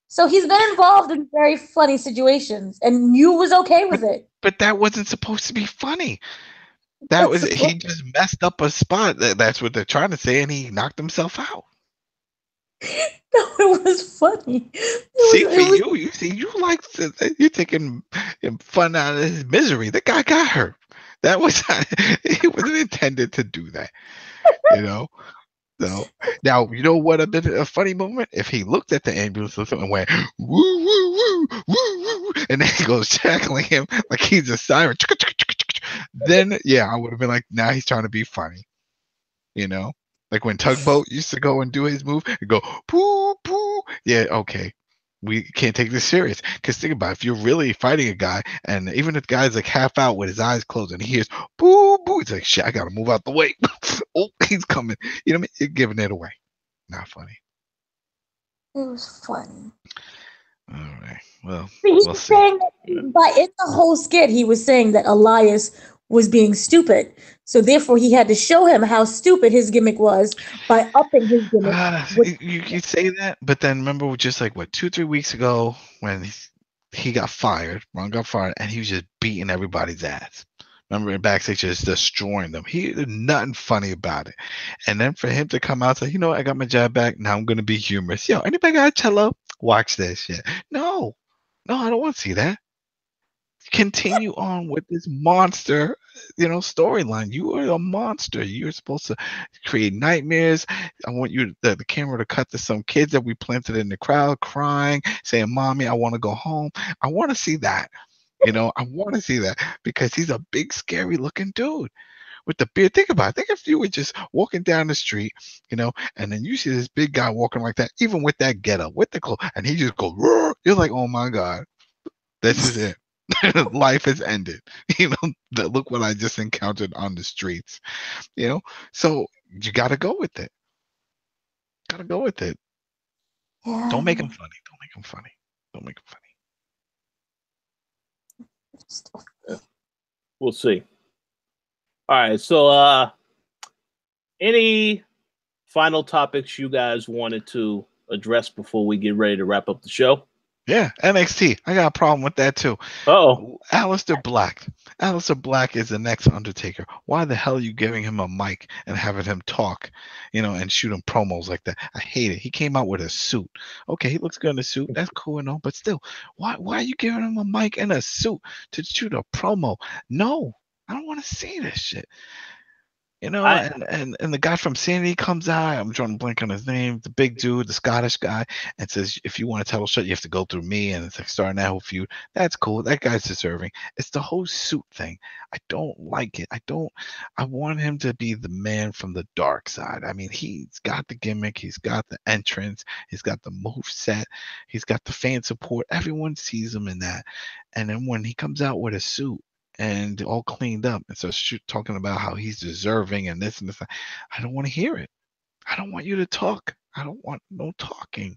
Speaker 3: So he's been involved in very funny situations, and you was okay with it.
Speaker 2: But that wasn't supposed to be funny. He just messed up a spot. That's what they're trying to say, and he knocked himself out.
Speaker 3: No, it was funny.
Speaker 2: You're taking fun out of his misery. The guy got hurt. That was he wasn't intended to do that. You know. So now you know what a funny moment if he looked at the ambulance and went woo woo woo woo woo, and then he goes tackling him like he's a siren. Then I would have been like, now he's trying to be funny. You know, like when Tugboat used to go and do his move and go poo poo. Yeah, okay. We can't take this serious because think about it, if you're really fighting a guy and even if the guy's like half out with his eyes closed and he hears boo boo, he's like, shit, I gotta move out the way. Oh, he's coming. You know what I mean? You're giving it away. Not funny.
Speaker 3: It was funny.
Speaker 2: All right. Well,
Speaker 3: we'll see. Saying that, in the whole skit, he was saying that Elias was being stupid. So therefore, he had to show him how stupid his gimmick was by upping his gimmick.
Speaker 2: You say that, but then remember just like, 2-3 weeks ago when he got fired, Ron got fired, and he was just beating everybody's ass. Remember in backstage just destroying them. He did nothing funny about it. And then for him to come out and say, you know what, I got my job back. Now I'm going to be humorous. Yo, anybody got a cello? Watch this shit. No, I don't want to see that. Continue on with this monster, storyline. You are a monster. You're supposed to create nightmares. I want you the camera to cut to some kids that we planted in the crowd crying, saying, "Mommy, I want to go home." I want to see that. I want to see that because he's a big, scary looking dude with the beard. Think about it. Think if you were just walking down the street, and then you see this big guy walking like that, even with that getup, with the clothes, and he just goes, "Roar." You're like, oh my God, this is it. Life has ended. Look what I just encountered on the streets. So you got to go with it. Yeah. Don't make him funny.
Speaker 1: We'll see. All right. So, any final topics you guys wanted to address before we get ready to wrap up the show?
Speaker 2: Yeah, NXT. I got a problem with that too.
Speaker 1: Oh,
Speaker 2: Aleister Black. Aleister Black is the next Undertaker. Why the hell are you giving him a mic and having him talk, and shoot him promos like that? I hate it. He came out with a suit. Okay, he looks good in a suit. That's cool and all, but still, why are you giving him a mic and a suit to shoot a promo? No, I don't want to see this shit. And the guy from Sanity comes out. I'm trying to blank on his name. The big dude, the Scottish guy, and says, if you want to tell a shit, you have to go through me. And it's like starting that whole feud. That's cool. That guy's deserving. It's the whole suit thing. I don't like it. I want him to be the man from the dark side. I mean, he's got the gimmick. He's got the entrance. He's got the move set. He's got the fan support. Everyone sees him in that. And then when he comes out with a suit, and all cleaned up, and so talking about how he's deserving and this and this, I don't want to hear it. I don't want you to talk. I don't want no talking.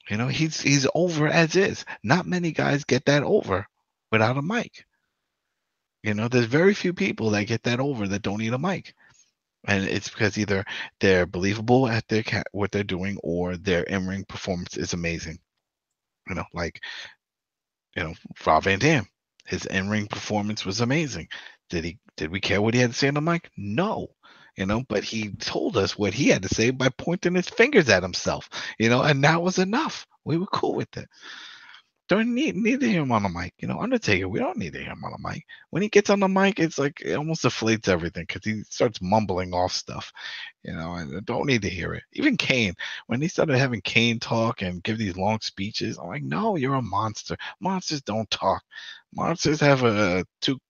Speaker 2: He's over as is. Not many guys get that over without a mic. There's very few people that get that over that don't need a mic. And it's because either they're believable at what they're doing, or their in-ring performance is amazing. Like, Rob Van Dam, his in-ring performance was amazing. Did we care what he had to say on the mic? No. But he told us what he had to say by pointing his fingers at himself, and that was enough. We were cool with it. Don't need to hear him on the mic. Undertaker, we don't need to hear him on the mic. When he gets on the mic, it's like it almost deflates everything because he starts mumbling off stuff, and I don't need to hear it. Even Kane, when he started having Kane talk and give these long speeches, I'm like, no, you're a monster. Monsters don't talk. Monsters have a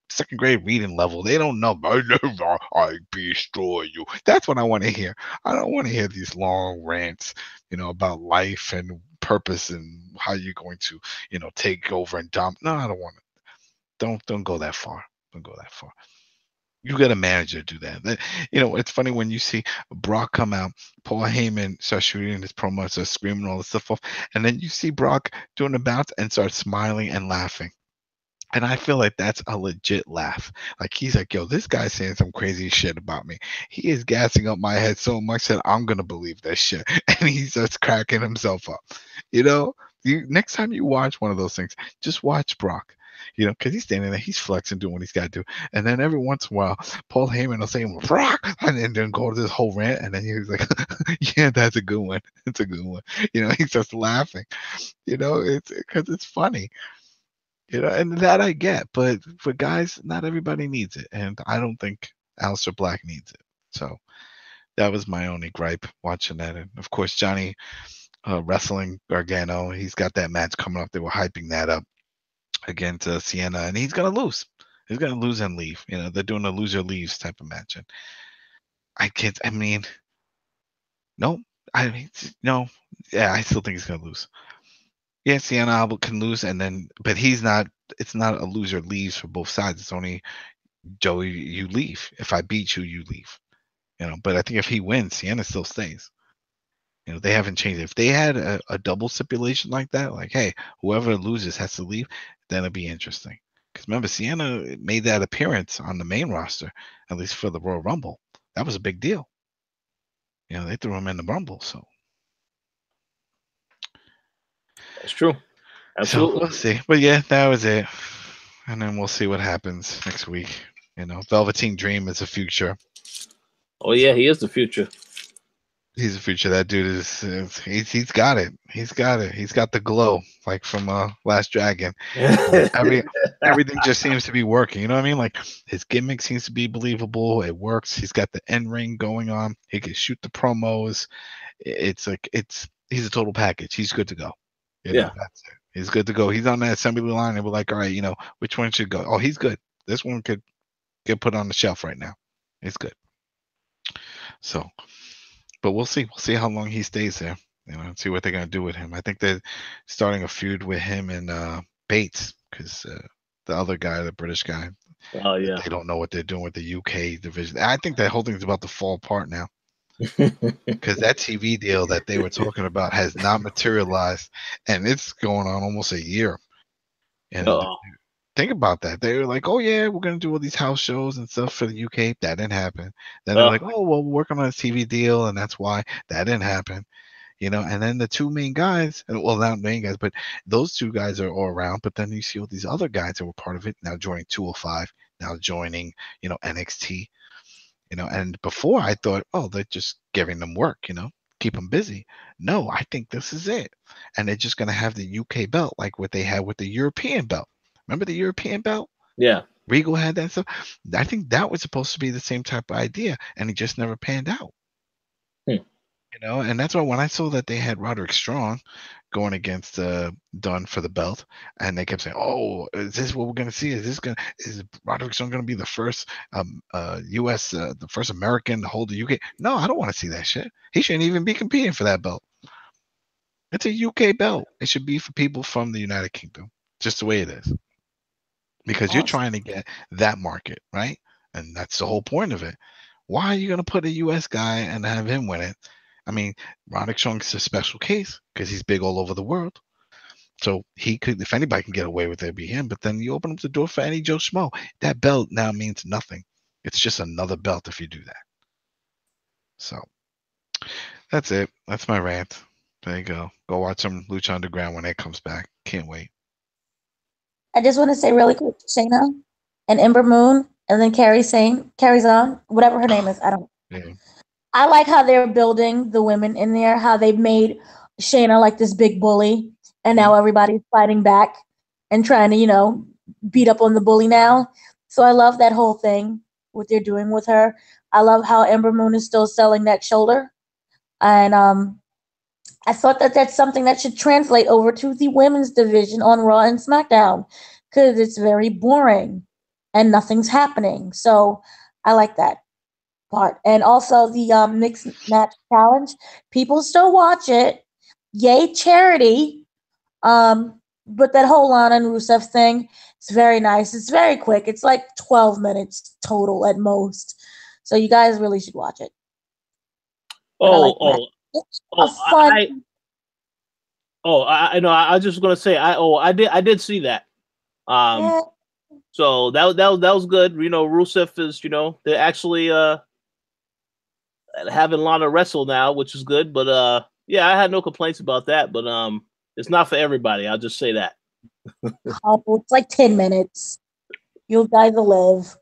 Speaker 2: second grade reading level. They don't know. I destroy you. That's what I want to hear. I don't want to hear these long rants, about life and purpose and how you're going to, take over and dump. No, I don't want it. Don't go that far. Don't go that far. You got a manager to do that. It's funny when you see Brock come out, Paul Heyman starts shooting his promos, starts screaming all this stuff off, and then you see Brock doing the bounce and start smiling and laughing. And I feel like that's a legit laugh. Like he's like, yo, this guy's saying some crazy shit about me. He is gassing up my head so much that I'm gonna believe that shit. And he starts cracking himself up. Next time you watch one of those things, just watch Brock. Because he's standing there, he's flexing, doing what he's got to do. And then every once in a while, Paul Heyman will say, Brock, and then go to this whole rant. And then he's like, yeah, that's a good one. It's a good one. He starts laughing. It's because it's funny. And that I get, but for guys, not everybody needs it, and I don't think Aleister Black needs it. So that was my only gripe watching that. And of course, Johnny wrestling Gargano, he's got that match coming up. They were hyping that up against Sienna, and he's gonna lose. He's gonna lose and leave. They're doing a loser leaves type of match, and I can't. I mean, no, no. Yeah, I still think he's gonna lose. Yeah, Sienna can lose, but he's not. It's not a loser leaves for both sides. It's only Joey, you leave. If I beat you, you leave. But I think if he wins, Sienna still stays. They haven't changed it. If they had a double stipulation like that, like, hey, whoever loses has to leave, then it'd be interesting. Because remember, Sienna made that appearance on the main roster, at least for the Royal Rumble. That was a big deal. They threw him in the Rumble, so.
Speaker 1: That's true. Absolutely.
Speaker 2: So we'll see. But yeah, that was it. And then we'll see what happens next week. Velveteen Dream is the future.
Speaker 1: Oh yeah, he is the future.
Speaker 2: He's the future. That dude he's got it. He's got it. He's got the glow, like from Last Dragon. Everything just seems to be working. You know what I mean? Like his gimmick seems to be believable. It works. He's got the in-ring going on. He can shoot the promos. He's a total package. He's good to go.
Speaker 1: Yeah,
Speaker 2: that's it. He's good to go. He's on that assembly line, and we're like, all right, which one should go? Oh, he's good. This one could get put on the shelf right now. It's good. So, but we'll see. We'll see how long he stays there. See what they're gonna do with him. I think they're starting a feud with him and Bates, because the other guy, the British guy.
Speaker 1: Oh yeah.
Speaker 2: They don't know what they're doing with the UK division. I think that whole thing's about to fall apart now. Because that TV deal that they were talking about has not materialized, and it's going on almost a year. And think about that. They were like, "Oh yeah, we're gonna do all these house shows and stuff for the UK." That didn't happen. Then they're like, "Oh well, we're working on a TV deal, and that's why that didn't happen." And then the two main guys, well, not main guys, but those two guys are all around. But then you see all these other guys that were part of it now joining 205, now joining, NXT. And before I thought, oh, they're just giving them work, keep them busy. No, I think this is it. And they're just going to have the UK belt like what they had with the European belt. Remember the European belt?
Speaker 1: Yeah.
Speaker 2: Regal had that stuff. I think that was supposed to be the same type of idea, and it just never panned out. And that's why when I saw that they had Roderick Strong going against Dunn for the belt, and they kept saying, "Oh, is this what we're going to see? Is Roderick Strong going to be the first U.S. The first American to hold the UK?" No, I don't want to see that shit. He shouldn't even be competing for that belt. It's a UK belt. It should be for people from the United Kingdom, just the way it is, because you're trying to get that market, right? And that's the whole point of it. Why are you going to put a U.S. guy and have him win it? I mean, Roderick Strong's a special case because he's big all over the world. So he could, if anybody can get away with it, it'd be him. But then you open up the door for any Joe Schmo. That belt now means nothing. It's just another belt if you do that. So that's it. That's my rant. There you go. Go watch some Lucha Underground when it comes back. Can't wait.
Speaker 3: I just want to say really quick, Shayna and Ember Moon, and then Carrie's on, whatever her name is. I don't.
Speaker 2: Yeah.
Speaker 3: I like how they're building the women in there. How they've made Shayna like this big bully, and now everybody's fighting back and trying to, beat up on the bully now. So I love that whole thing. What they're doing with her. I love how Ember Moon is still selling that shoulder, and I thought that that's something that should translate over to the women's division on Raw and SmackDown because it's very boring and nothing's happening. So I like that part. And also the mixed match challenge. People still watch it. Yay, charity. But that whole Lana and Rusev thing, it's very nice. It's very quick. It's like 12 minutes total at most. So you guys really should watch it. It's a fun.
Speaker 1: I know. I was just gonna say. I did see that.
Speaker 3: Yeah.
Speaker 1: So that was good. Rusev is. They're actually having Lana wrestle now, which is good. But yeah, I had no complaints about that. But it's not for everybody. I'll just say that.
Speaker 3: It's like 10 minutes. You guys will live.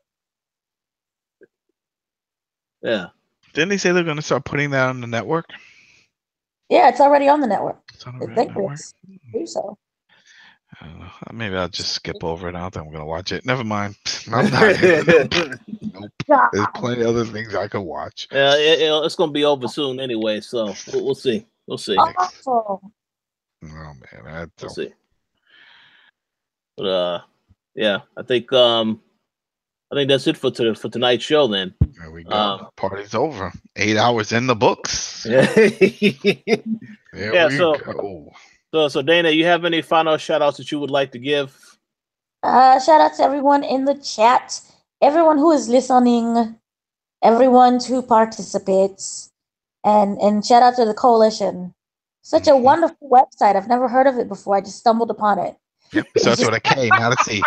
Speaker 1: Yeah.
Speaker 2: Didn't they say they're going to start putting that on the network?
Speaker 3: Yeah, it's already on the network.
Speaker 2: It's on
Speaker 3: I
Speaker 2: the
Speaker 3: think
Speaker 2: network.
Speaker 3: do so.
Speaker 2: I don't know. Maybe I'll just skip over it. I don't think I'm going to watch it. Never mind. I'm not. Nope. There's plenty of other things I could watch.
Speaker 1: Yeah, it's going to be over soon anyway. So we'll see. We'll see.
Speaker 3: Oh
Speaker 2: man,
Speaker 1: we'll see. But yeah, I think that's it for tonight's show. Then
Speaker 2: there we go. Party's over. 8 hours in the books.
Speaker 1: There
Speaker 2: we go.
Speaker 1: So Dana, you have any final shout outs that you would like to give?
Speaker 3: Shout out to everyone in the chat, everyone who is listening, everyone who participates, and shout out to the Koalition. Such a wonderful website. I've never heard of it before. I just stumbled upon it.
Speaker 2: Yep, it starts with a K, not a C.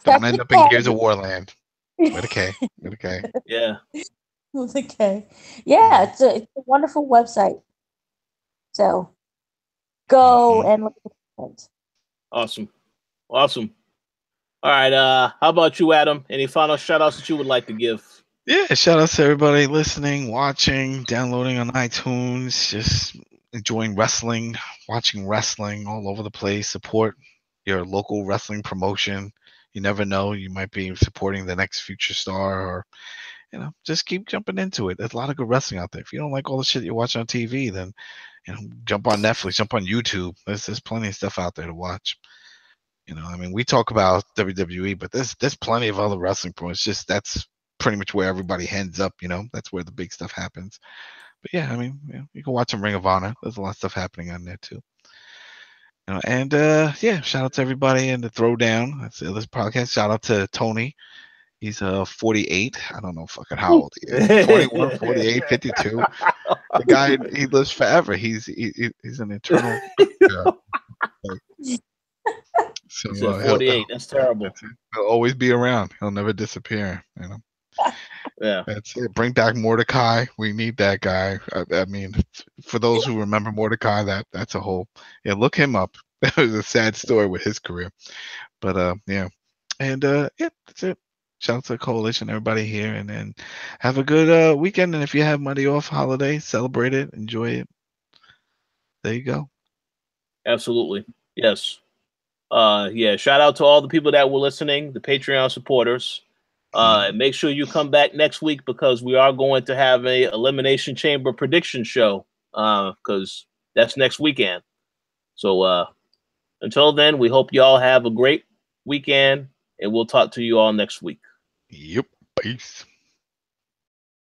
Speaker 2: Don't end up in Gears of War land. With a K. With a K.
Speaker 1: Yeah.
Speaker 3: With a K. Yeah, it's a wonderful website. So go and look at it.
Speaker 1: Awesome. All right. How about you, Adam? Any final shout outs that you would like to give?
Speaker 2: Yeah, shout outs to everybody listening, watching, downloading on iTunes, just enjoying wrestling, watching wrestling all over the place. Support your local wrestling promotion. You never know, you might be supporting the next future star, or just keep jumping into it. There's a lot of good wrestling out there. If you don't like all the shit you watch on TV, then jump on Netflix, jump on YouTube. There's plenty of stuff out there to watch. We talk about WWE, but there's plenty of other wrestling promotions. Just that's pretty much where everybody ends up. That's where the big stuff happens. But yeah, you can watch some Ring of Honor. There's a lot of stuff happening on there too. Yeah, shout out to everybody in the Throwdown. That's the other podcast. Shout out to Tony. He's 48. I don't know fucking how old he is. 21, 48, 52. The guy, he lives forever. He's an eternal. So
Speaker 1: 48. That's terrible.
Speaker 2: He'll always be around. He'll never disappear.
Speaker 1: Yeah.
Speaker 2: That's it. Bring back Mordecai. We need that guy. For those who remember Mordecai, that's a whole. Yeah, look him up. That was a sad story with his career. But yeah, and yeah, that's it. Shout out to the Koalition, everybody here, and then have a good weekend. And if you have Monday off, holiday, celebrate it, enjoy it. There you go.
Speaker 1: Absolutely, yes. Yeah. Shout out to all the people that were listening, the Patreon supporters. Make sure you come back next week because we are going to have a Elimination Chamber prediction show because that's next weekend. So until then, we hope y'all have a great weekend, and we'll talk to you all next week.
Speaker 2: Yep. Peace.